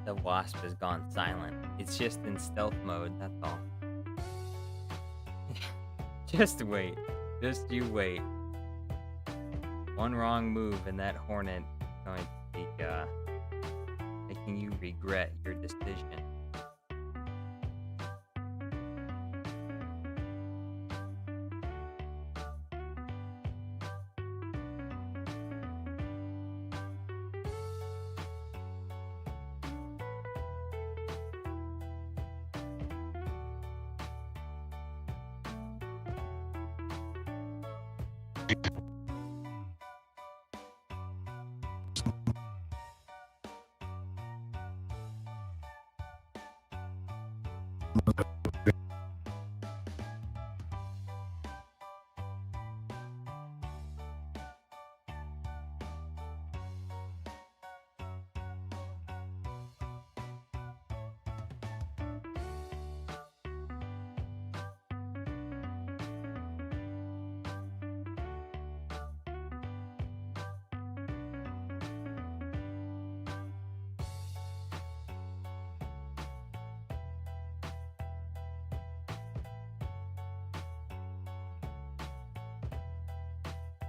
The wasp has gone silent. It's just in stealth mode, that's all. Just wait. Just you wait. One wrong move and that hornet is going to be making you regret your decision.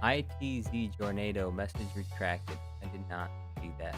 ITZ Jornado message retracted. I did not see that.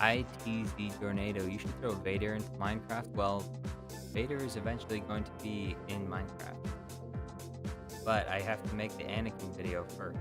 ITZ Tornado, you should throw Vader into Minecraft. Well, Vader is eventually going to be in Minecraft. But I have to make the Anakin video first.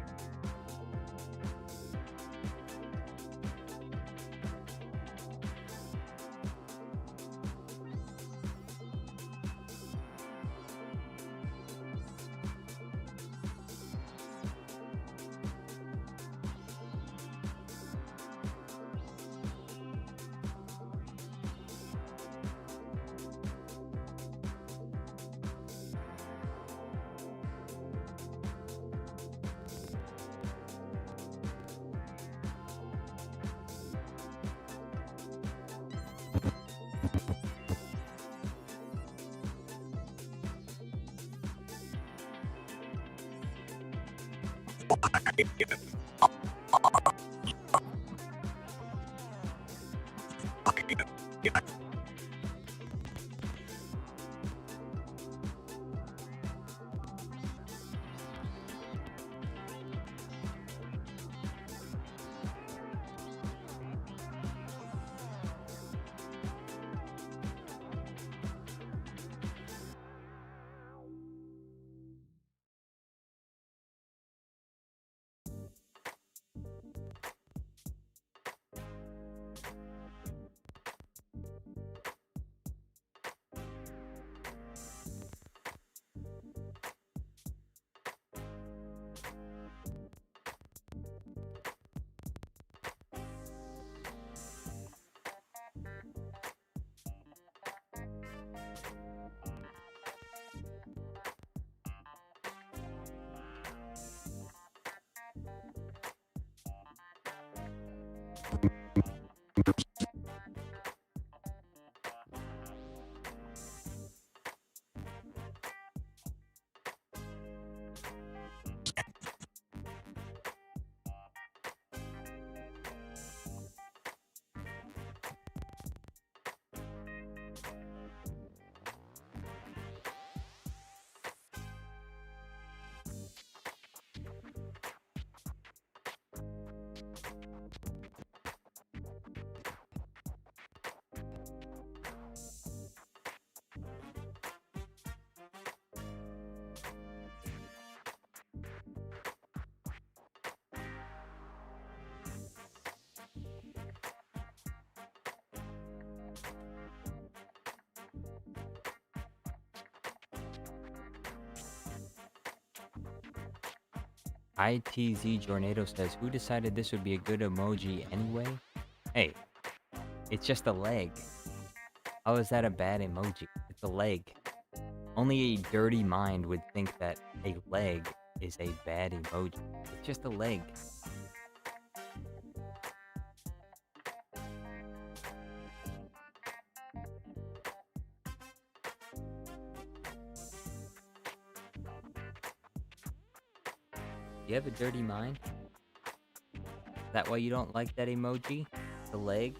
ITZ Jornado says, who decided this would be a good emoji anyway? Hey, it's just a leg. How is that a bad emoji? It's a leg. Only a dirty mind would think that a leg is a bad emoji. It's just a leg. You have a dirty mind? Is that why you don't like that emoji? The leg?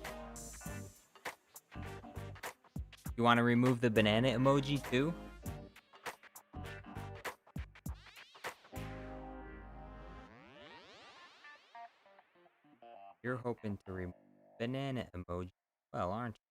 You want to remove the banana emoji too? You're hoping to remove banana emoji. Well, aren't you?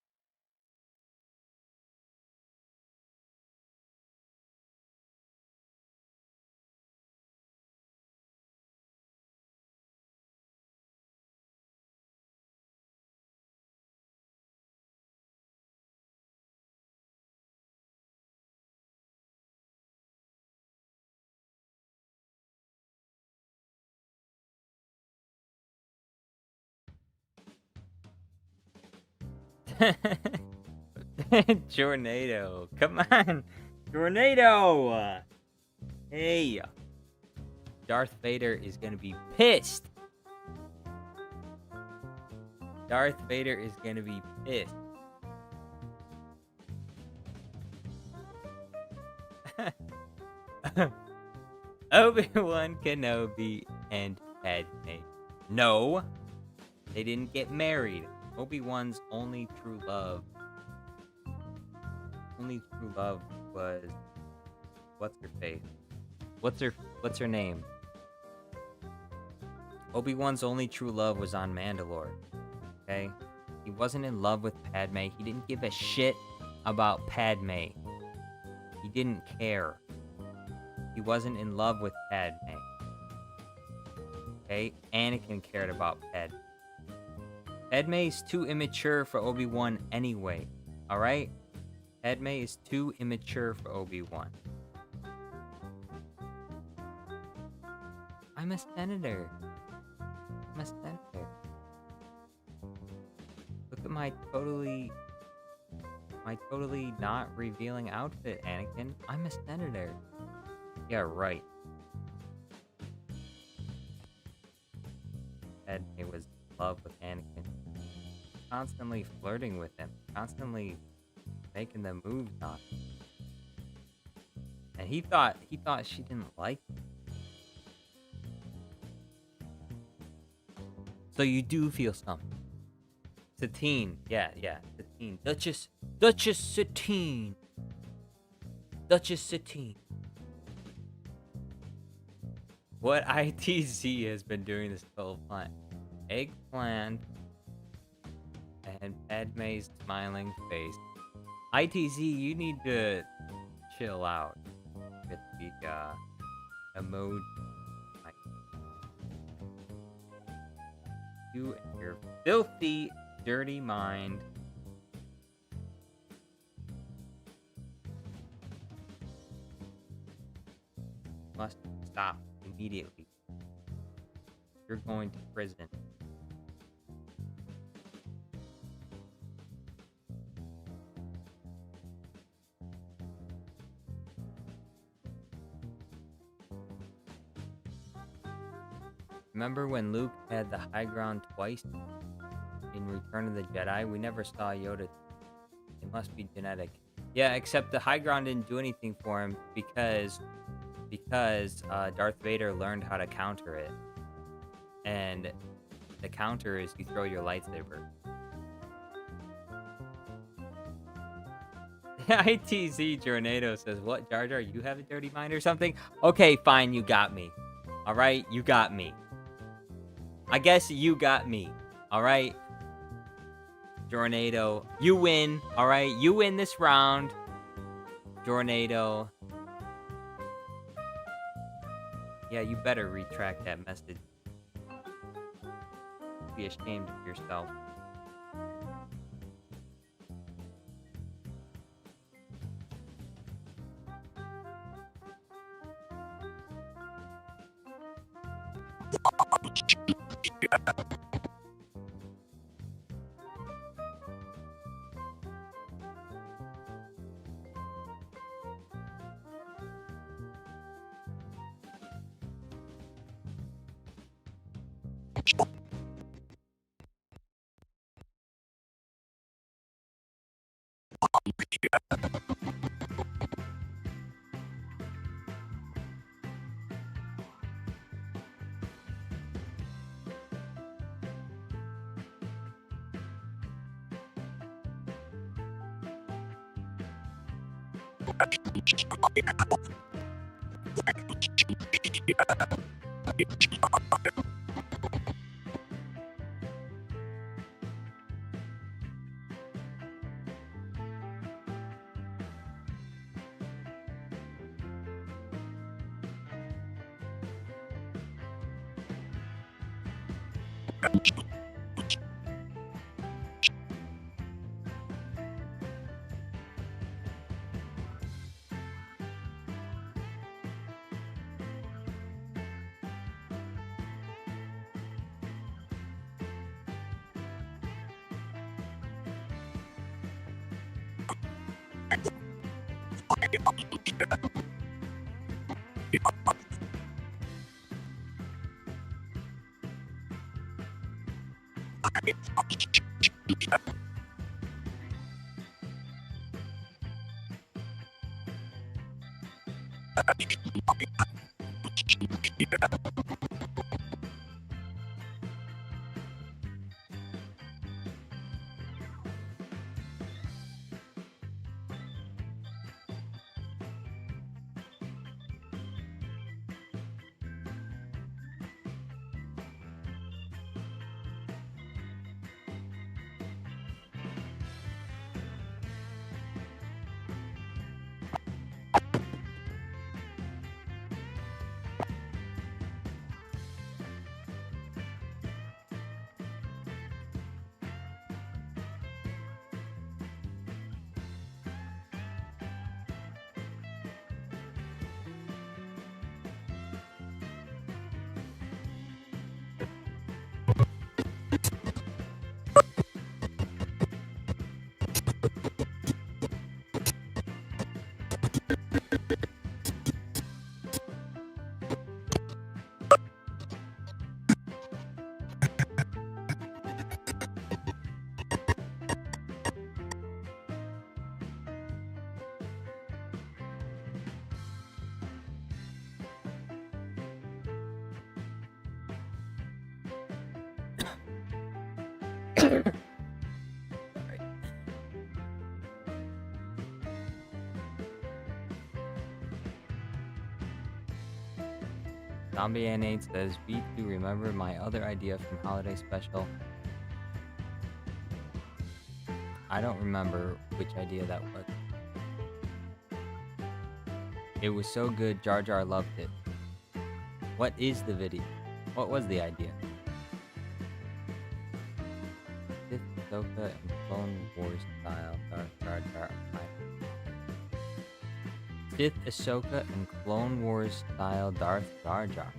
Tornado. Come on. Tornado. Hey. Darth Vader is going to be pissed. Darth Vader is going to be pissed. Obi-Wan Kenobi and Padme. No. They didn't get married. Obi-Wan's only true love was, what's her face? What's her name? Obi-Wan's only true love was on Mandalore. Okay? He wasn't in love with Padme. He didn't give a shit about Padme. He didn't care. He wasn't in love with Padme. Okay? Anakin cared about Padme. Padme's too immature for Obi-Wan anyway. Alright? Padme is too immature for Obi-Wan. I'm a senator. I'm a senator. Look at my totally not revealing outfit, Anakin. I'm a senator. Yeah, right. Padme was in love with Anakin. Constantly flirting with him. Constantly making the moves on him. And he thought she didn't like him. So you do feel something. Satine. Yeah. Satine. Duchess Satine. Duchess Satine. What ITZ has been doing this whole time. Eggplant. And Padme's smiling face. ITZ, you need to chill out with the emoji. You and your filthy, dirty mind. Must stop immediately. You're going to prison. Remember when Luke had the high ground twice in Return of the Jedi? We never saw Yoda. It must be genetic. Yeah, except the high ground didn't do anything for him because Darth Vader learned how to counter it. And the counter is you throw your lightsaber. ITZ Jornado says, what, Jar Jar, you have a dirty mind or something? Okay, fine, you got me. Alright, you got me. I guess you got me. Alright? Jornado, you win. Alright, you win this round. Jornado. Yeah, you better retract that message. Be ashamed of yourself. Sorry. Zombie N8 says, B2, remember my other idea from Holiday Special? I don't remember which idea that was. It was so good, Jar Jar loved it. What is the video? What was the idea? Sith, Ahsoka, and Clone Wars style Jar Jar. Sith, Ahsoka, and Clone Wars style Darth Jar Jar.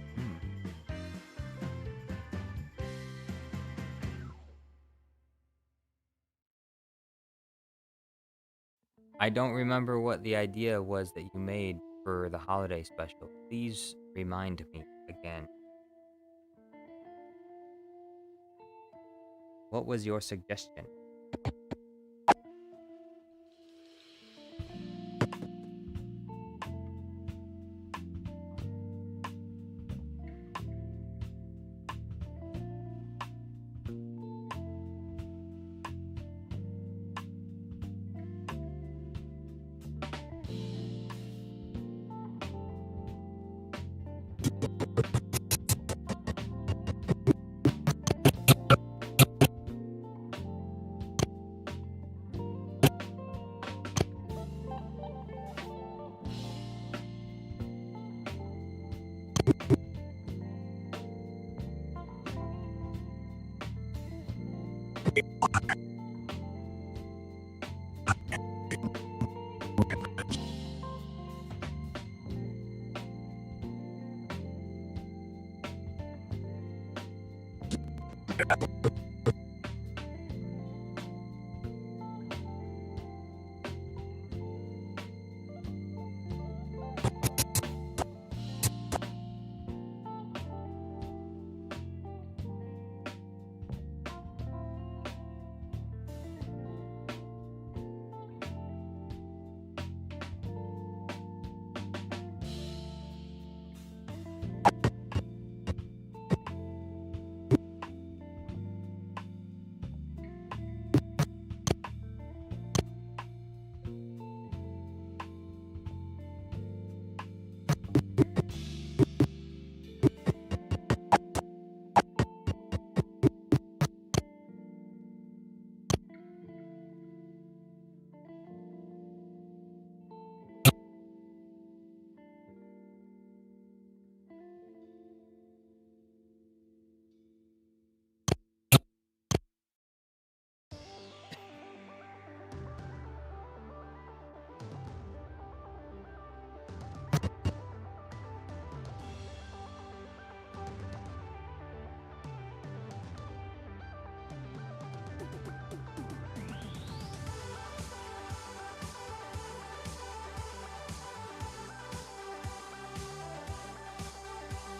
I don't remember what the idea was that you made for the holiday special. Please remind me again. What was your suggestion?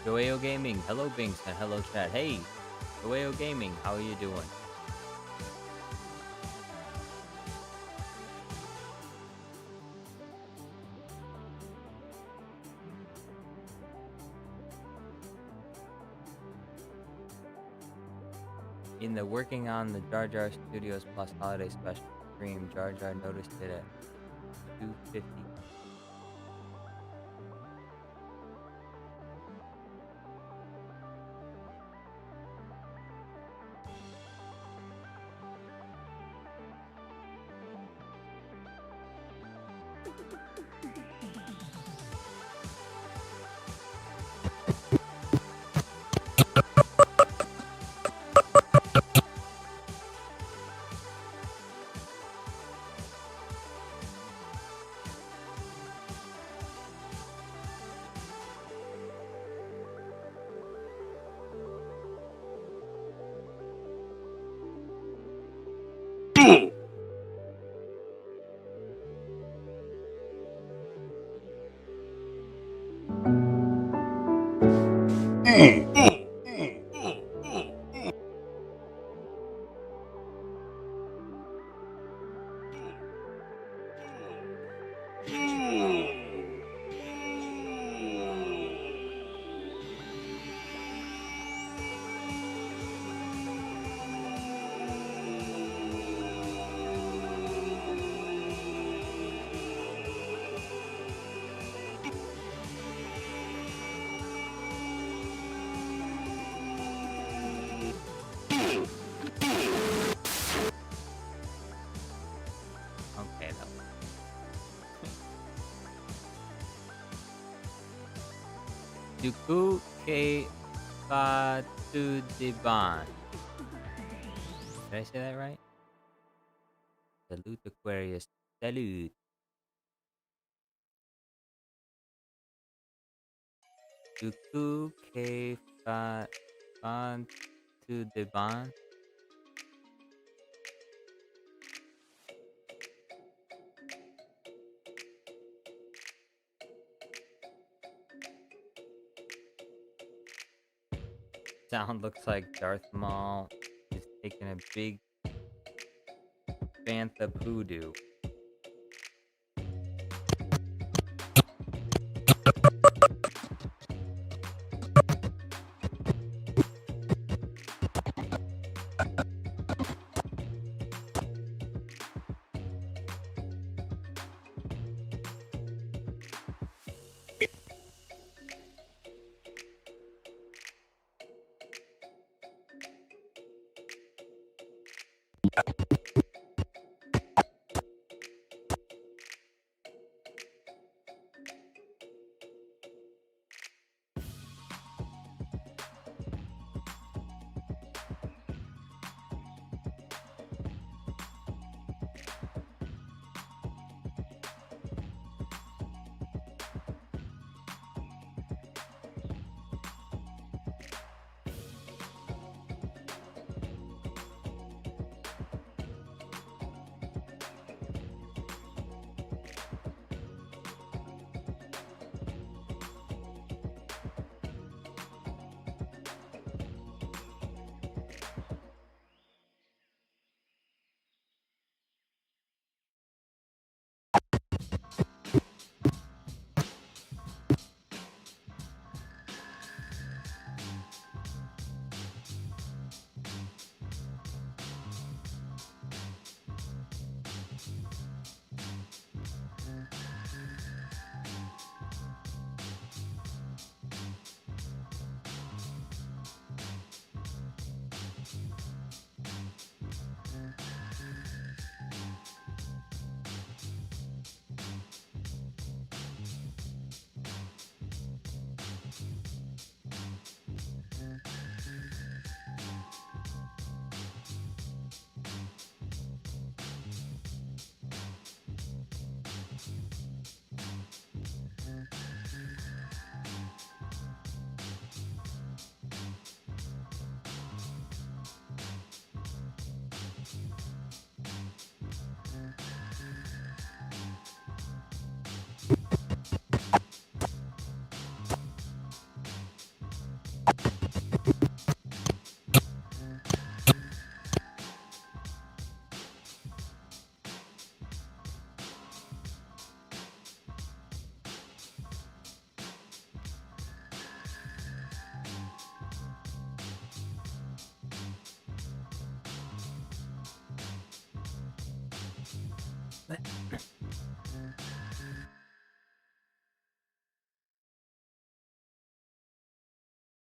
Joeo Gaming, hello Binks, and hello chat. Hey, Joeo Gaming, how are you doing? In the working on the Jar Jar Studios Plus Holiday Special stream, Jar Jar noticed it at 250. Duku ke Fatu Diban. Did I say that right? Salute Aquarius. Salute. Duku ke Fatu Diban. Sound looks like Darth Maul is taking a big bantha poodoo.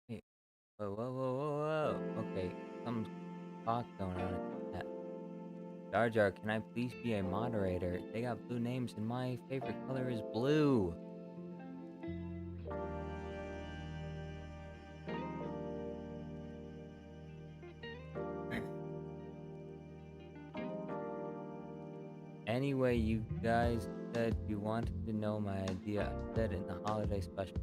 Wait, whoa, whoa, whoa, whoa, whoa. Okay, some talk going on in the chat. Jar Jar, can I please be a moderator? They got blue names and my favorite color is blue. Anyway, you guys said you wanted to know my idea. I said in the holiday special.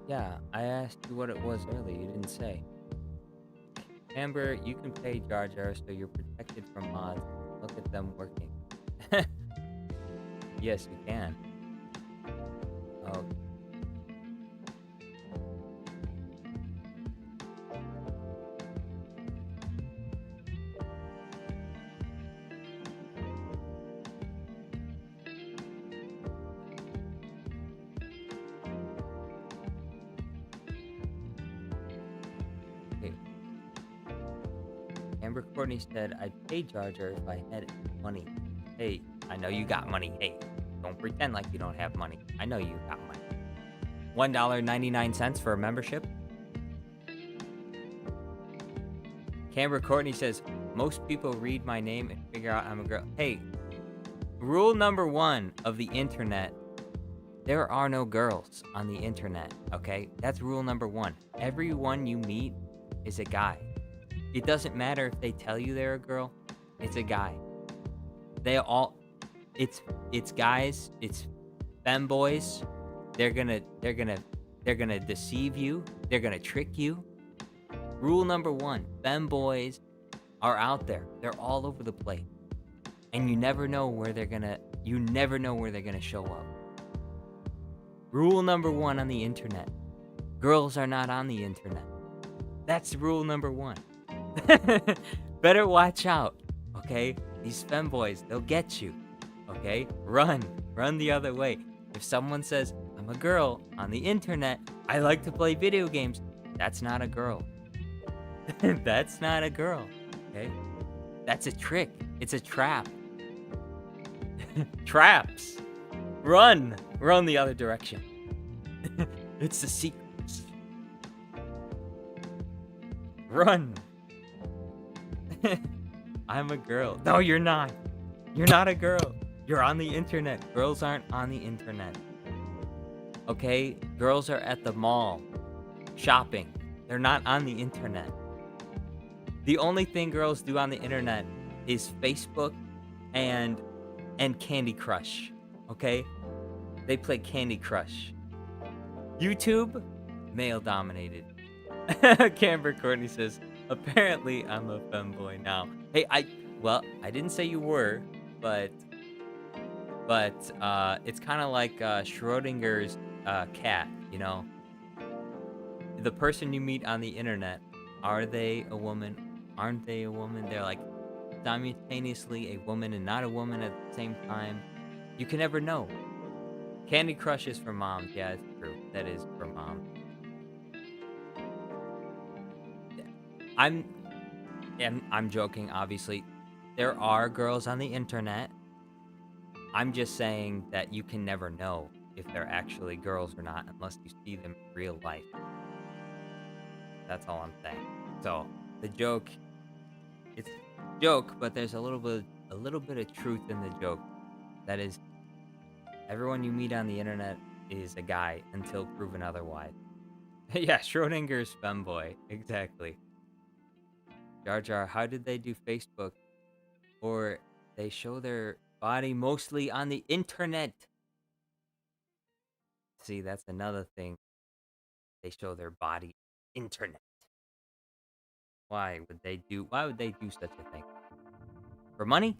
Yeah, I asked you what it was earlier. You didn't say. Amber, you can pay Jar Jar so you're protected from mods. Look at them working. Yes, you can. Oh. Okay. Amber Courtney said, I'd pay Jar Jar if I had money. Hey, I know you got money. Hey, don't pretend like you don't have money. I know you got money. $1.99 for a membership. Camber Courtney says, most people read my name and figure figure out I'm a girl. Hey, rule number 1 of the internet: there are no girls on the internet. Okay, that's rule number 1. Everyone you meet is a guy. It doesn't matter if they tell you they're a girl. It's a guy. They all. It's guys. It's femboys. They're gonna deceive you. They're gonna trick you. Rule number 1: femboys are out there. They're all over the place, and you never know where they're gonna show up. Rule number 1 on the internet: girls are not on the internet. That's rule number 1. Better watch out, okay? These femboys, they'll get you, okay? Run the other way. If someone says, I'm a girl on the internet, I like to play video games, that's not a girl. That's not a girl, okay? That's a trick. It's a trap. Traps. Run the other direction. It's the Secrets. Run. I'm a girl. No, you're not. You're not a girl. You're on the internet. Girls aren't on the internet. Okay? Girls are at the mall shopping. They're not on the internet. The only thing girls do on the internet is Facebook and Candy Crush. Okay? They play Candy Crush. YouTube, male dominated. Camber Courtney says, apparently I'm a femboy now. Hey, I didn't say you were, but it's kind of like Schrodinger's cat, you know? The person you meet on the internet, are they a woman? Aren't they a woman? They're like simultaneously a woman and not a woman at the same time. You can never know. Candy Crush is for moms. Yeah, it's true. That is for moms. I'm joking, obviously. There are girls on the internet. I'm just saying that you can never know if they're actually girls or not unless you see them in real life. That's all I'm saying. So the joke, it's a joke, but there's a little bit of truth in the joke. That is, everyone you meet on the internet is a guy until proven otherwise. Yeah, Schrodinger's femboy. Exactly. Jar Jar, how did they do Facebook? Or they show their body mostly on the internet. See, that's another thing. They show their body internet. Why would they do such a thing? For money?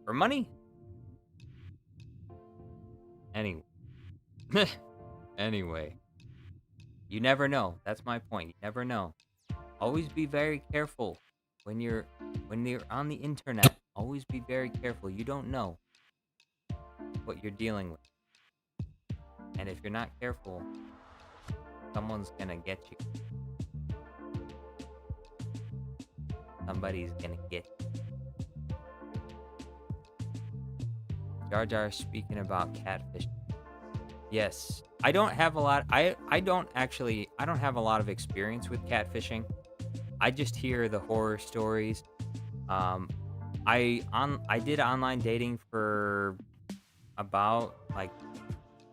For money? Anyway. Anyway. You never know. That's my point. You never know. Always be very careful when you're on the internet. Always be very careful. You don't know what you're dealing with. And if you're not careful, someone's gonna get you. Somebody's gonna get you. Jar Jar speaking about catfish. Yes. I don't have a lot have a lot of experience with catfishing. I just hear the horror stories. I did online dating for about like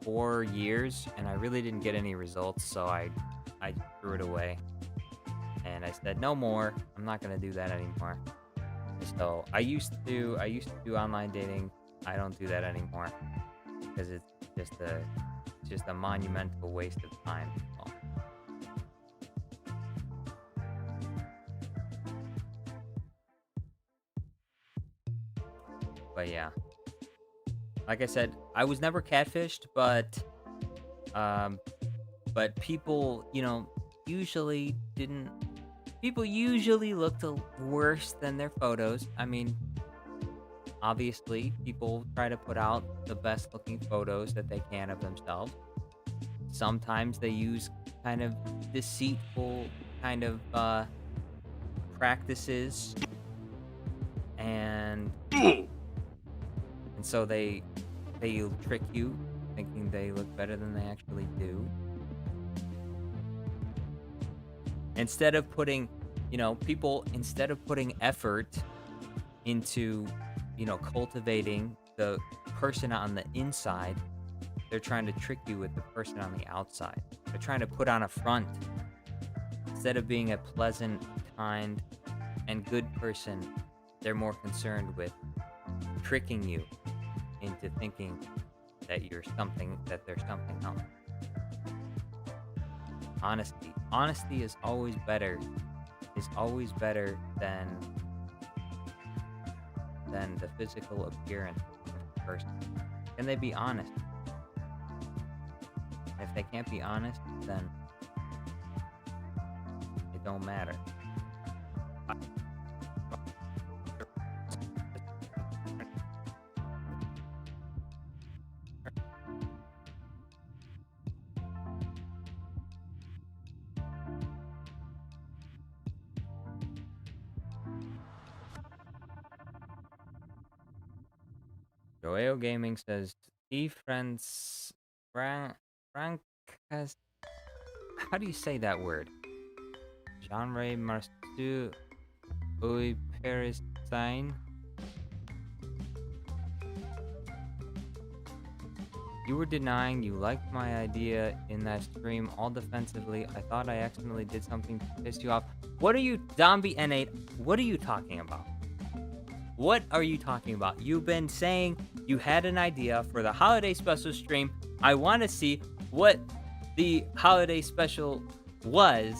4 years, and I really didn't get any results, so I threw it away. And I said no more. I'm not gonna do that anymore. So I used to do online dating. I don't do that anymore because it's just a monumental waste of time. But yeah, like I said, I was never catfished, but people, usually didn't. People usually looked worse than their photos. I mean, obviously, people try to put out the best looking photos that they can of themselves. Sometimes they use kind of deceitful kind of practices, and so they trick you thinking they look better than they actually do. Instead of putting effort into, cultivating the person on the inside. They're trying to trick you with the person on the outside. They're trying to put on a front. Instead of being a pleasant, kind, and good person, they're more concerned with tricking you into thinking that there's something else. Honesty is always better than the physical appearance of the person. Can they be honest? If they can't be honest, then it don't matter. Joeo Gaming says, Frank has, how do you say that word? Genre Marstu Ui Paris Sign. You were denying you liked my idea in that stream all defensively. I thought I accidentally did something to piss you off. What are you, Zombie N8? What are you talking about? What are you talking about? You've been saying you had an idea for the holiday special stream. I want to see what the holiday special was.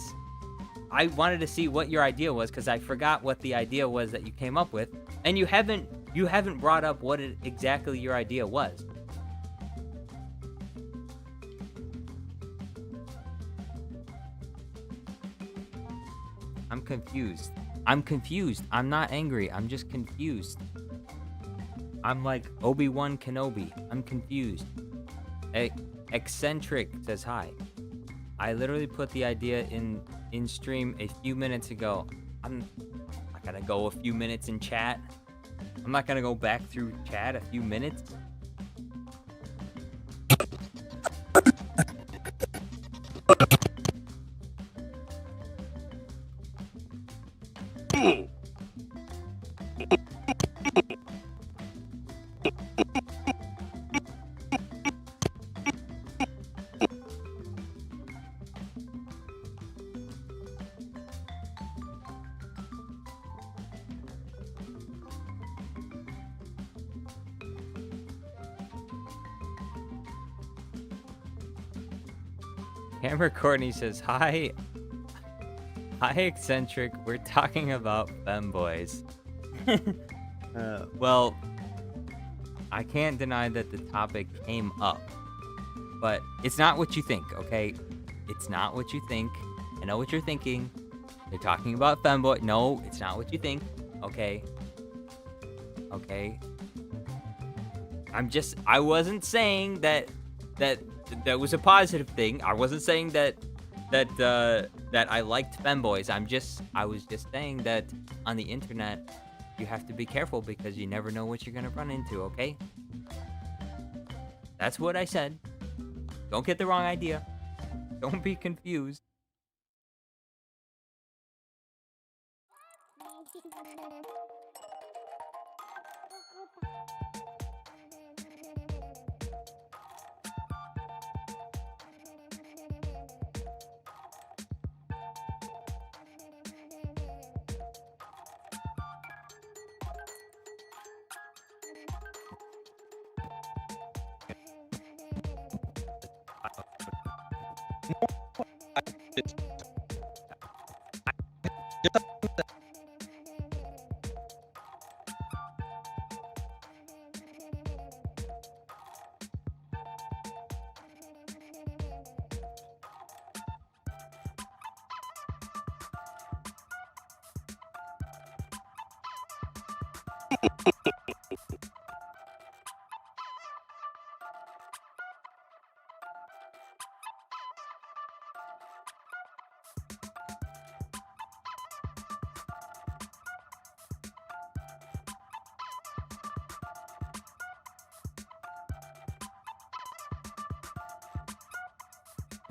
I wanted to see what your idea was because I forgot what the idea was that you came up with, and you haven't brought up what exactly your idea was. I'm confused. I'm not angry. I'm just confused. I'm like Obi-Wan Kenobi. I'm confused. Eccentric says hi. I literally put the idea in stream a few minutes ago. I'm not gonna go a few minutes in chat. I'm not gonna go back through chat a few minutes. Hammer Courtney says, hi Eccentric, we're talking about femboys. Well, I can't deny that the topic came up, but it's not what you think, okay? It's not what you think. I know what you're thinking. They're talking about femboy. No, it's not what you think, okay? Okay? I wasn't saying that was a positive thing. I wasn't saying that I liked femboys. I was just saying that on the internet you have to be careful because you never know what you're gonna run into, okay? That's what I said. Don't get the wrong idea. Don't be confused.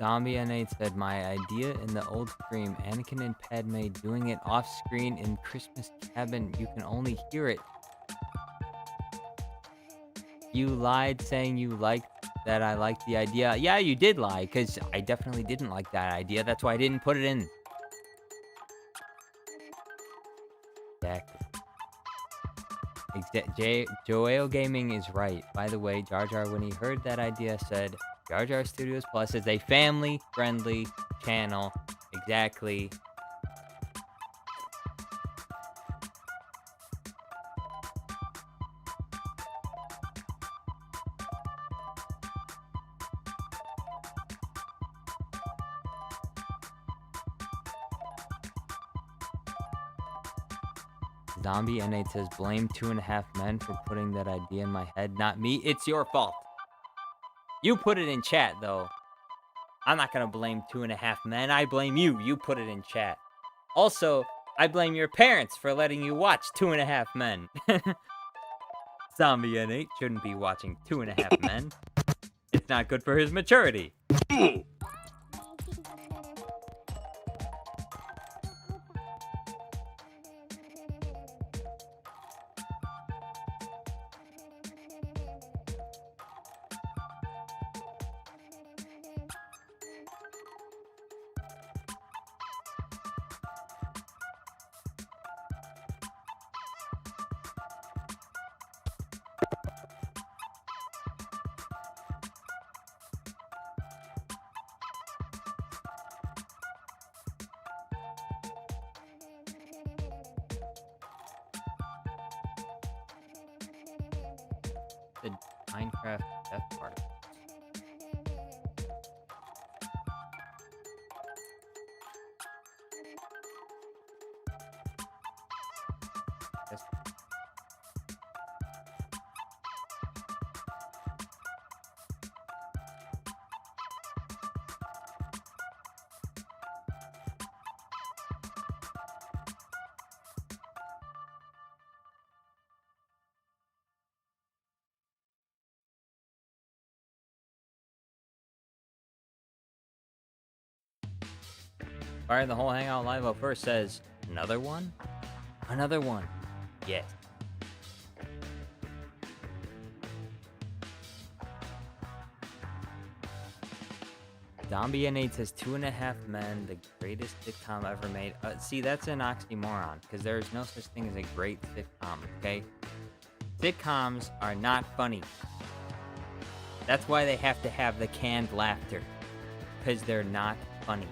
Zombie N8 said, my idea in the old stream, Anakin and Padme doing it off screen in Christmas Cabin. You can only hear it. You lied saying you liked that I liked the idea. Yeah, you did lie, because I definitely didn't like that idea. That's why I didn't put it in. Joel Gaming is right. By the way, Jar Jar, when he heard that idea, said, Jar Jar Studios Plus is a family-friendly channel. Exactly. Zombie N8 says, blame 2.5 Men for putting that idea in my head. Not me. It's your fault. You put it in chat, though. I'm not going to blame 2.5 Men. I blame you. You put it in chat. Also, I blame your parents for letting you watch 2.5 Men. Zombie N8 shouldn't be watching 2.5 Men. It's not good for his maturity. The Minecraft death part. Yes. Fire the whole Hangout Live up first says, another one? Another one. Yes. Zombie N8 says 2.5 Men, the greatest sitcom ever made. See, that's an oxymoron, because there is no such thing as a great sitcom, okay? Sitcoms are not funny. That's why they have to have the canned laughter, because they're not funny.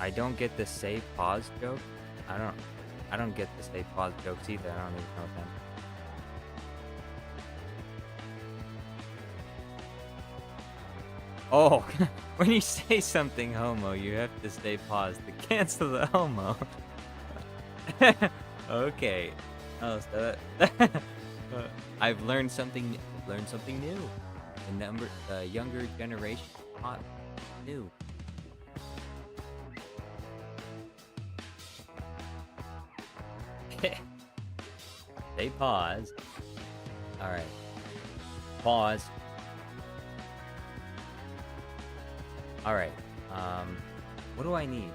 I don't get the save pause joke. I don't get the save pause jokes either. I don't even know them. Oh, when you say something homo, you have to stay paused to cancel the homo. Okay. Oh, so that, I've learned something new. The younger generation taught new. They pause. Alright. Pause. Alright. What do I need?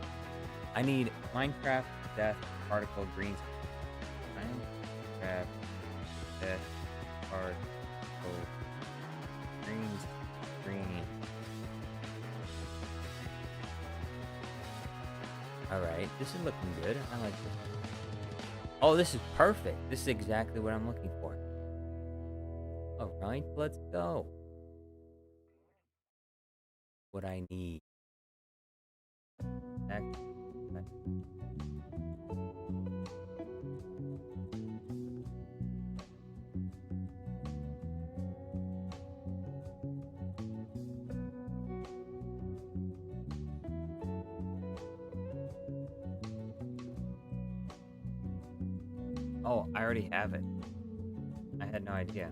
I need Minecraft Death Particle Green. Minecraft Death Particle Green. Alright, this is looking good. I like this. Oh, this is perfect. This is exactly what I'm looking for. Alright, let's go. What I need. Oh, I already have it. I had no idea.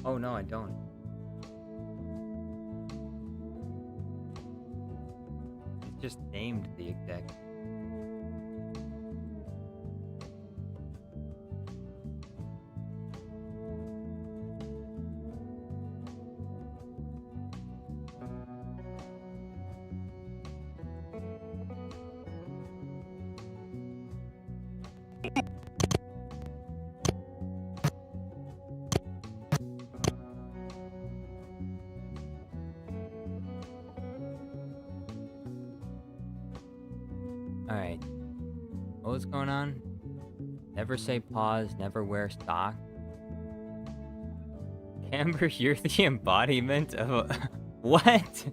Oh no, I don't. It's just named the exact. Alright. What's going on? Never say pause, never wear sock. Amber, you're the embodiment of a... What?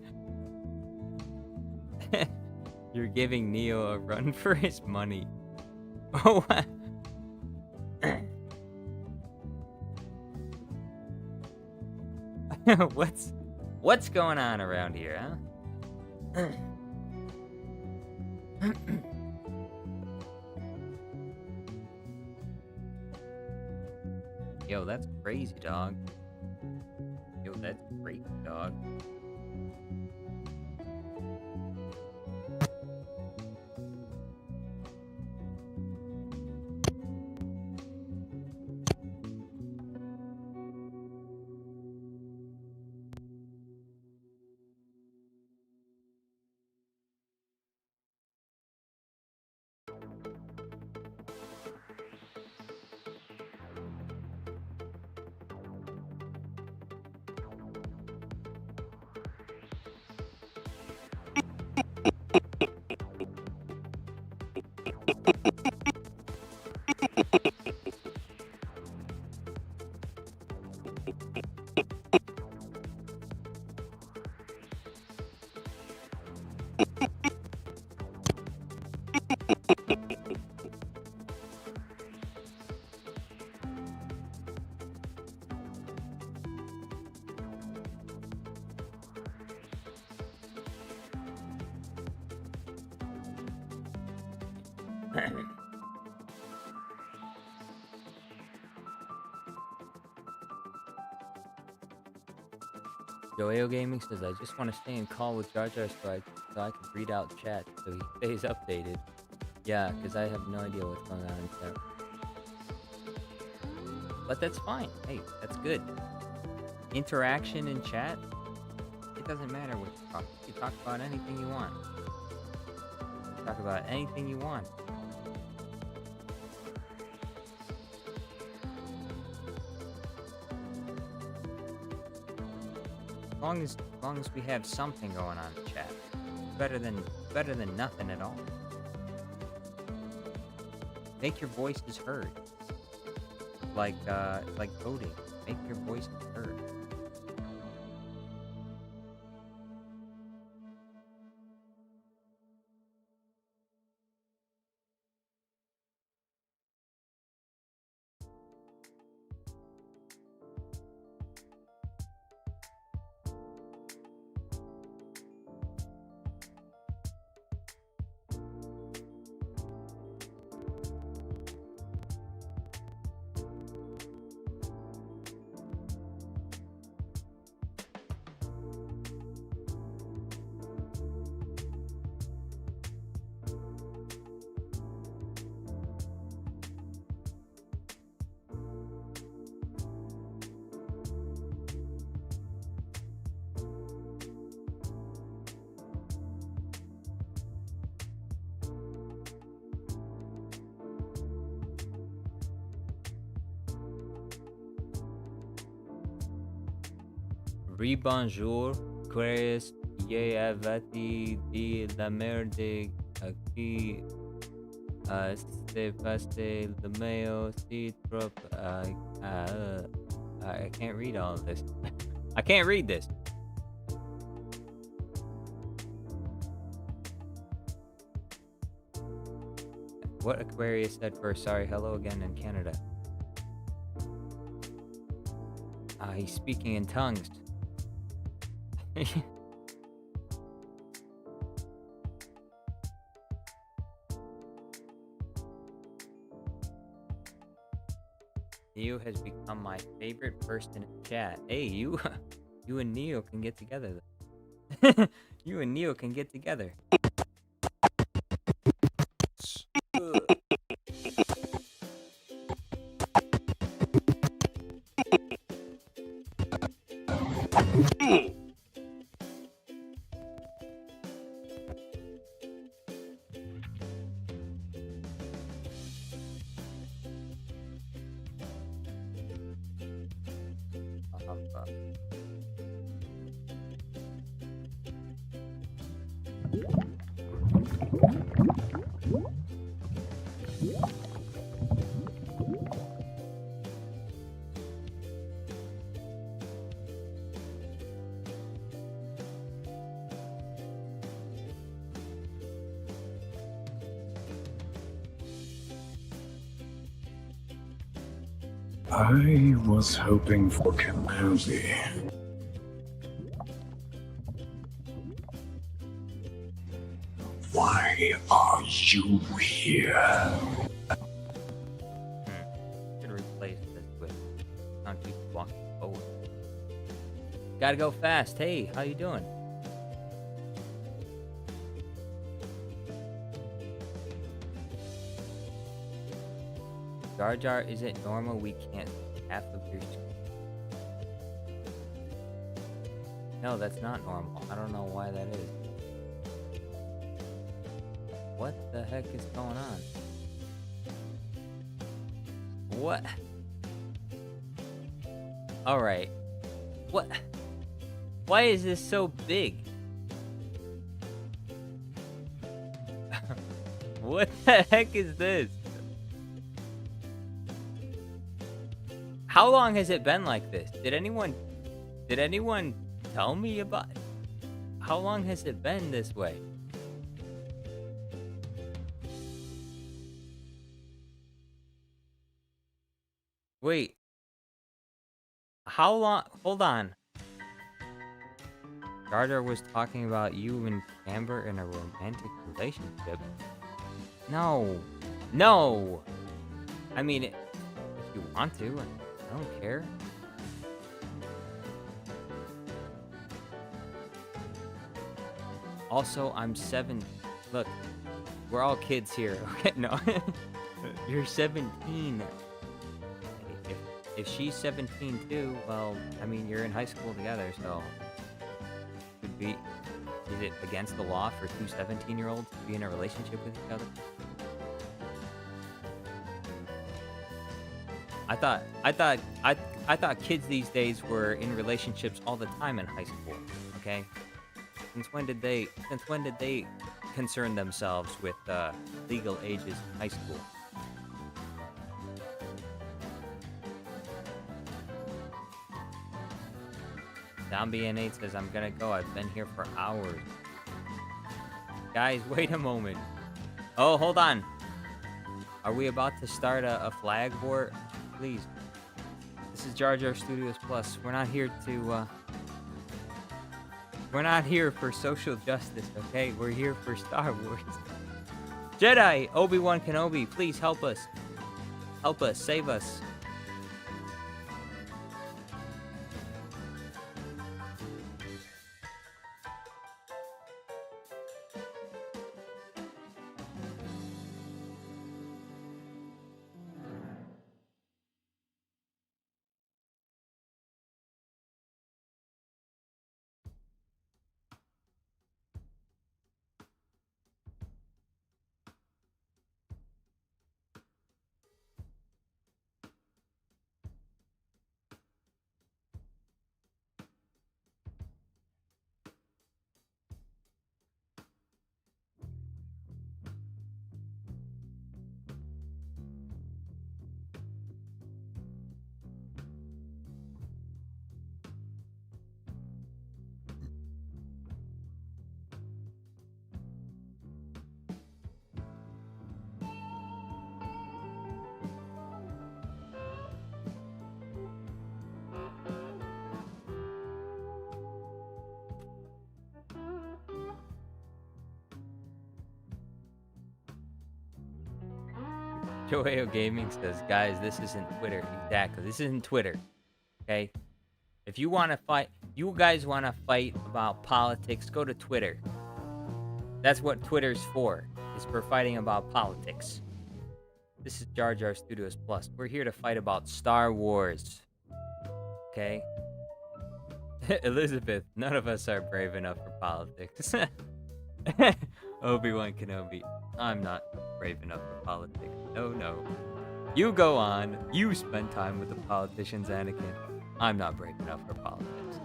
You're giving Neo a run for his money. Oh, what's going on around here, huh? Yo, that's crazy, dog. Yo, that's crazy, dog. Joeo Gaming says, I just want to stay in call with Jar Jar so I can read out chat so he stays updated. Yeah, because I have no idea what's going on in chat. But that's fine. Hey, that's good. Interaction in chat, it doesn't matter what you talk. You talk about anything you want. Talk about anything you want. As long as we have something going on in chat, better than nothing at all. Make your voices heard. Like voting. Make your voices heard. Bonjour, Chris, ye avati di la merde qui Se paste the mayo, see trop. I can't read all of this. I can't read this. What Aquarius said first? Sorry, hello again in Canada. He's speaking in tongues. Neo has become my favorite person in chat. Hey, you and Neo can get together. You and Neo can get together. I was hoping for Kenobi. Why are you here? Should replace this with can't keep walking forward. Gotta go fast. Hey, how you doing? Jar Jar, is it normal we can't see half of your screen? No, that's not normal. I don't know why that is. What the heck is going on? What? Alright. What? Why is this so big? What the heck is this? How long has it been like this? Did anyone tell me about it? How long has it been this way? Wait. How long? Hold on. Jar Jar was talking about you and Amber in a romantic relationship. No. No. I mean, if you want to, I don't care. Also, I'm 7. Look, we're all kids here. Okay, no. You're 17. If she's 17 too, well, I mean, you're in high school together, so could be. Is it against the law for two 17-year-olds to be in a relationship with each other? I thought kids these days were in relationships all the time in high school. Okay, since when did they concern themselves with legal ages in high school? Zombie N8 says, I'm gonna go. I've been here for hours. Guys, wait a moment. Oh, hold on. Are we about to start a flag war? Please. This is Jar Jar Studios Plus. We're not here to, we're not here for social justice, okay? We're here for Star Wars. Jedi! Obi-Wan Kenobi, please help us. Help us. Save us. Joeo Gaming says, guys, this isn't Twitter. Exactly. This isn't Twitter. Okay? If you want to fight, you guys want to fight about politics, go to Twitter. That's what Twitter's for. It's for fighting about politics. This is Jar Jar Studios Plus. We're here to fight about Star Wars. Okay? Elizabeth, none of us are brave enough for politics. Obi-Wan Kenobi, I'm not brave enough for politics. No, no. You go on. You spend time with the politicians, Anakin. I'm not brave enough for politics.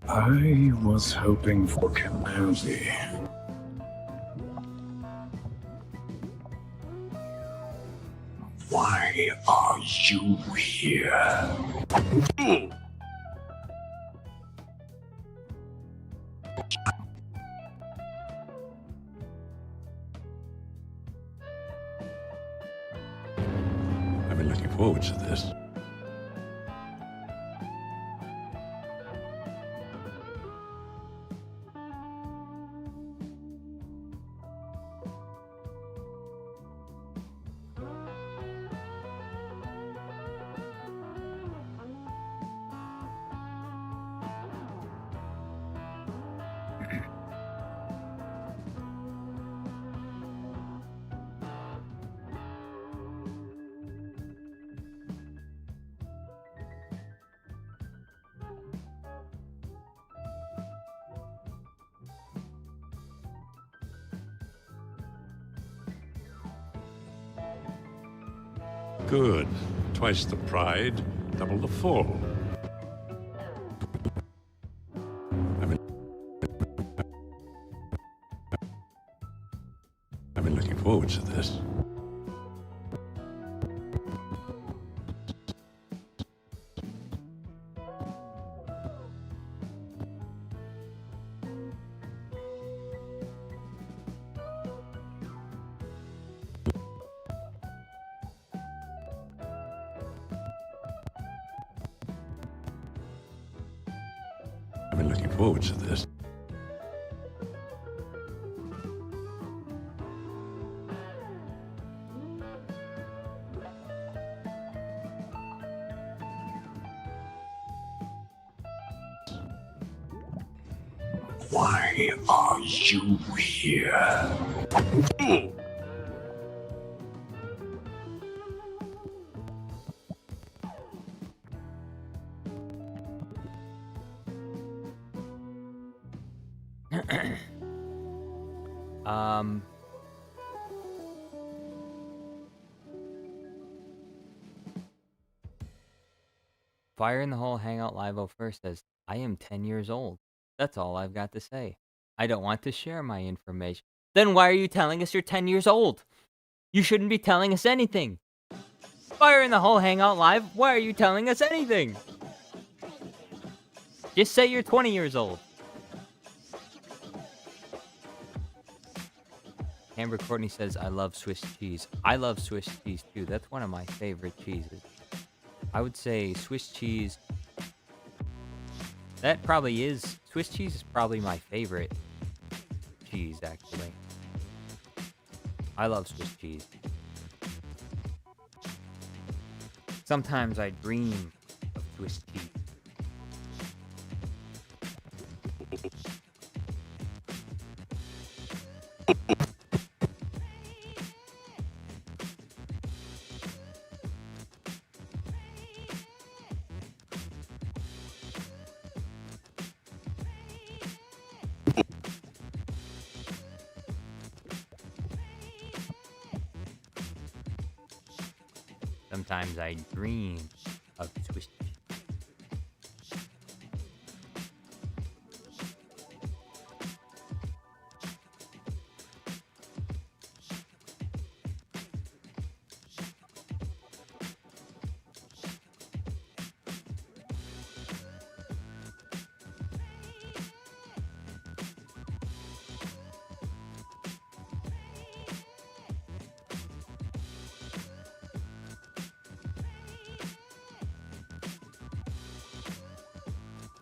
I was hoping for Kenobi. Why are you here? I've been looking forward to this. Good. Twice the pride, double the fall. I've been looking forward to this. I've been looking forward to this. Why are you here? Fire in the Hole Hangout Live first says, I am 10 years old. That's all I've got to say. I don't want to share my information. Then why are you telling us you're 10 years old? You shouldn't be telling us anything. Fire in the Hole Hangout Live, why are you telling us anything? Just say you're 20 years old. Amber Courtney says, I love Swiss cheese. I love Swiss cheese too. That's one of my favorite cheeses. I would say Swiss cheese. That probably is. Swiss cheese is probably my favorite cheese, actually. I love Swiss cheese. Sometimes I dream of Swiss cheese. Sometimes I dream of Swiss cheese.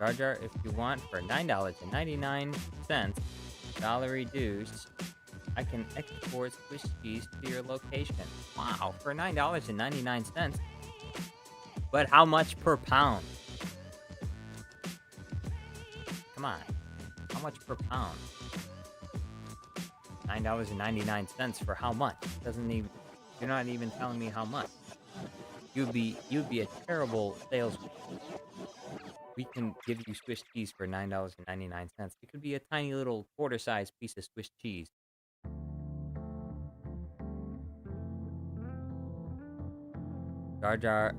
Jar Jar, if you want, for $9.99, dollar reduced, I can export Swiss cheese to your location. Wow, for $9.99. But how much per pound? Come on. How much per pound? $9.99 for how much? Doesn't even, you're not even telling me how much. You'd be a terrible salesman. We can give you Swiss cheese for $9.99. It could be a tiny little quarter-sized piece of Swiss cheese. Jar Jar.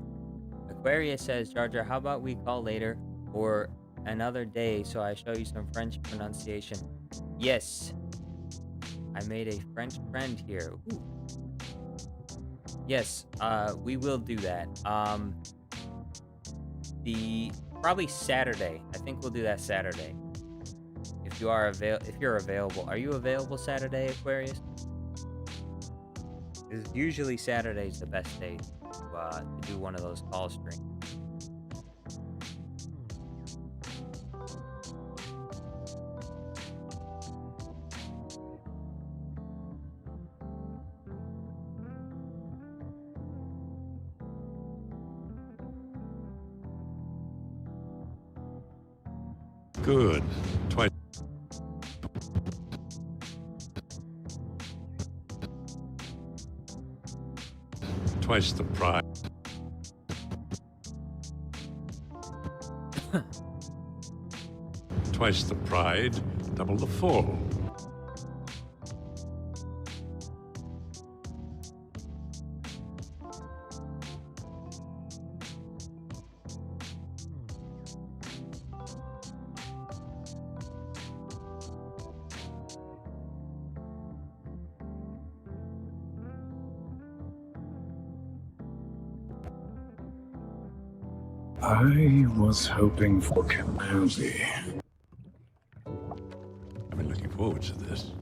Aquarius says, Jar Jar, how about we call later or another day so I show you some French pronunciation? Yes. I made a French friend here. Ooh. Yes, we will do that. Probably Saturday. I think we'll do that Saturday. If you're available. Are you available Saturday, Aquarius? Because usually Saturday's the best day to do one of those call streams. Good. Twice the price. Twice the pride, double the fall. I was hoping for Kenobi. I've been looking forward to this.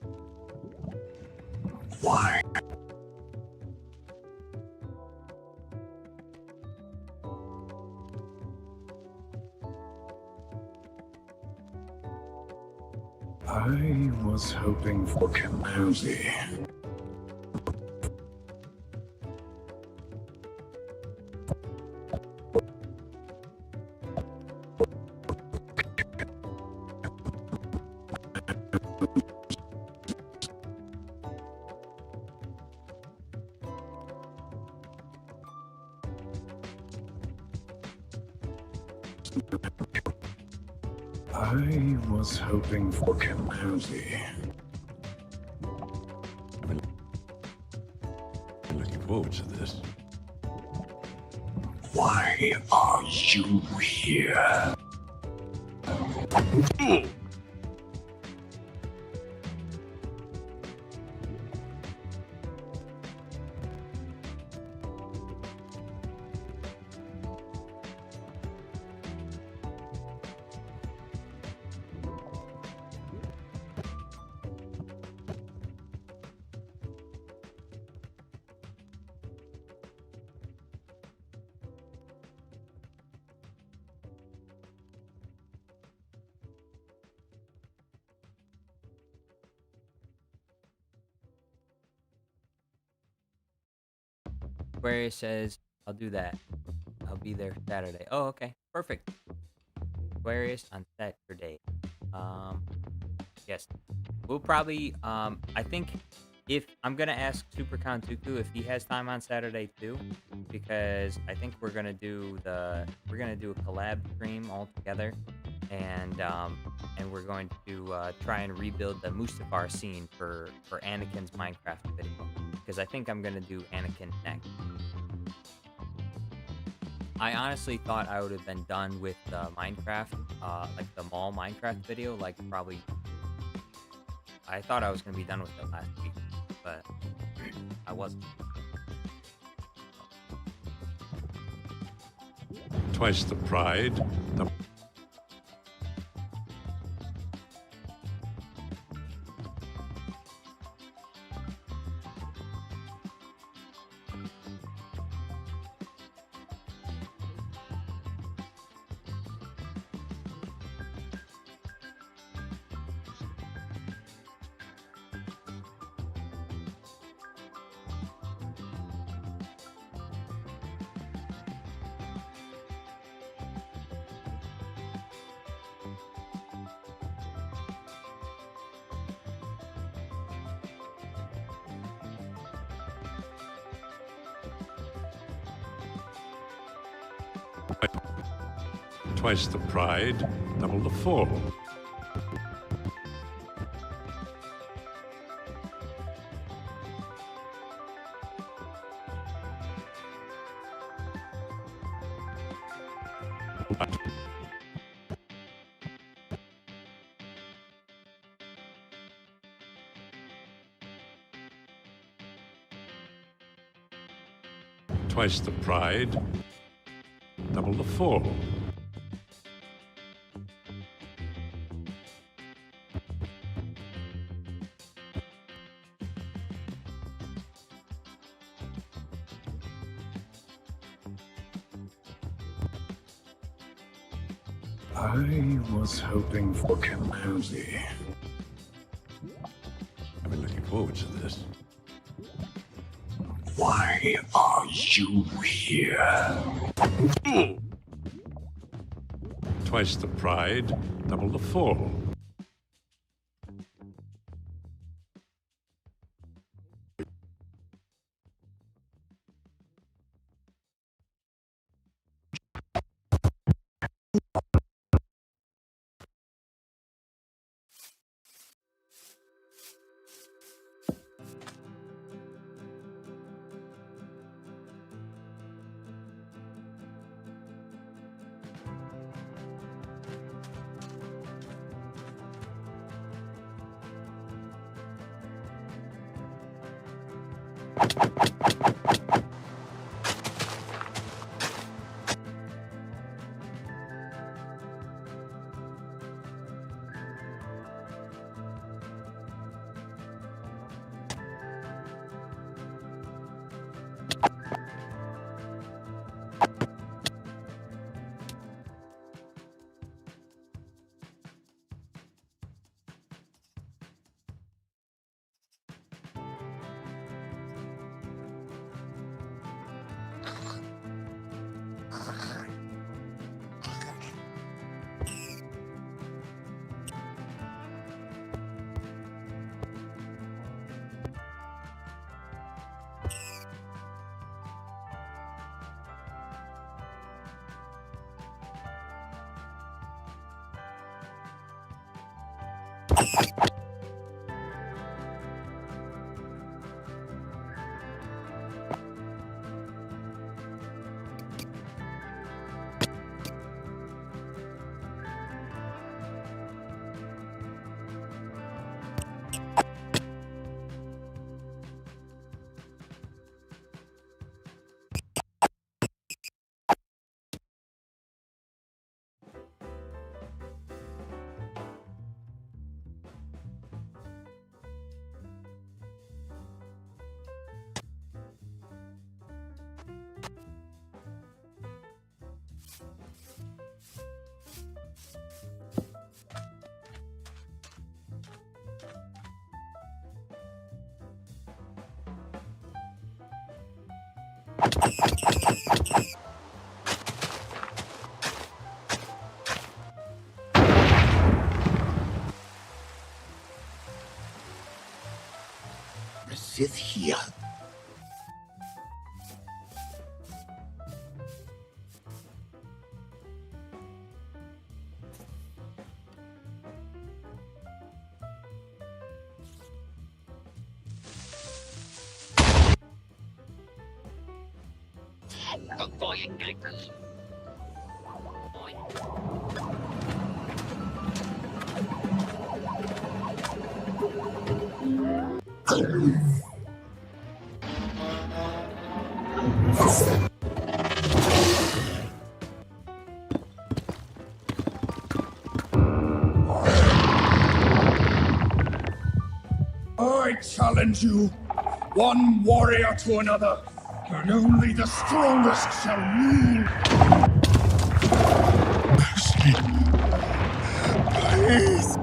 Why? I was hoping for Kenobi. I was hoping for Kenobi. I've been looking forward to this. Why are you here? Aquarius says, I'll do that. I'll be there Saturday. Oh, okay. Perfect. Aquarius on Saturday. Yes. We'll probably, I think if I'm going to ask Super Kantuku if he has time on Saturday too, because I think we're going to do a collab stream all together. And we're going to try and rebuild the Mustafar scene for Anakin's Minecraft video, because I think I'm gonna do Anakin next. I honestly thought I would have been done with Minecraft, like the Maul Minecraft video, like probably. I thought I was gonna be done with it last week, but I wasn't. Twice the pride, double. Twice the pride, double the fall. Twice the pride, double the fall. I was hoping for Emote. I've been looking forward to this. Why are you here? Twice the pride, double the fall. The Sith here. I challenge you, one warrior to another, and only the strongest shall rule. Mercy. Please.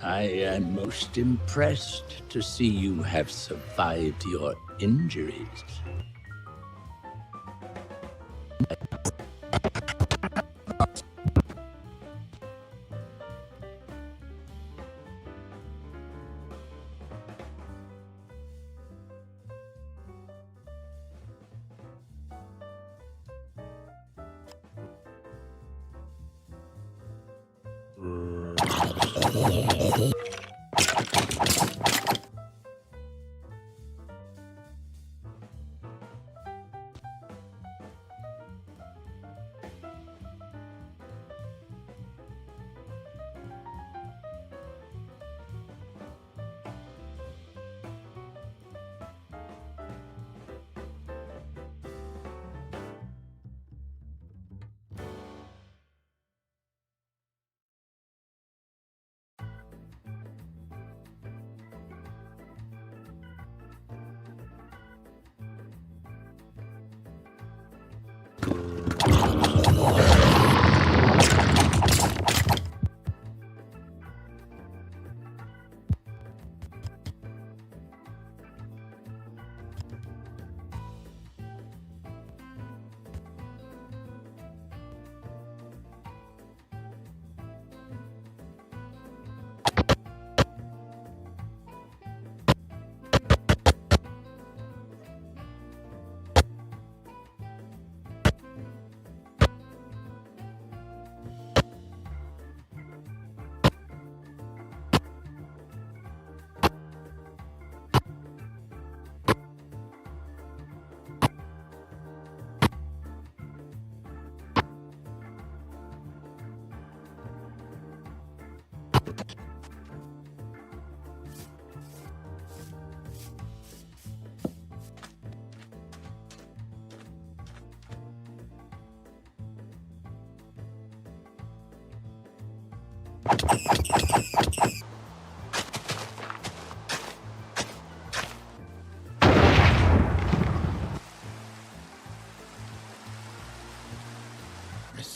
I am most impressed to see you have survived your injuries.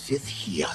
Sith here.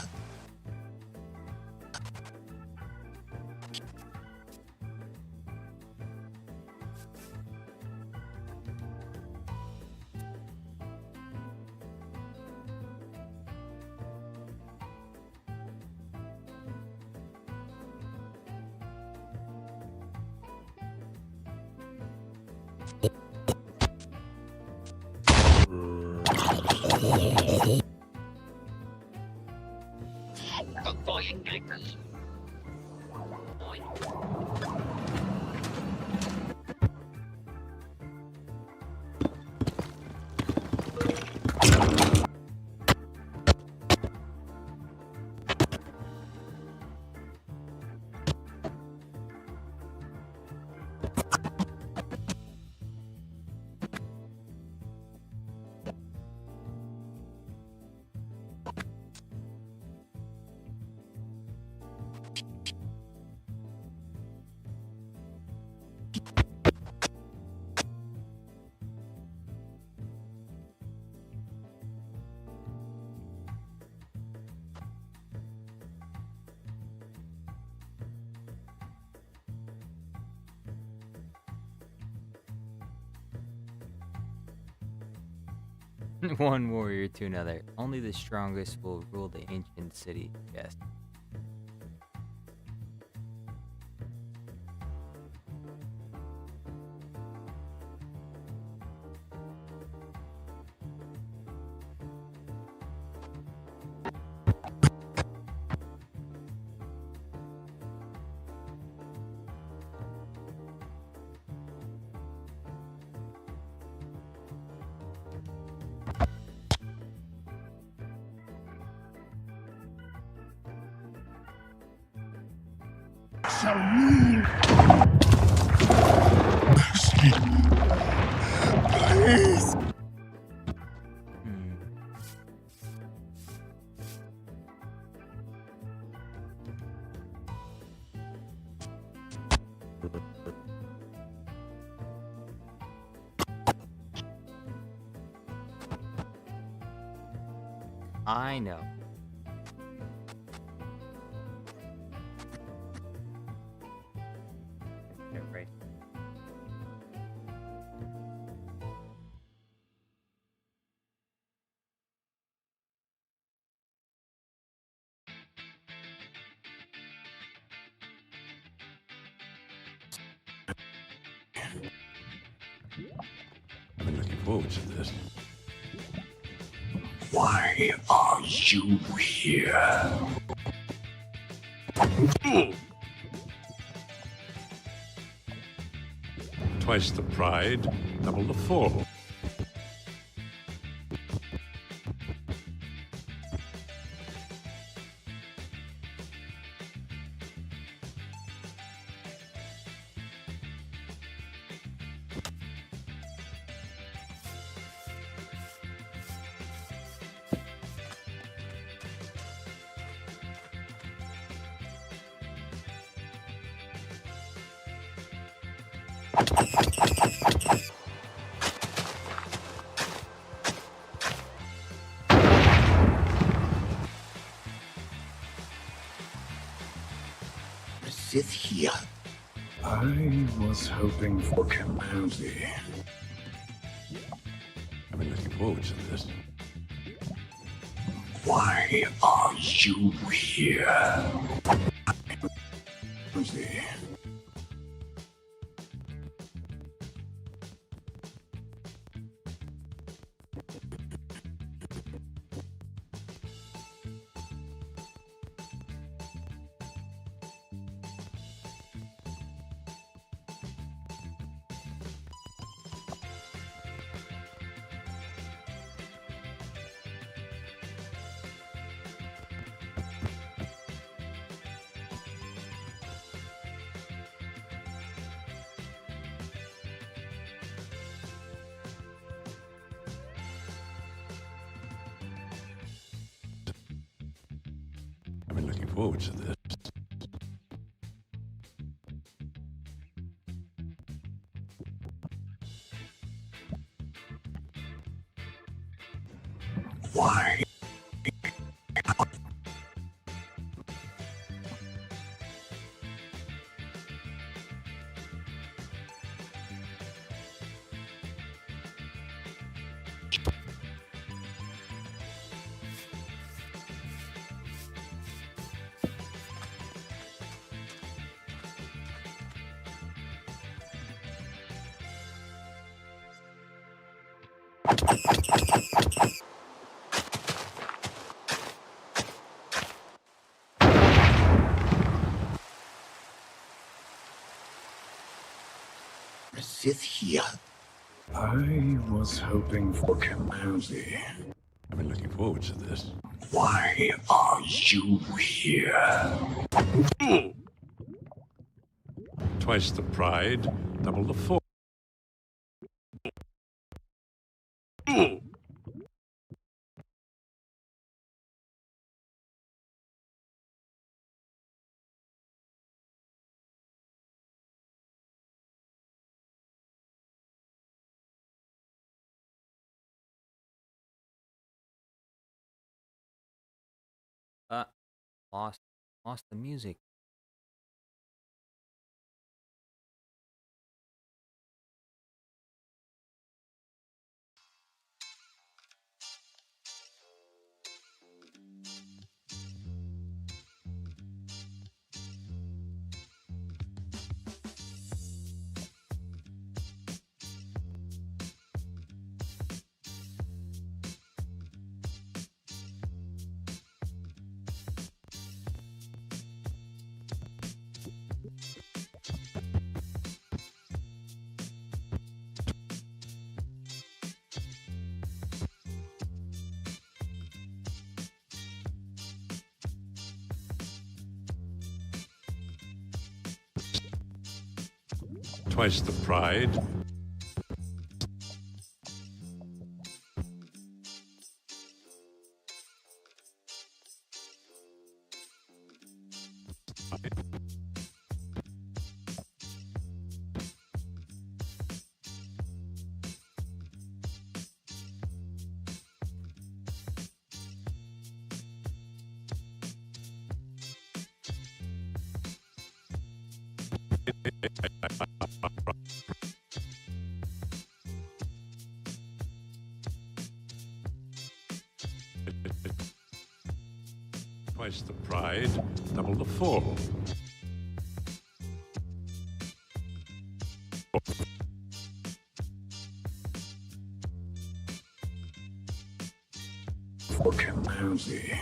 One warrior to another. Only the strongest will rule the ancient city. Yes. Mercy. Please. I know. Okay, right. I've been looking forward to this. Why are you here? Twice the pride, double the fall. Sith here. I was hoping for Cambodia. I've been looking forward to this. Why are you here? I've been looking forward to this. Why? Sith here. I was hoping for Cambodia. I've been looking forward to this. Why are you here? Twice the pride, double the fall. Uh, lost the music. Twice the pride. Twice the pride, double the fall. For Cambodia.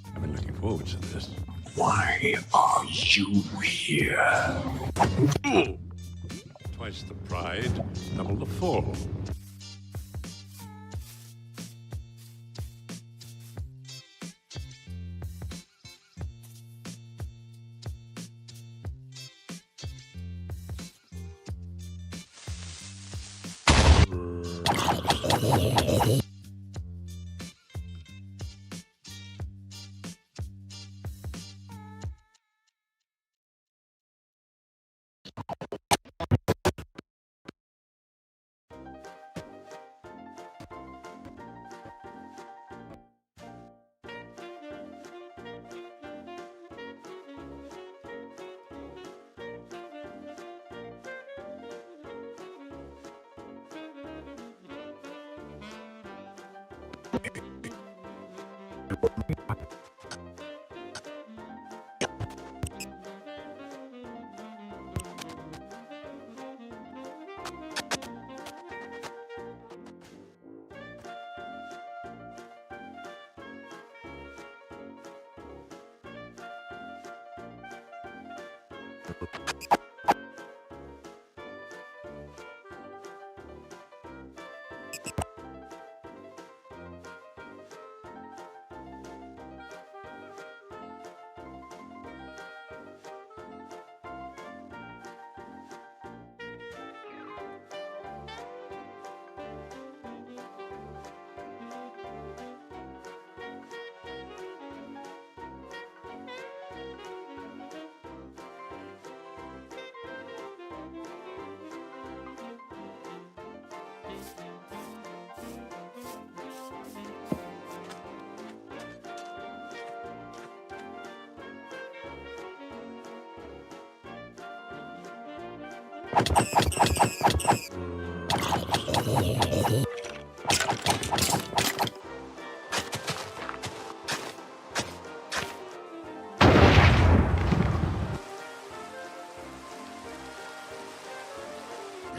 I've been looking forward to this. Why are you here? Twice the pride, double the fall.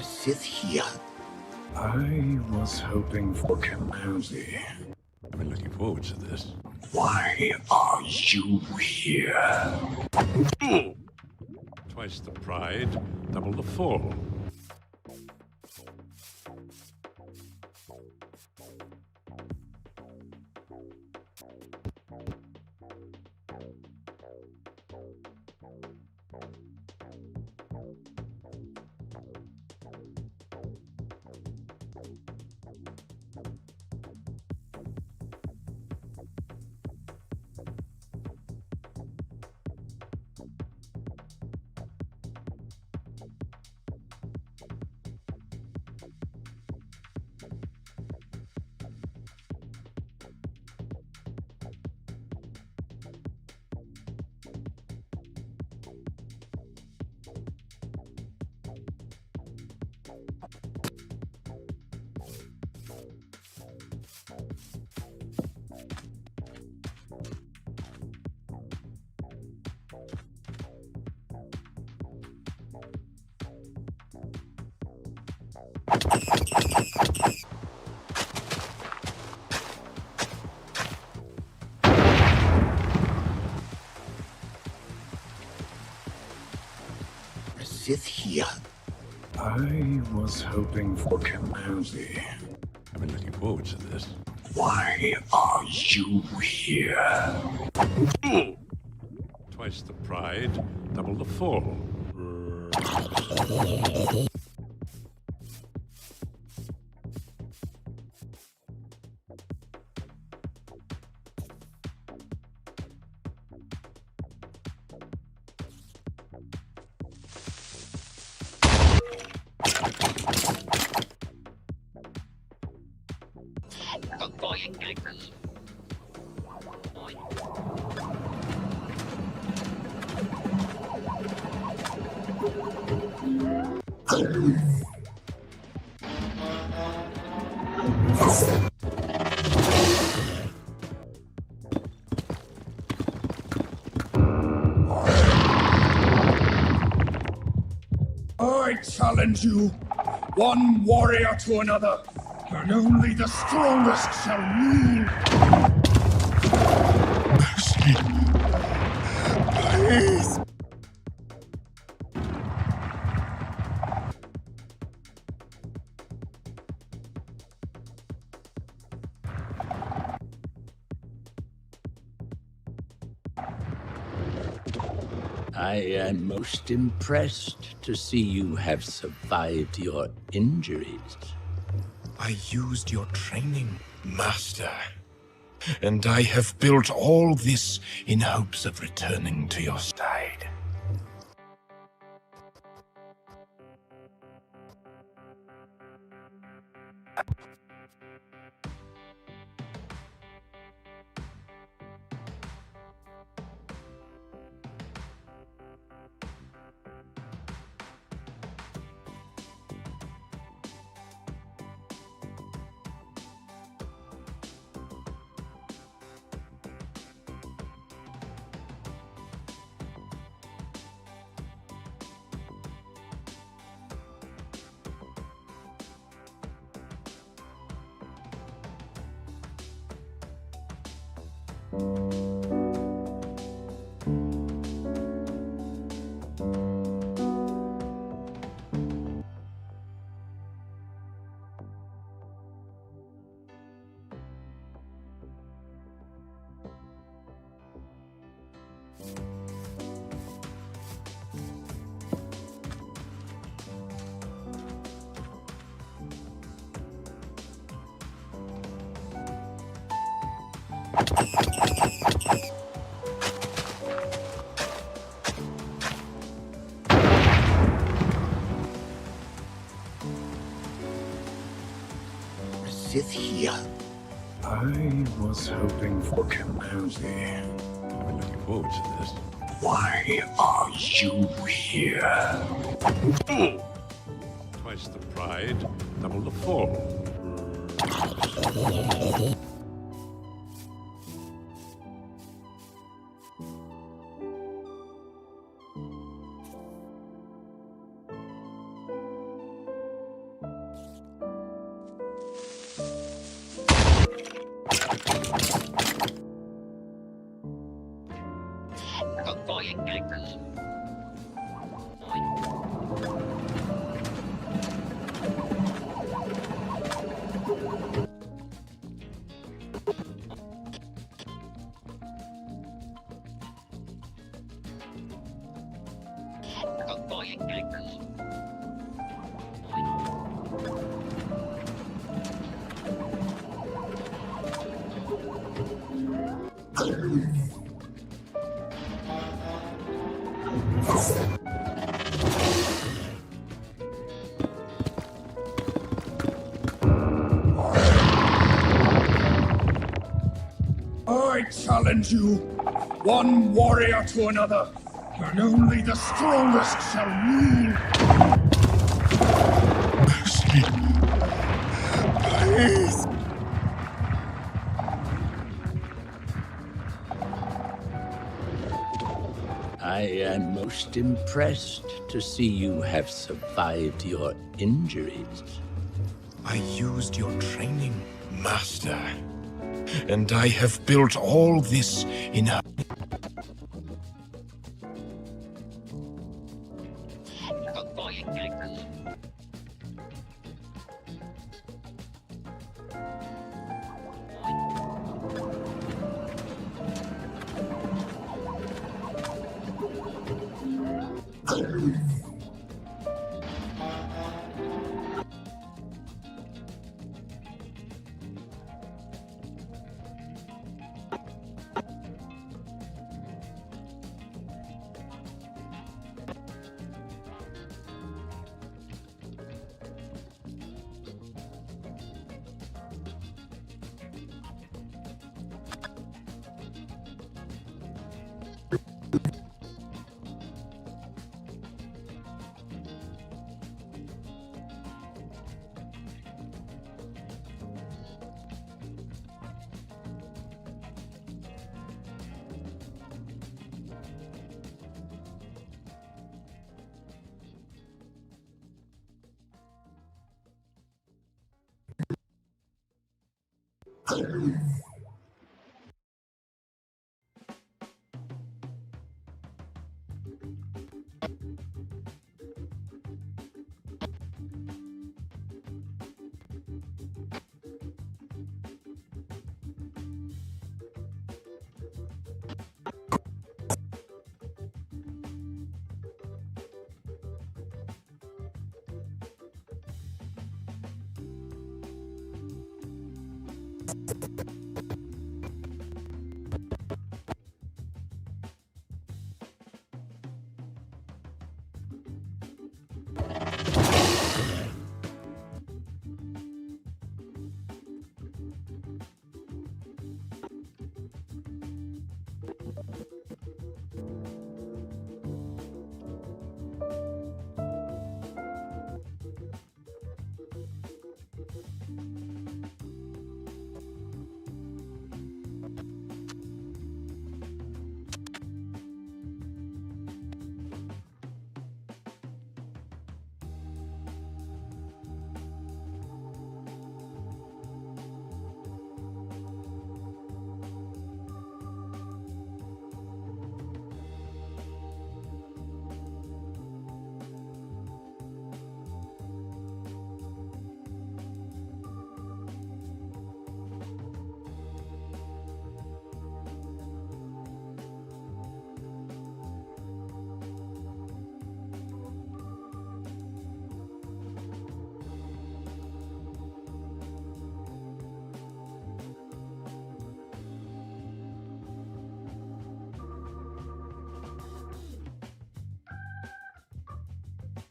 Sith here. I was hoping for Kenobi. I've been looking forward to this. Why are you here? Twice the pride, double the fall. Sith here. I was hoping for Kenobi. I've been looking forward to this. Why are you here? Twice the pride, double the fall. I challenge you, one warrior to another, and only the strongest shall rule. Mercy. I am most impressed to see you have survived your injuries. I used your training, Master. And I have built all this in hopes of returning to your side. Sith here. I was hoping for Kenobi. I've been looking forward to this. Why are you here? Twice the pride, double the fall. I challenge you, one warrior to another, and only the strongest shall rule. Mercy. Please. I am most impressed to see you have survived your injuries. I used your training, Master. And I have built all this in a...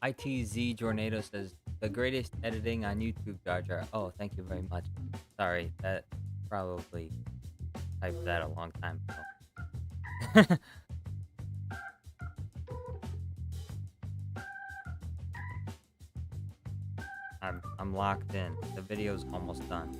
ITZ Jornado says the greatest editing on YouTube, Jar Jar. Oh, thank you very much. Sorry, that probably typed that a long time ago. I'm locked in. The video's almost done.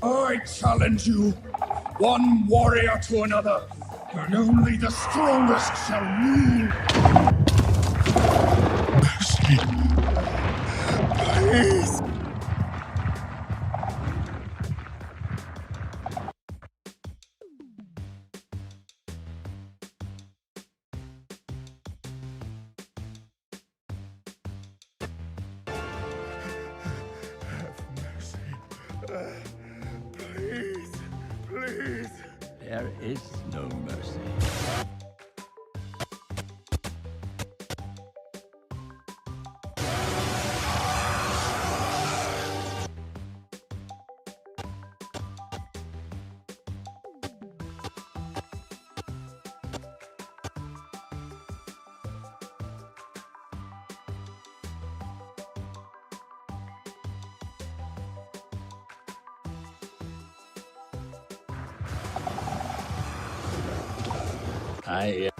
I challenge you, one warrior to another, and only the strongest shall rule. Mercy. Please. Please, please. There is no mercy. I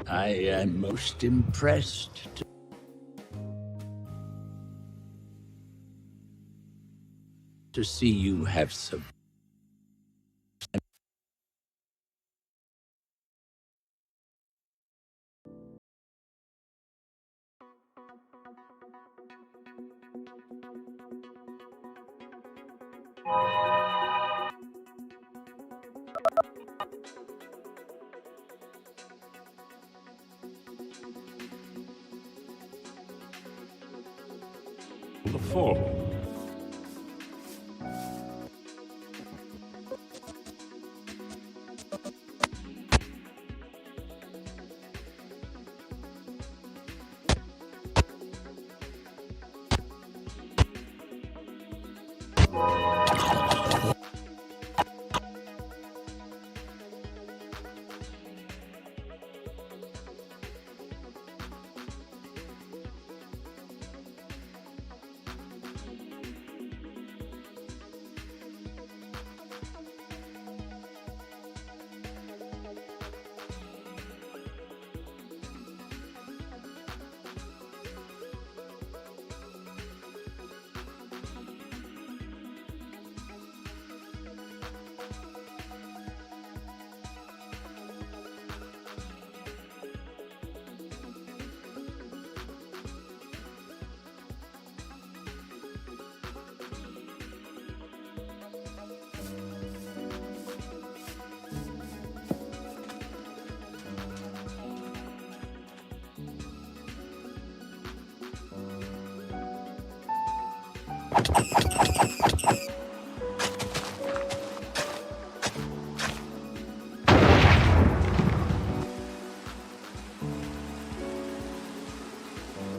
I am most impressed to see you have some. The fall.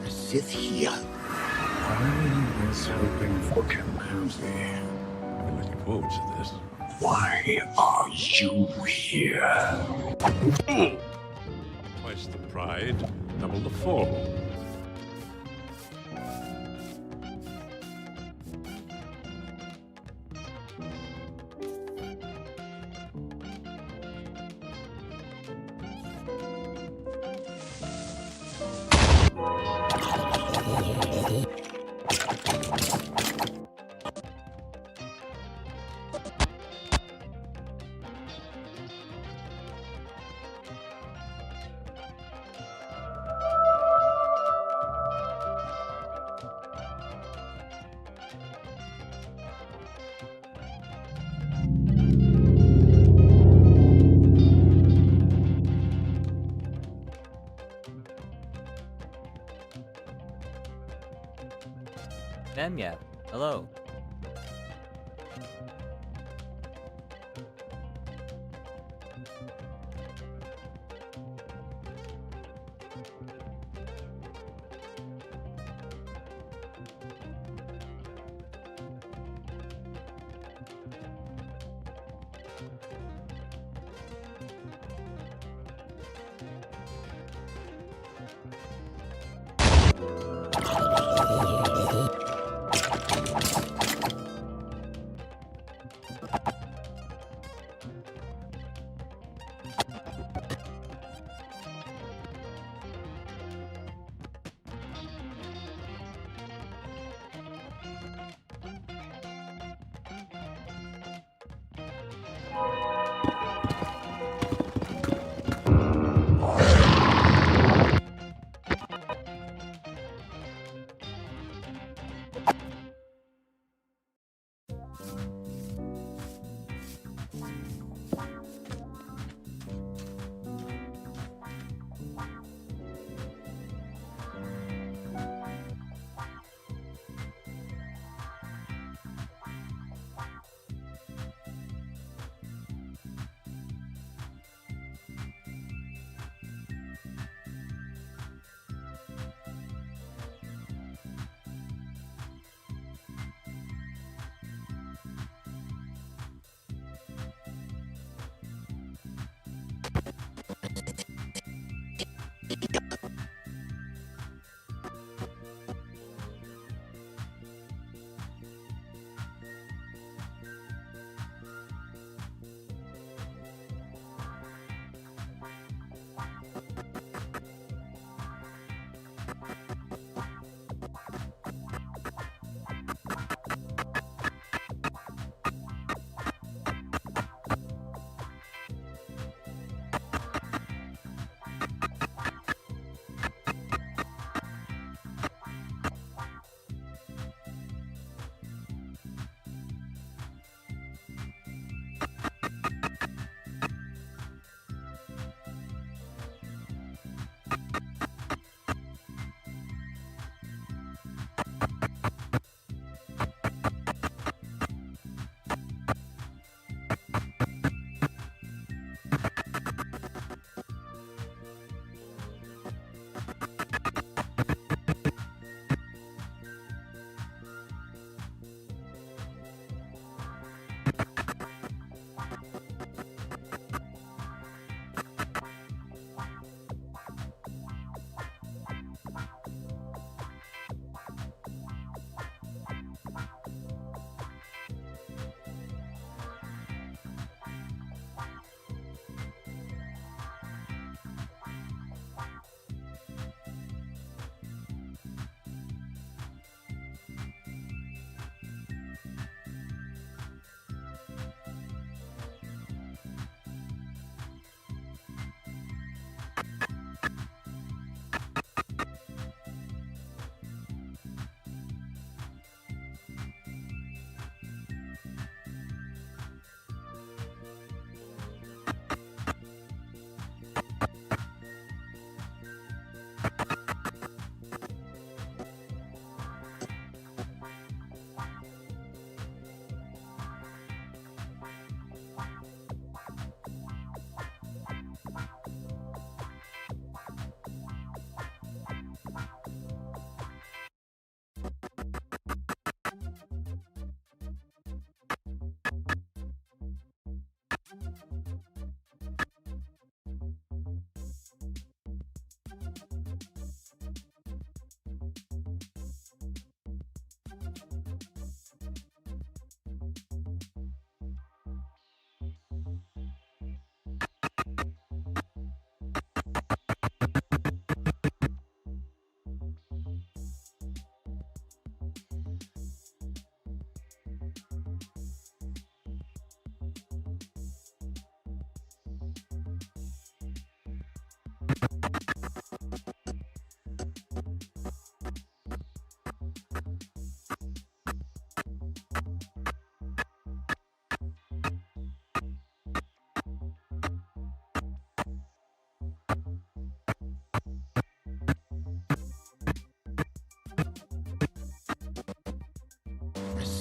Sith here. I was hoping for Kenobi. I'm looking forward to this. Why are you here? Twice the pride, double the fall. Femya, hello.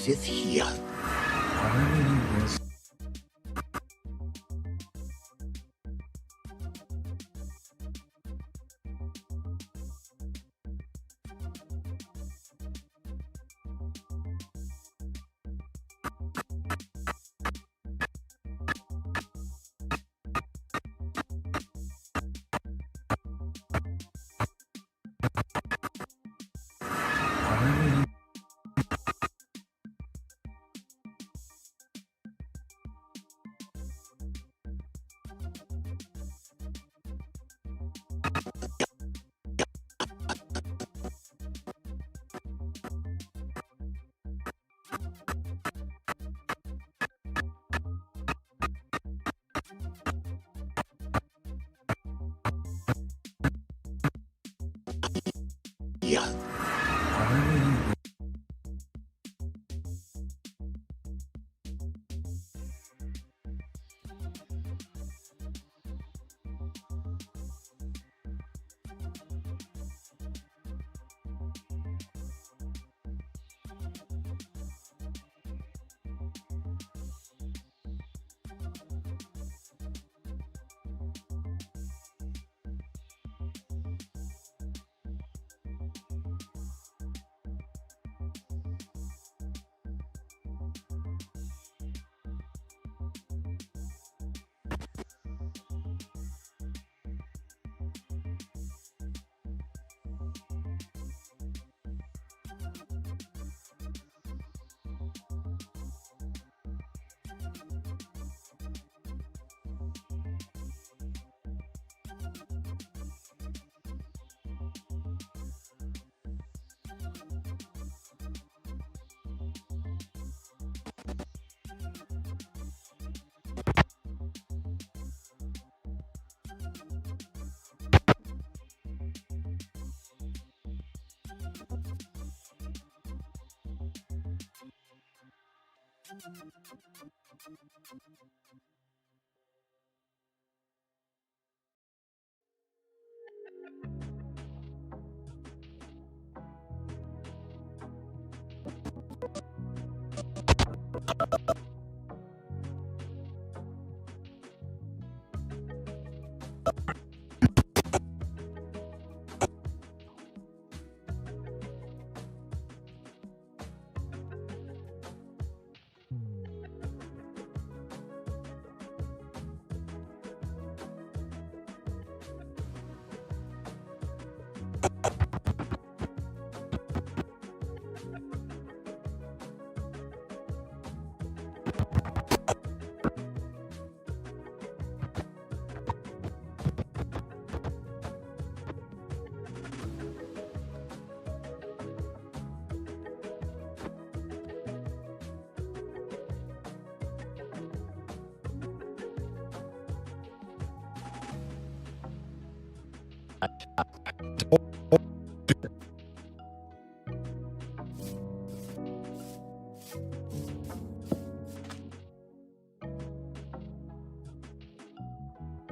Sith here. Yeah.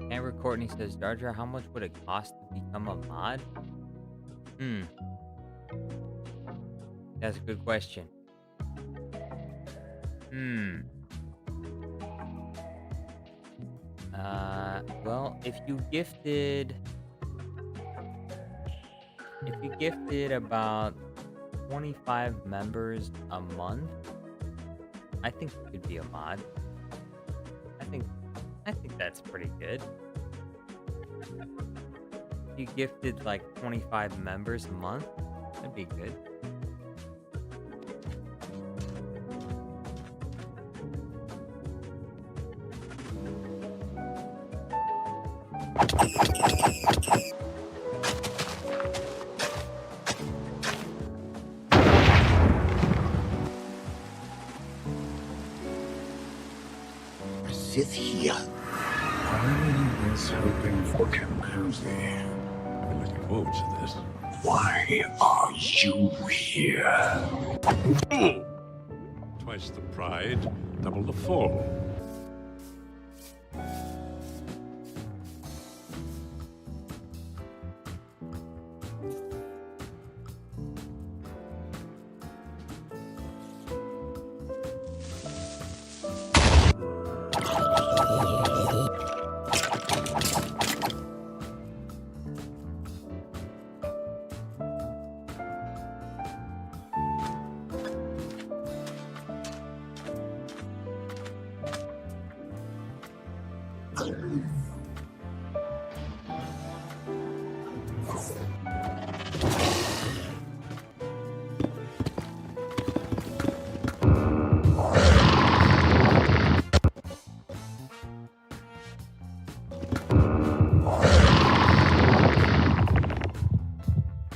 Amber Courtney says, Jar Jar, how much would it cost to become a mod? That's a good question. Well, if you gifted about 25 members a month, I think you could be a mod. I think that's pretty good. If you gifted like 25 members a month, that'd be good. Sith here. I was hoping for Kambuzi. I've been looking forward to this. Why are you here? Twice the pride, double the fall.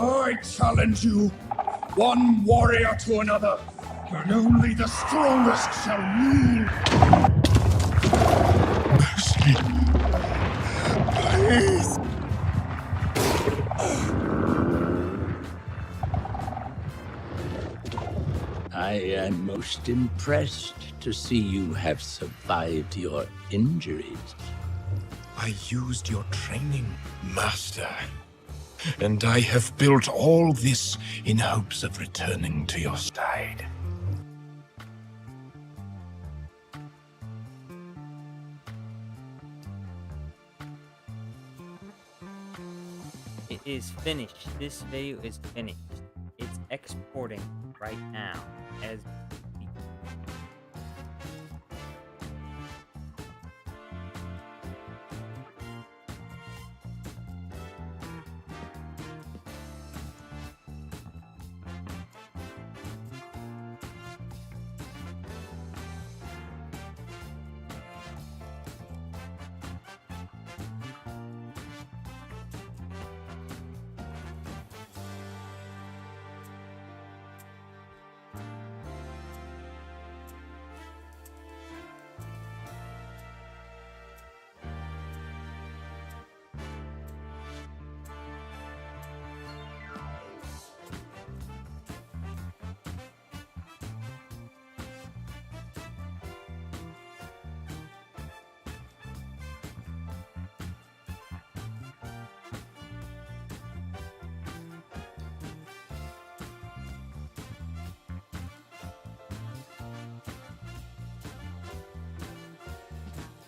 I challenge you, one warrior to another, and only the strongest shall rule. Mercy. Please. I am most impressed to see you have survived your injuries. I used your training, Master. And I have built all this in hopes of returning to your side. It is finished. This video is finished. It's exporting right now as we speak.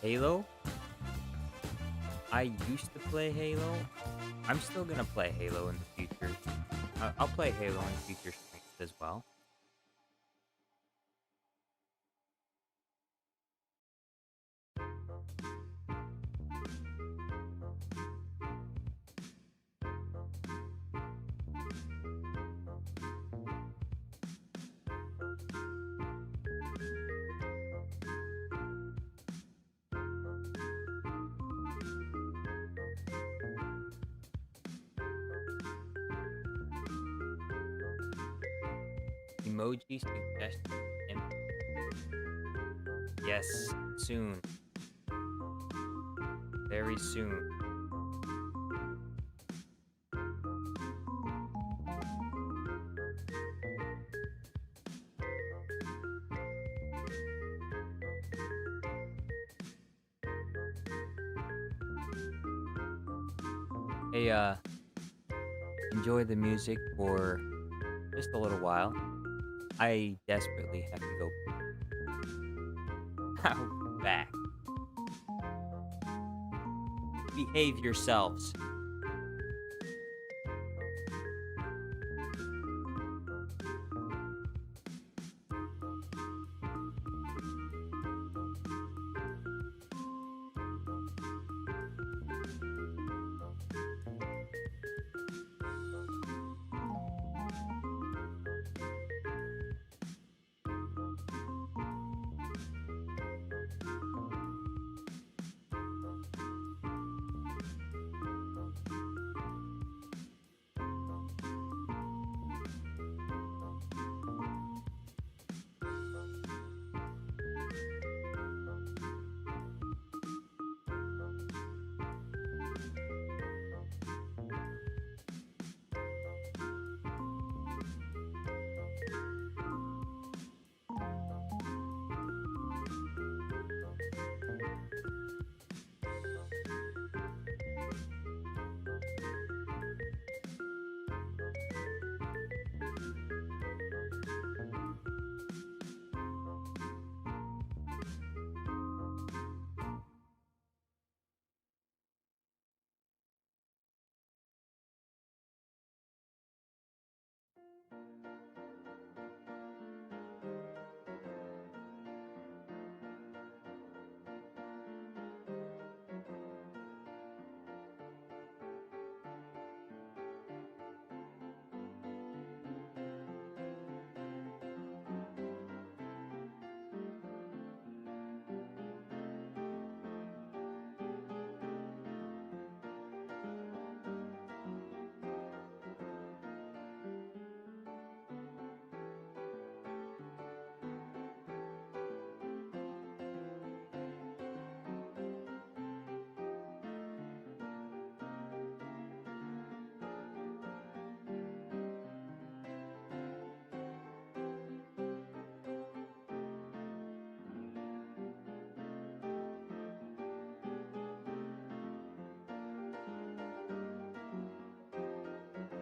Halo? I used to play Halo. I'm still gonna play Halo in the future. I'll play Halo in future streams as well. Emoji suggestion. Yes, soon. Very soon. Hey, enjoy the music for just a little while. I desperately have to go back. Behave yourselves.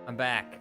I'm back.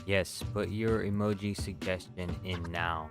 Yes, put your emoji suggestion in now.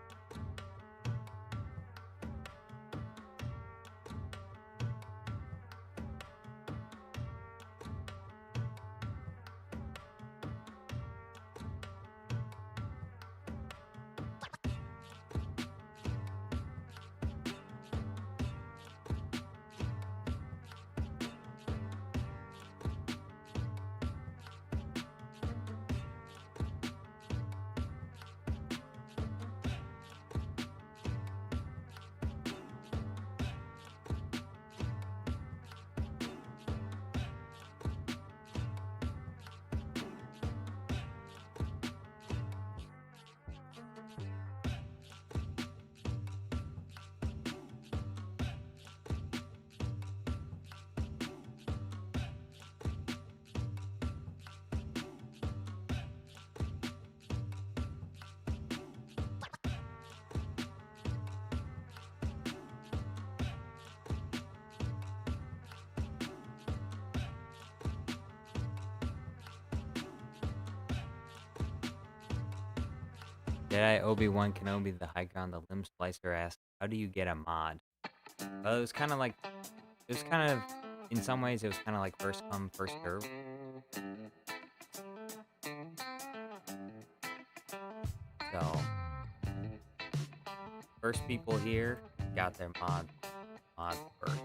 Jedi Obi-Wan Kenobi, the hiker on the limb splicer, asks, "How do you get a mod?" Well, it was kind of like, in some ways, it was kind of like first come, first serve. So, first people here got their mods first.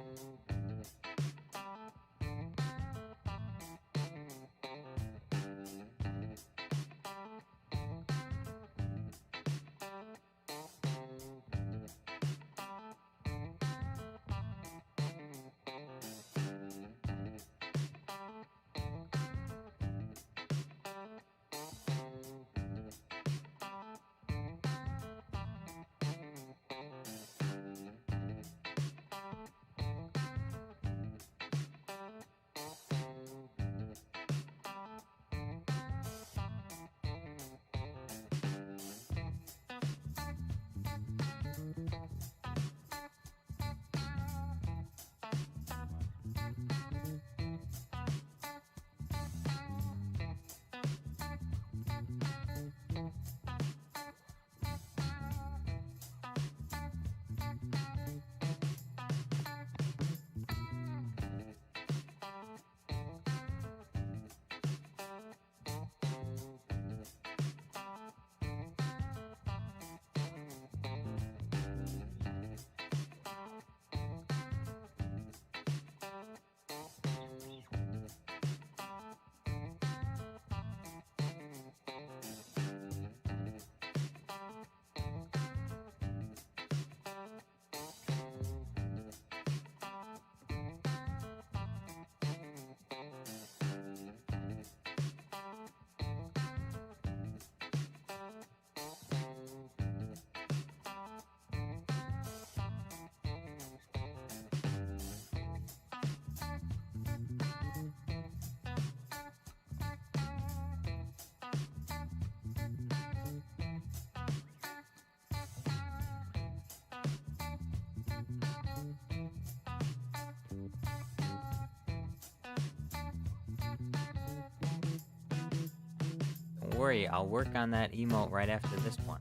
Don't worry, I'll work on that emote right after this one.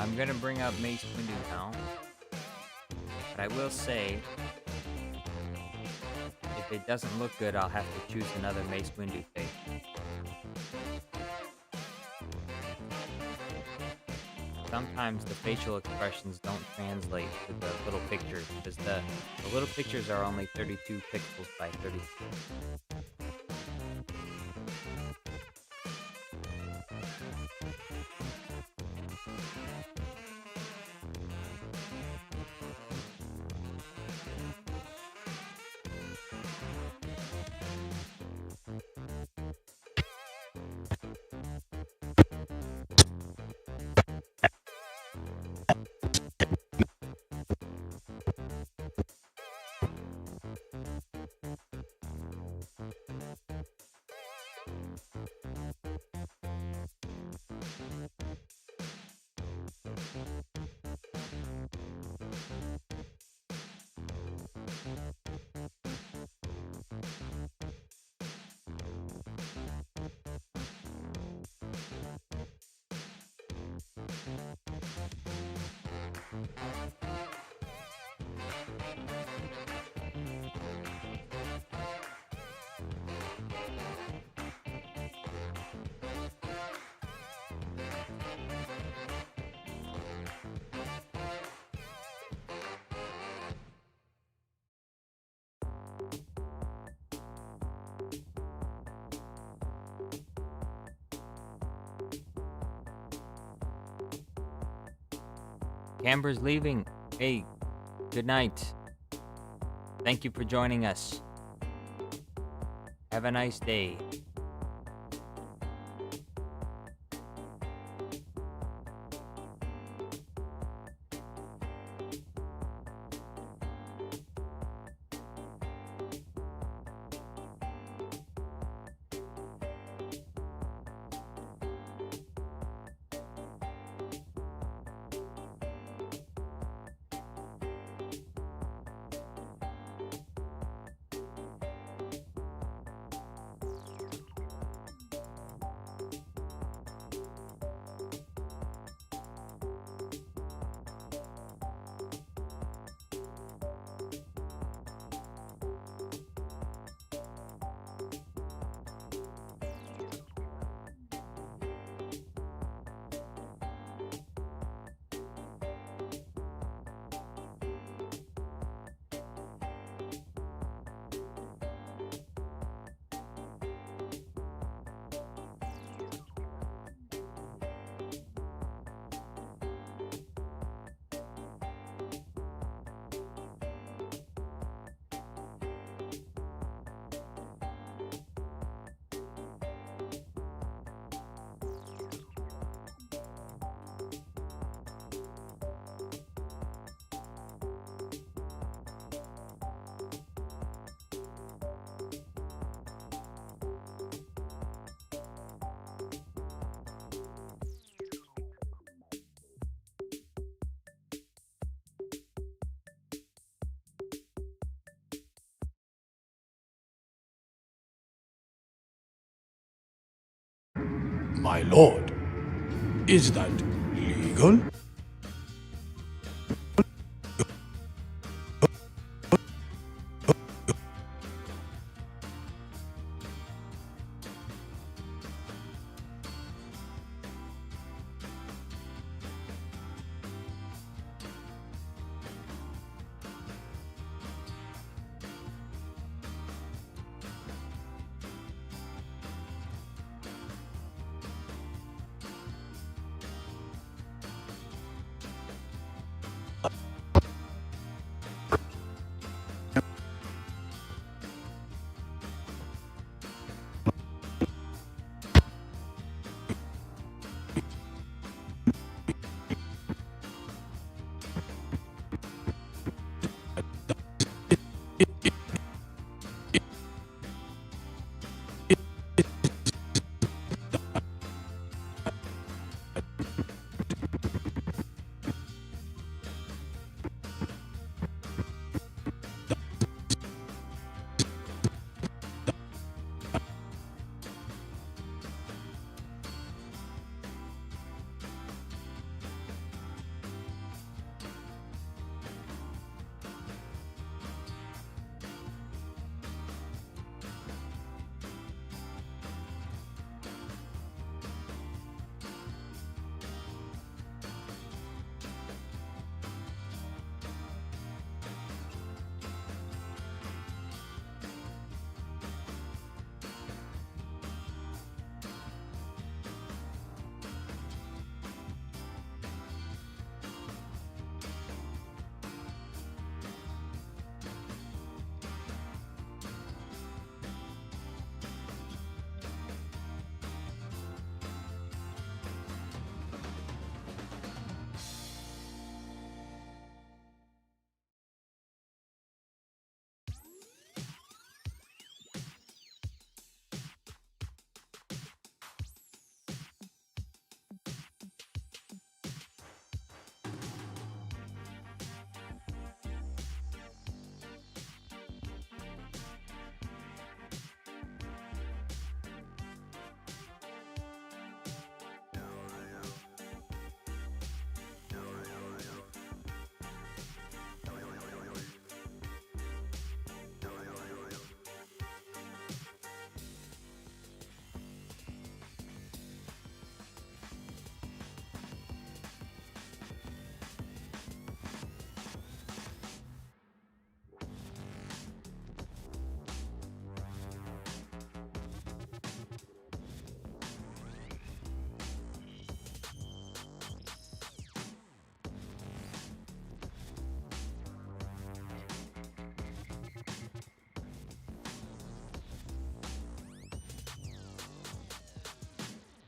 I'm gonna bring up Mace Windu now, but I will say, if it doesn't look good, I'll have to choose another Mace Windu face. Sometimes the facial expressions don't translate to the little pictures, because the little pictures are only 32 pixels by 32. Camber's leaving. Hey, good night. Thank you for joining us. Have a nice day. My lord, is that legal?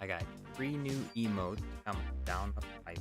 I got 3 new emotes coming down the pipe.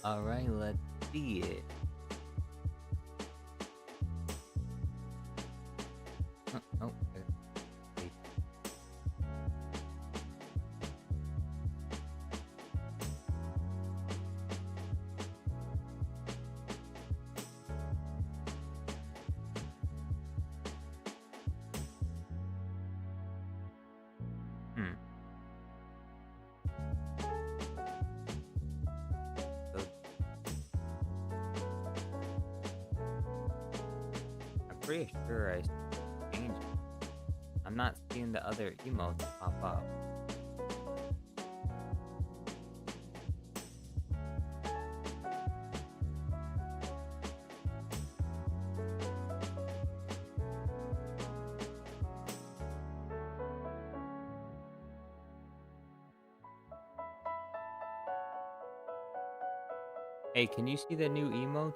Alright, let's see it. Oh, okay. Wait. Hmm. So, I'm pretty sure I changed it. I'm not seeing the other emotes pop up. Hey, can you see the new emotes?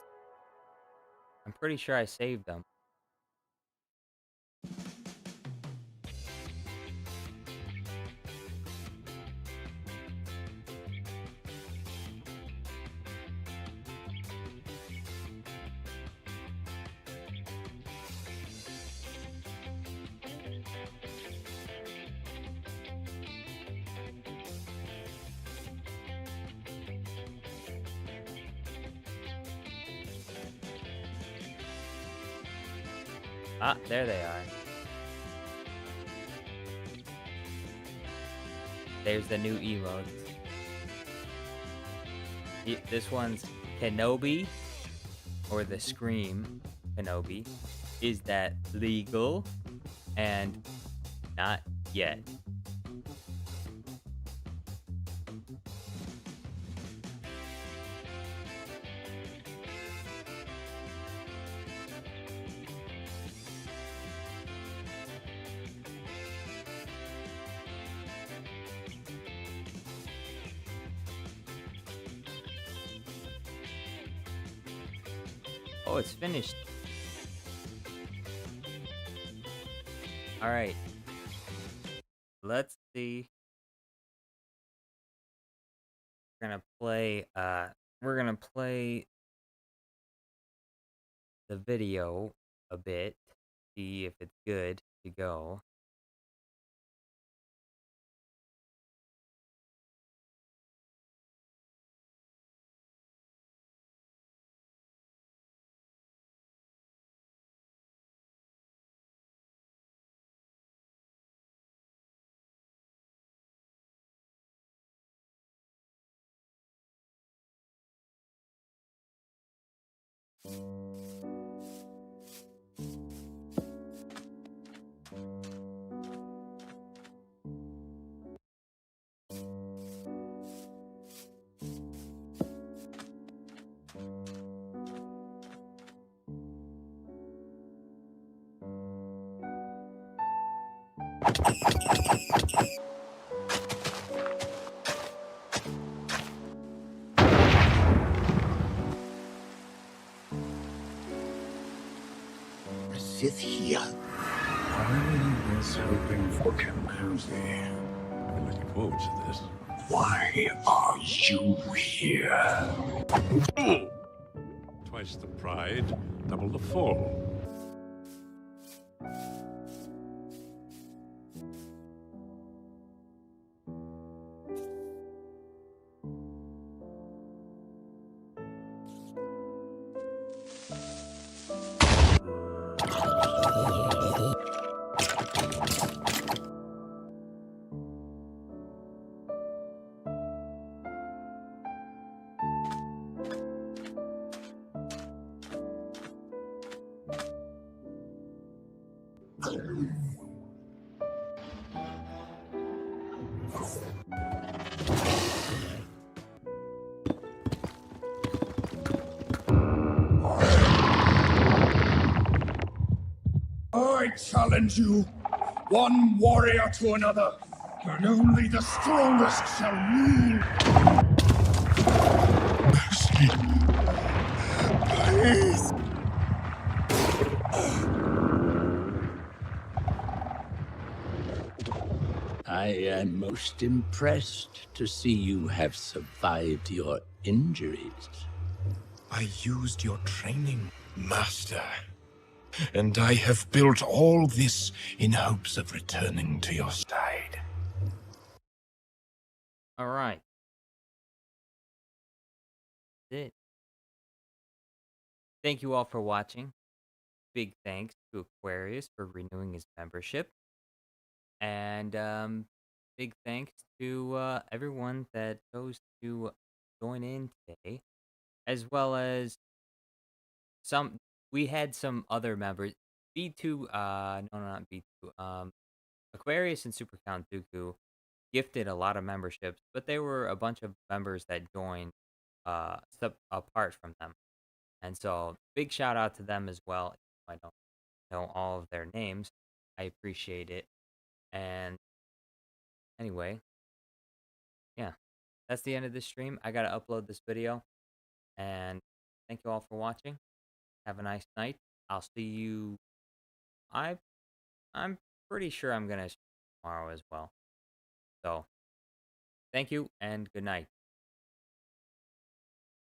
I'm pretty sure I saved them. Ah, there they are. There's the new emotes. This one's Kenobi, or the Scream Kenobi. Is that legal? And not yet. Oh, it's finished. All right. Let's see. We're gonna play the video a bit, see if it's good to go. A Sith here. I was hoping for Kenobi. I'm looking forward to this. Why are you here? Twice the pride, double the fall. I challenge you, one warrior to another, and only the strongest shall rule. Mercy. Please. I am most impressed to see you have survived your injuries. I used your training, Master. And I have built all this in hopes of returning to your side. All right. That's it. Thank you all for watching. Big thanks to Aquarius for renewing his membership. And big thanks to everyone that chose to join in today, as well as we had some other members. B2, no, not B2. Aquarius and Super Count Dooku gifted a lot of memberships, but there were a bunch of members that joined apart from them. And so big shout out to them as well. If I don't know all of their names, I appreciate it. And anyway, yeah, that's the end of this stream. I gotta upload this video. And thank you all for watching. Have a nice night. I'll see you. I'm pretty sure I'm gonna stream tomorrow as well. So thank you and good night.